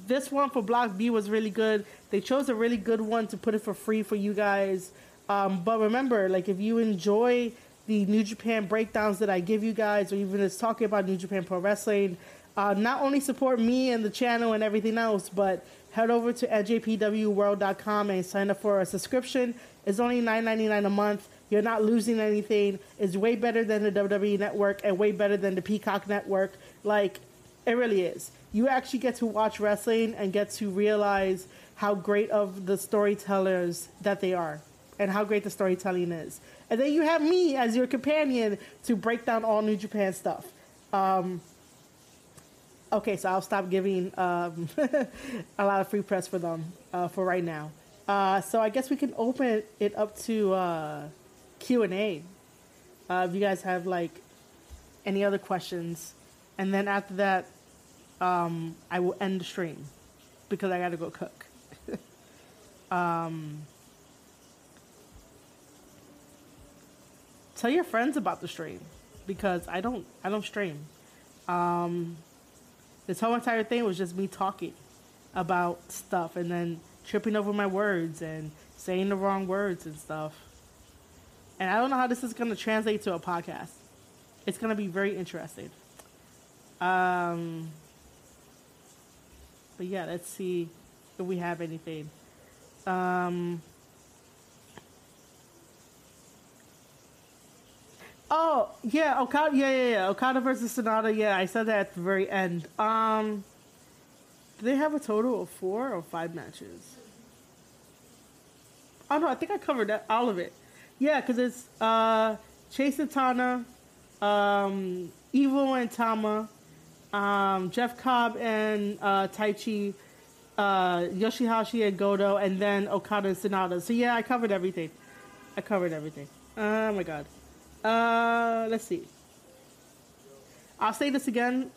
Speaker 1: this one for Block B was really good. They chose a really good one to put it for free for you guys. But remember, if you enjoy the New Japan breakdowns that I give you guys, or even just talking about New Japan Pro Wrestling, not only support me and the channel and everything else, but head over to NJPWworld.com and sign up for a subscription. It's only $9.99 a month. You're not losing anything. It's way better than the WWE Network and way better than the Peacock Network. Like, it really is. You actually get to watch wrestling and get to realize how great of the storytellers that they are and how great the storytelling is. And then you have me as your companion to break down all New Japan stuff. Okay, so I'll stop giving a lot of free press for them for right now. So I guess we can open it up to Q&A. If you guys have like any other questions. And then after that, I will end the stream because I got to go cook. Tell your friends about the stream because I don't stream. This whole entire thing was just me talking about stuff and then tripping over my words and saying the wrong words and stuff. And I don't know how this is going to translate to a podcast. It's going to be very interesting. But yeah, let's see if we have anything. Oh, yeah, Okada, yeah. Okada versus Sonata, yeah, I said that at the very end. Do they have a total of 4 or 5 matches? Oh, no, I think I covered that, all of it. Yeah, because it's ChAsE and Tana, Evil and Tama, Jeff Cobb and Taichi, Yoshihashi and Goto, and then Okada and Sonata. So yeah, I covered everything. Oh my god. Let's see. I'll say this again.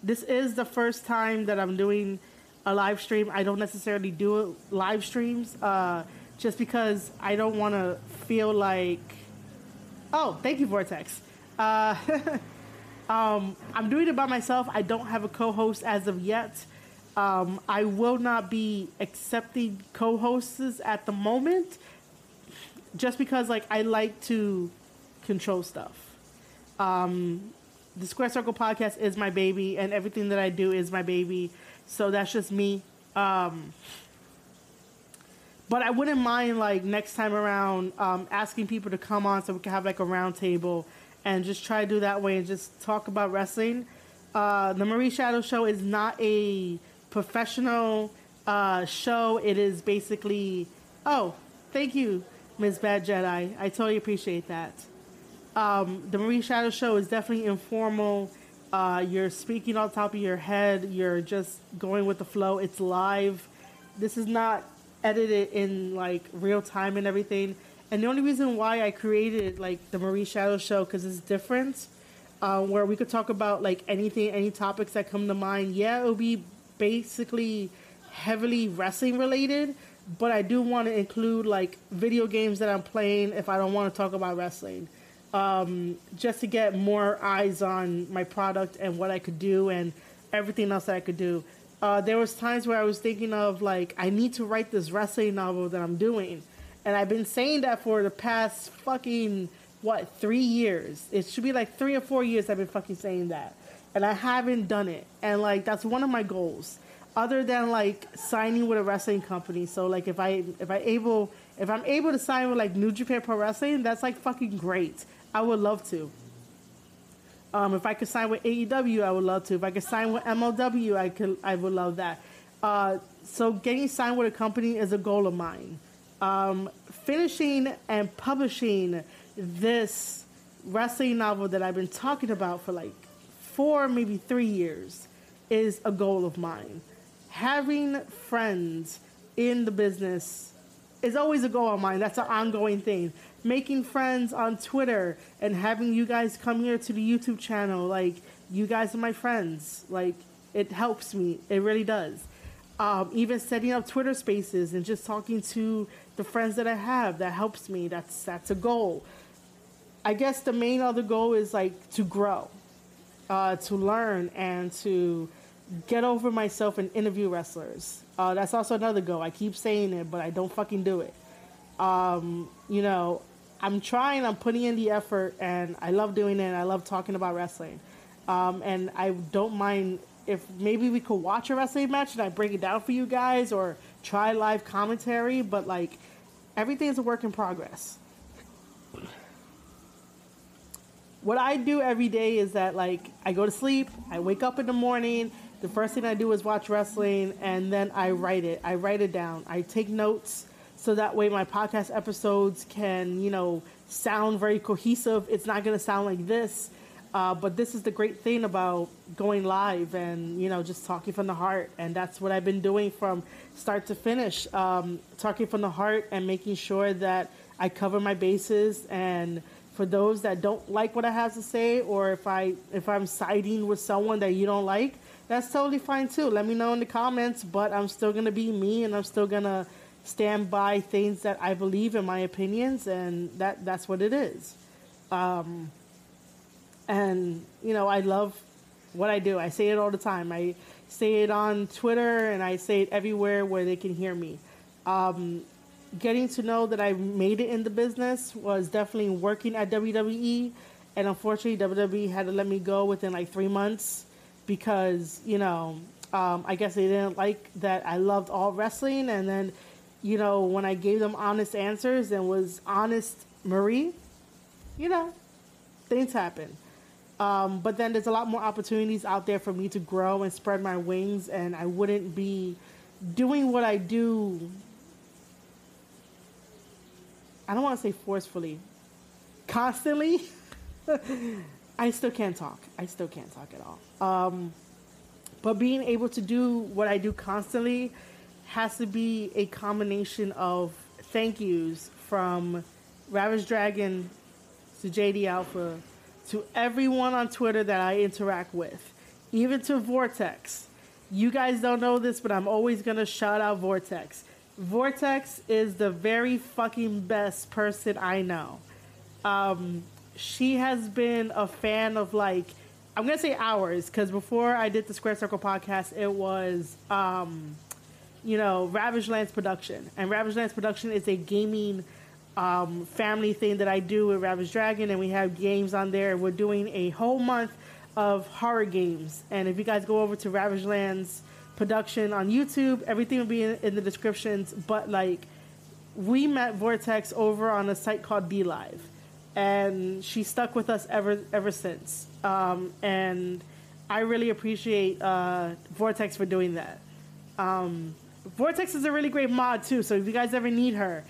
Speaker 1: This is the first time that I'm doing a live stream. I don't necessarily do live streams, just because I don't want to feel like... Oh, thank you, Vortex. I'm doing it by myself. I don't have a co-host as of yet. I will not be accepting co-hosts at the moment, just because like I like to control stuff. The Square Circle podcast is my baby, and everything that I do is my baby. So that's just me. But I wouldn't mind like next time around asking people to come on so we can have like a round table and just try to do that way and just talk about wrestling. The Marie Shadow Show is not a professional show. It is basically... Oh, thank you, Ms. Bad Jedi. I totally appreciate that. The Marie Shadow Show is definitely informal. You're speaking on top of your head. You're just going with the flow. It's live. This is not edited in like real time and everything. And the only reason why I created like the Marie Shadow Show, because it's different, where we could talk about like anything, any topics that come to mind. Yeah, it'll be basically heavily wrestling related, but I do want to include like video games that I'm playing if I don't want to talk about wrestling. Just to get more eyes on my product and what I could do and everything else that I could do. There was times where I was thinking of like, I need to write this wrestling novel that I'm doing. And I've been saying that for the past fucking, 3 years? It should be like 3 or 4 years I've been fucking saying that. And I haven't done it. And like, that's one of my goals. Other than like signing with a wrestling company. So like if I'm able to sign with like New Japan Pro Wrestling, that's like fucking great. I would love to. If I could sign with AEW, I would love to. If I could sign with MLW, I would love that. So getting signed with a company is a goal of mine. Finishing and publishing this wrestling novel that I've been talking about for like 4, maybe 3 years is a goal of mine. Having friends in the business is always a goal of mine. That's an ongoing thing. Making friends on Twitter and having you guys come here to the YouTube channel. Like, you guys are my friends. Like, it helps me. It really does. Even setting up Twitter spaces and just talking to the friends that I have, that helps me. That's a goal. I guess the main other goal is like to grow, to learn, and to get over myself and interview wrestlers. That's also another goal. I keep saying it, but I don't fucking do it. You know, I'm trying, I'm putting in the effort, and I love doing it, and I love talking about wrestling. And I don't mind if maybe we could watch a wrestling match and I break it down for you guys, or try live commentary, but like, everything is a work in progress. what I do every day is that, like, I go to sleep, I wake up in the morning, the first thing I do is watch wrestling, and then I write it. I write it down. I take notes so that way my podcast episodes can, you know, sound very cohesive. It's not going to sound like this, but this is the great thing about going live and, you know, just talking from the heart. And that's what I've been doing from start to finish, talking from the heart and making sure that I cover my bases. And for those that don't like what I have to say, or if I'm siding with someone that you don't like, that's totally fine too. Let me know in the comments, but I'm still going to be me, and I'm still going to stand by things that I believe in, my opinions, and that's what it is. And, you know, I love what I do. I say it all the time. I say it on Twitter, and I say it everywhere where they can hear me. Getting to know that I made it in the business was definitely working at WWE, and unfortunately WWE had to let me go within like 3 months because, you know, I guess they didn't like that I loved all wrestling. And then, you know, when I gave them honest answers and was honest Marie, you know, things happen. But then there's a lot more opportunities out there for me to grow and spread my wings, and I wouldn't be doing what I do. I don't want to say forcefully, constantly. I still can't talk. At all. But being able to do what I do constantly has to be a combination of thank yous from Ravage Dragon to JD Alpha to everyone on Twitter that I interact with, even to Vortex. You guys don't know this, but I'm always going to shout out Vortex. Vortex is the very fucking best person I know. She has been a fan of, like, I'm going to say ours, because before I did the Square Circle podcast, it was, you know, Ravage Land's production. And Ravage Land's production is a gaming family thing that I do with Ravage Dragon, and we have games on there. We're doing a whole month of horror games. And if you guys go over to Ravage Land's production on YouTube, everything will be in the descriptions. But, like, we met Vortex over on a site called dLive, and she stuck with us ever since. And I really appreciate Vortex for doing that. Vortex is a really great mod too, so if you guys ever need her,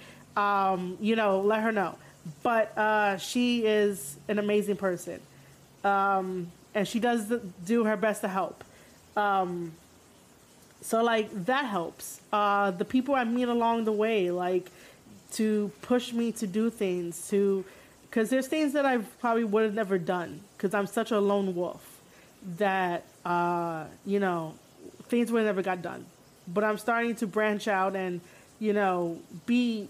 Speaker 1: you know, let her know. But she is an amazing person, and she does do her best to help. So, like, that helps. The people I meet along the way, like, to push me to do things, because there's things that I probably would have never done, because I'm such a lone wolf that, you know, things would have never got done. But I'm starting to branch out and, you know, be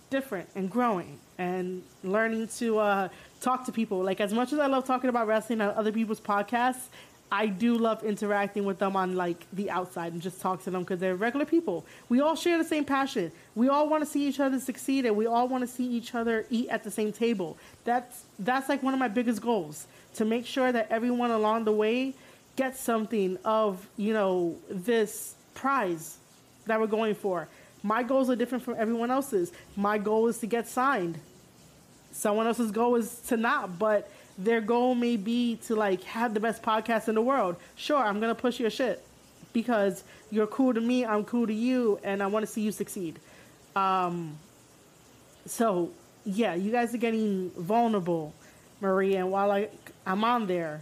Speaker 1: different and growing and learning to talk to people. Like, as much as I love talking about wrestling on other people's podcasts, I do love interacting with them on, like, the outside and just talk to them because they're regular people. We all share the same passion. We all want to see each other succeed, and we all want to see each other eat at the same table. That's like one of my biggest goals, to make sure that everyone along the way gets something of, you know, this prize that we're going for. My goals are different from everyone else's. My goal is to get signed. Someone else's goal is to not, but their goal may be to, like, have the best podcast in the world. Sure, I'm going to push your shit because you're cool to me, I'm cool to you, and I want to see you succeed. So, yeah, you guys are getting vulnerable, Marie, and while I'm on there,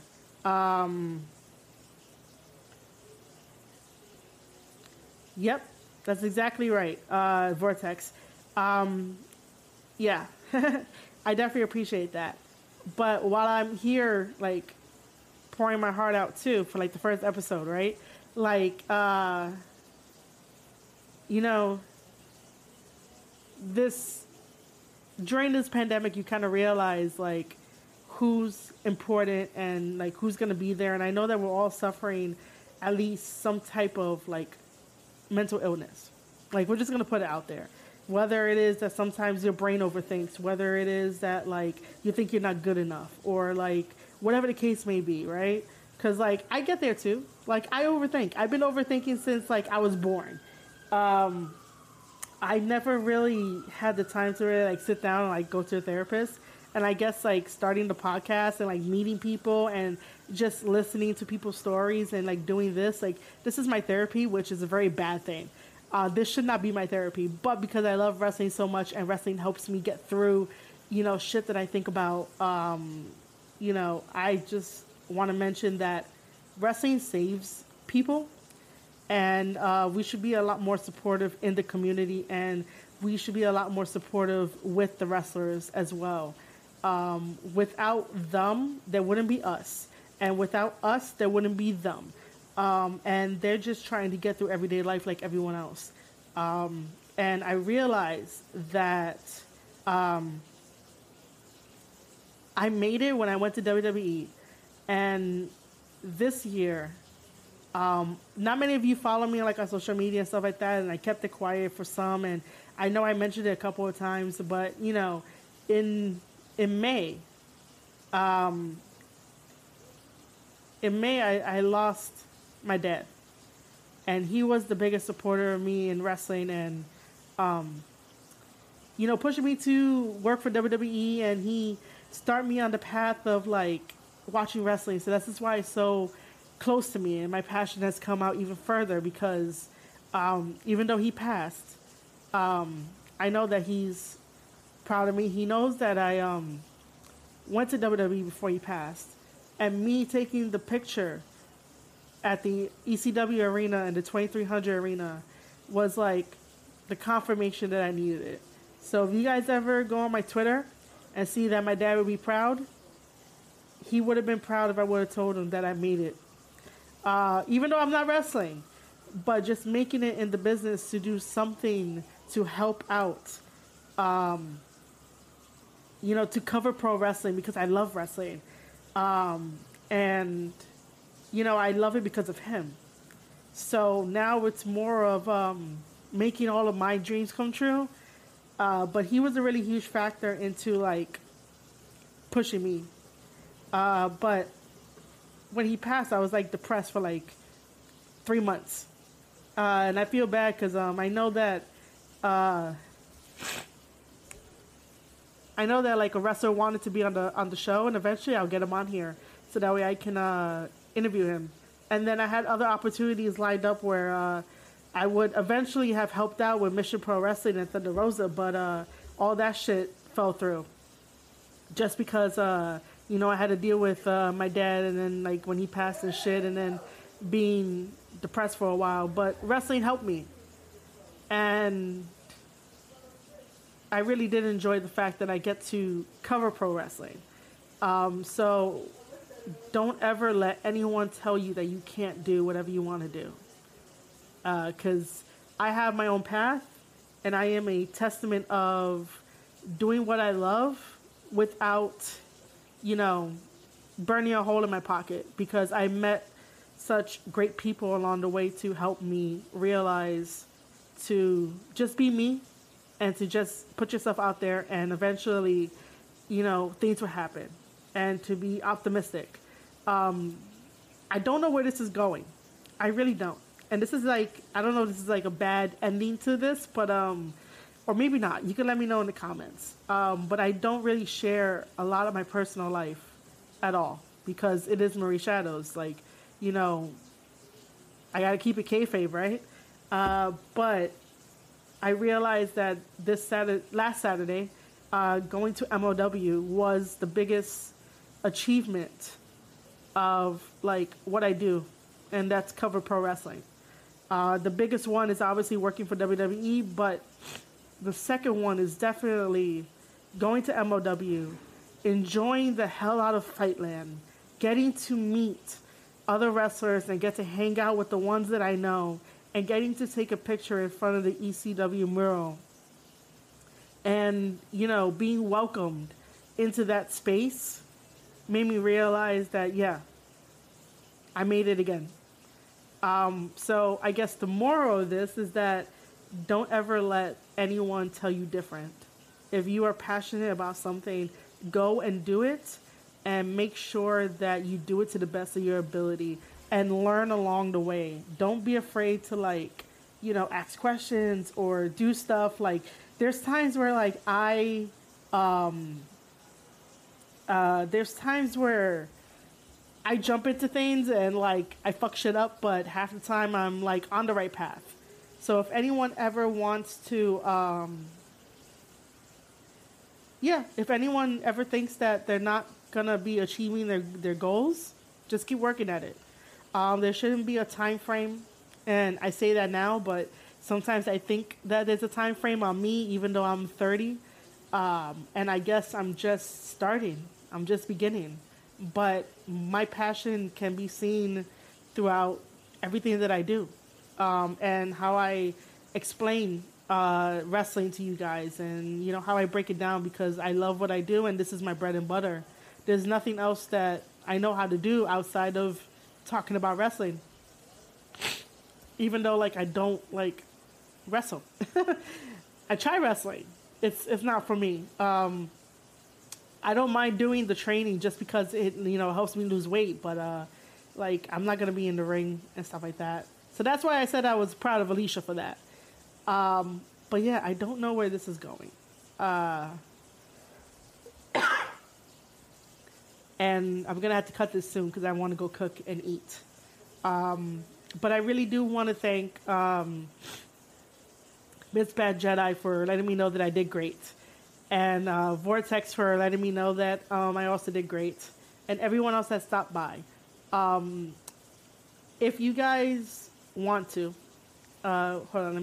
Speaker 1: yep, that's exactly right, Vortex. Yeah, I definitely appreciate that. But while I'm here, like, pouring my heart out too for, like, the first episode, right? Like, you know, during this pandemic, you kind of realize, like, who's important and, like, who's going to be there. And I know that we're all suffering at least some type of, like, mental illness. Like, we're just going to put it out there. Whether it is that sometimes your brain overthinks, whether it is that, like, you think you're not good enough, or, like, whatever the case may be, right? Because, like, I get there too. Like, I overthink. I've been overthinking since, like, I was born. I never really had the time to really, like, sit down and, like, go to a therapist. And I guess like starting the podcast and like meeting people and just listening to people's stories and like doing this, like this is my therapy, which is a very bad thing. This should not be my therapy, but because I love wrestling so much and wrestling helps me get through, shit that I think about, I just want to mention that wrestling saves people, and we should be a lot more supportive in the community, and we should be a lot more supportive with the wrestlers as well. Without them, there wouldn't be us, and without us, there wouldn't be them. And they're just trying to get through everyday life like everyone else. And I realized that I made it when I went to WWE. And this year, not many of you follow me like on social media and stuff like that, and I kept it quiet for some. And I know I mentioned it a couple of times, but in May, I lost my dad, and he was the biggest supporter of me in wrestling, and pushing me to work for WWE, and he started me on the path of like watching wrestling. So that's just why it's so close to me, and my passion has come out even further because even though he passed, I know that he's proud of me. He knows that I went to WWE before he passed, and me taking the picture at the ECW arena and the 2300 arena was like the confirmation that I needed it. So if you guys ever go on my Twitter and see that my dad would be proud, he would have been proud if I would have told him that I made it. Even though I'm not wrestling, but just making it in the business to do something to help out, to cover pro wrestling because I love wrestling. And I love it because of him. So now it's more of making all of my dreams come true. But he was a really huge factor into like pushing me. But when he passed, I was like depressed for like 3 months. And I feel bad because I know that like a wrestler wanted to be on the show, and eventually I'll get him on here so that way I can interview him. And then I had other opportunities lined up where I would eventually have helped out with Mission Pro Wrestling and Thunder Rosa, but all that shit fell through just because I had to deal with my dad, and then like when he passed and shit, and then being depressed for a while. But wrestling helped me, and I really did enjoy the fact that I get to cover pro wrestling. So don't ever let anyone tell you that you can't do whatever you want to do. Because I have my own path, and I am a testament of doing what I love without, burning a hole in my pocket, because I met such great people along the way to help me realize to just be me and to just put yourself out there, and eventually, things will happen, and to be optimistic. I don't know where this is going. I really don't. And this is like, I don't know if this is like a bad ending to this, but, or maybe not. You can let me know in the comments. But I don't really share a lot of my personal life at all, because it is Marie Shadows. Like, I gotta keep it kayfabe, right? But I realized that last Saturday, going to MLW was the biggest achievement of like what I do, and that's cover pro wrestling. The biggest one is obviously working for WWE, but the second one is definitely going to MLW, enjoying the hell out of FightLand, getting to meet other wrestlers and get to hang out with the ones that I know, and getting to take a picture in front of the ECW mural, and being welcomed into that space made me realize that I made it again. So I guess the moral of this is that don't ever let anyone tell you different. If you are passionate about something, go and do it, and make sure that you do it to the best of your ability and learn along the way. Don't be afraid to ask questions or do stuff. Like there's times where like I there's times where I jump into things and like I fuck shit up, but half the time I'm like on the right path. So if anyone ever wants to, if anyone ever thinks that they're not gonna be achieving their goals, just keep working at it. There shouldn't be a time frame, and I say that now, but sometimes I think that there's a time frame on me, even though I'm 30, and I guess I'm just starting. I'm just beginning. But my passion can be seen throughout everything that I do, and how I explain wrestling to you guys, and you know how I break it down, because I love what I do and this is my bread and butter. There's nothing else that I know how to do outside of talking about wrestling, even though like I don't like wrestle. I try wrestling. It's not for me. I don't mind doing the training just because it, you know, helps me lose weight, but like I'm not gonna be in the ring and stuff like that. So that's why I said I was proud of Alicia for that. But yeah, I don't know where this is going. And I'm gonna have to cut this soon because I want to go cook and eat. But I really do want to thank Miss Bad Jedi for letting me know that I did great. And Vortex for letting me know that I also did great. And everyone else that stopped by. If you guys want to, hold on, let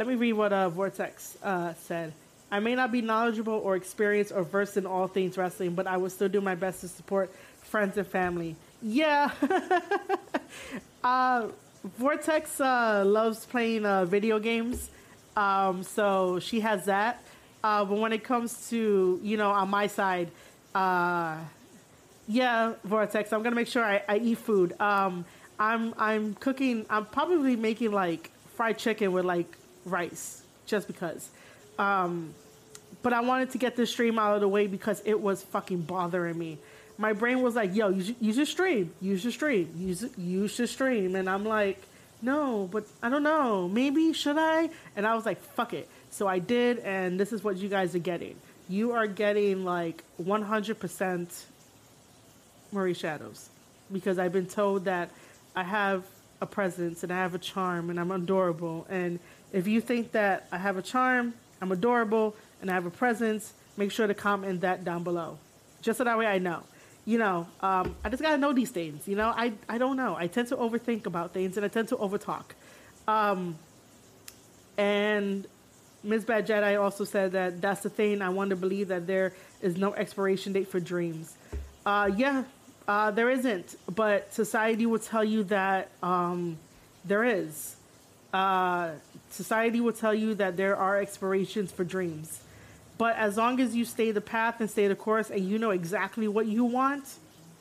Speaker 1: me read what Vortex said. I may not be knowledgeable or experienced or versed in all things wrestling, but I will still do my best to support friends and family. Yeah. Vortex loves playing video games, so she has that. But when it comes to, you know, on my side, yeah, Vortex, I'm gonna make sure I eat food. I'm cooking. I'm probably making like fried chicken with like rice, just because. But I wanted to get this stream out of the way because it was fucking bothering me. My brain was like, yo, use your stream. Use your stream. Use your stream. And I'm like, no, but I don't know. Maybe, should I? And I was like, fuck it. So I did, and this is what you guys are getting. You are getting like 100% Marie Shadows. Because I've been told that I have a presence and I have a charm and I'm adorable. And if you think that I have a charm, I'm adorable, and I have a presence, make sure to comment that down below. Just so that way I know. You know, I just gotta know these things. You know, I don't know. I tend to overthink about things, and I tend to overtalk. And Ms. Bad Jedi also said that that's the thing. I want to believe that there is no expiration date for dreams. Yeah, there isn't. But society will tell you that there is. Society will tell you that there are expirations for dreams. But as long as you stay the path and stay the course and you know exactly what you want,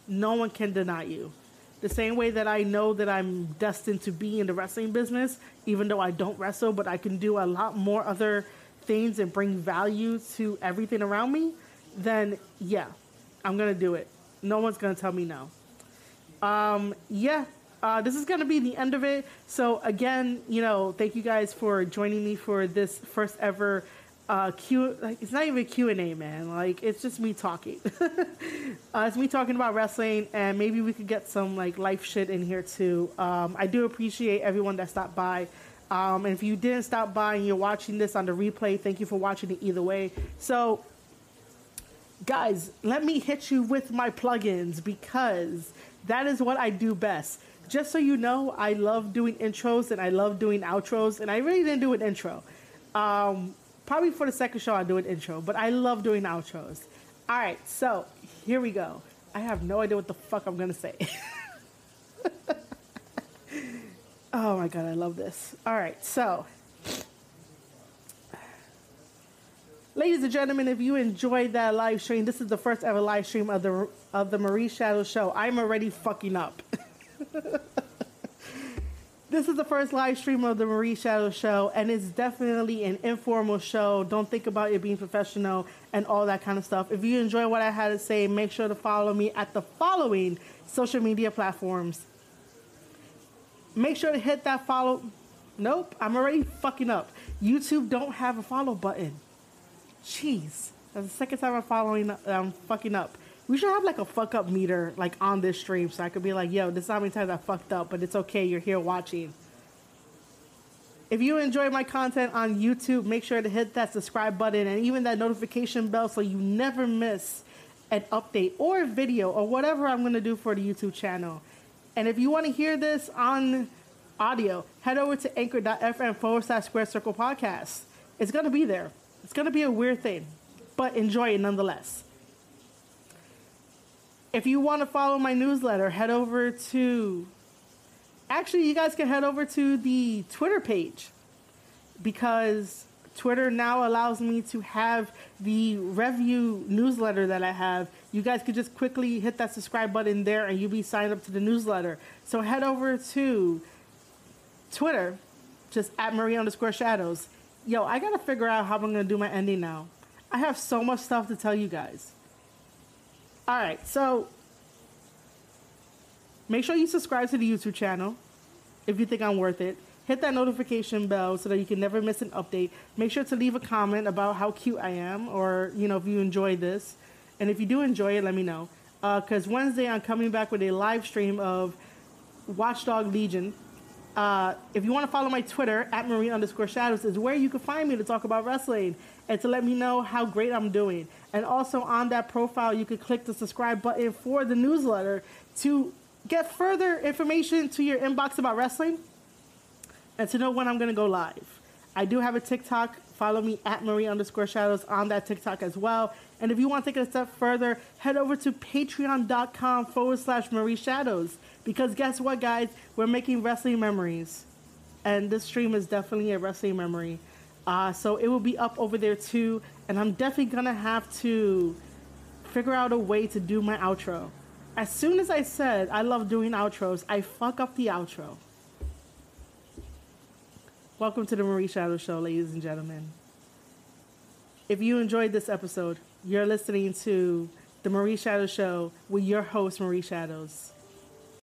Speaker 1: no one can deny you. The same way that I know that I'm destined to be in the wrestling business, even though I don't wrestle, but I can do a lot more other things and bring value to everything around me, then yeah, I'm going to do it. No one's going to tell me no. This is going to be the end of it. So again, you know, thank you guys for joining me for this first ever it's not even Q&A, man. Like, it's just me talking. It's me talking about wrestling, and maybe we could get some like life shit in here too. I do appreciate everyone that stopped by. And if you didn't stop by and you're watching this on the replay, thank you for watching it either way. So guys, let me hit you with my plugins, because that is what I do best. Just so you know, I love doing intros and I love doing outros, and I really didn't do an intro. Probably for the second show I'll do an intro, but I love doing outros. All right, so here we go. I have no idea what the fuck I'm gonna say. Oh my god, I love this. All right, so ladies and gentlemen, if you enjoyed that live stream, this is the first ever live stream of the Marie Shadow Show. I'm already fucking up. This is the first live stream of the Marie Shadow Show, and it's definitely an informal show. Don't think about it being professional and all that kind of stuff. If you enjoy what I had to say, make sure to follow me at the following social media platforms. Make sure to hit that follow. Nope, I'm already fucking up. YouTube don't have a follow button. Jeez. That's the second time I'm fucking up. We should have like a fuck up meter like on this stream so I could be like, yo, this is how many times I fucked up, but it's okay, you're here watching. If you enjoy my content on YouTube, make sure to hit that subscribe button and even that notification bell so you never miss an update or a video or whatever I'm going to do for the YouTube channel. And if you want to hear this on audio, head over to anchor.fm/Square Circle Podcast. It's going to be there. It's going to be a weird thing, but enjoy it nonetheless. If you want to follow my newsletter, head over to... Actually, you guys can head over to the Twitter page because Twitter now allows me to have the review newsletter that I have. You guys could just quickly hit that subscribe button there and you'll be signed up to the newsletter. So head over to Twitter, just @Marie_Shadows. Yo, I got to figure out how I'm going to do my ending now. I have so much stuff to tell you guys. All right, so make sure you subscribe to the YouTube channel if you think I'm worth it. Hit that notification bell so that you can never miss an update. Make sure to leave a comment about how cute I am or, you know, if you enjoy this. And if you do enjoy it, let me know. Because Wednesday I'm coming back with a live stream of Watchdog Legion. If you want to follow my Twitter, @Marie_Shadows, is where you can find me to talk about wrestling and to let me know how great I'm doing. And also on that profile, you can click the subscribe button for the newsletter to get further information to your inbox about wrestling and to know when I'm going to go live. I do have a TikTok. Follow me @Marie_Shadows on that TikTok as well. And if you want to take it a step further, head over to patreon.com/Marie Shadows. Because guess what, guys? We're making wrestling memories. And this stream is definitely a wrestling memory. So it will be up over there too. And I'm definitely going to have to figure out a way to do my outro. As soon as I said I love doing outros, I fuck up the outro. Welcome to the Marie Shadows Show, ladies and gentlemen. If you enjoyed this episode, you're listening to the Marie Shadows Show with your host, Marie Shadows.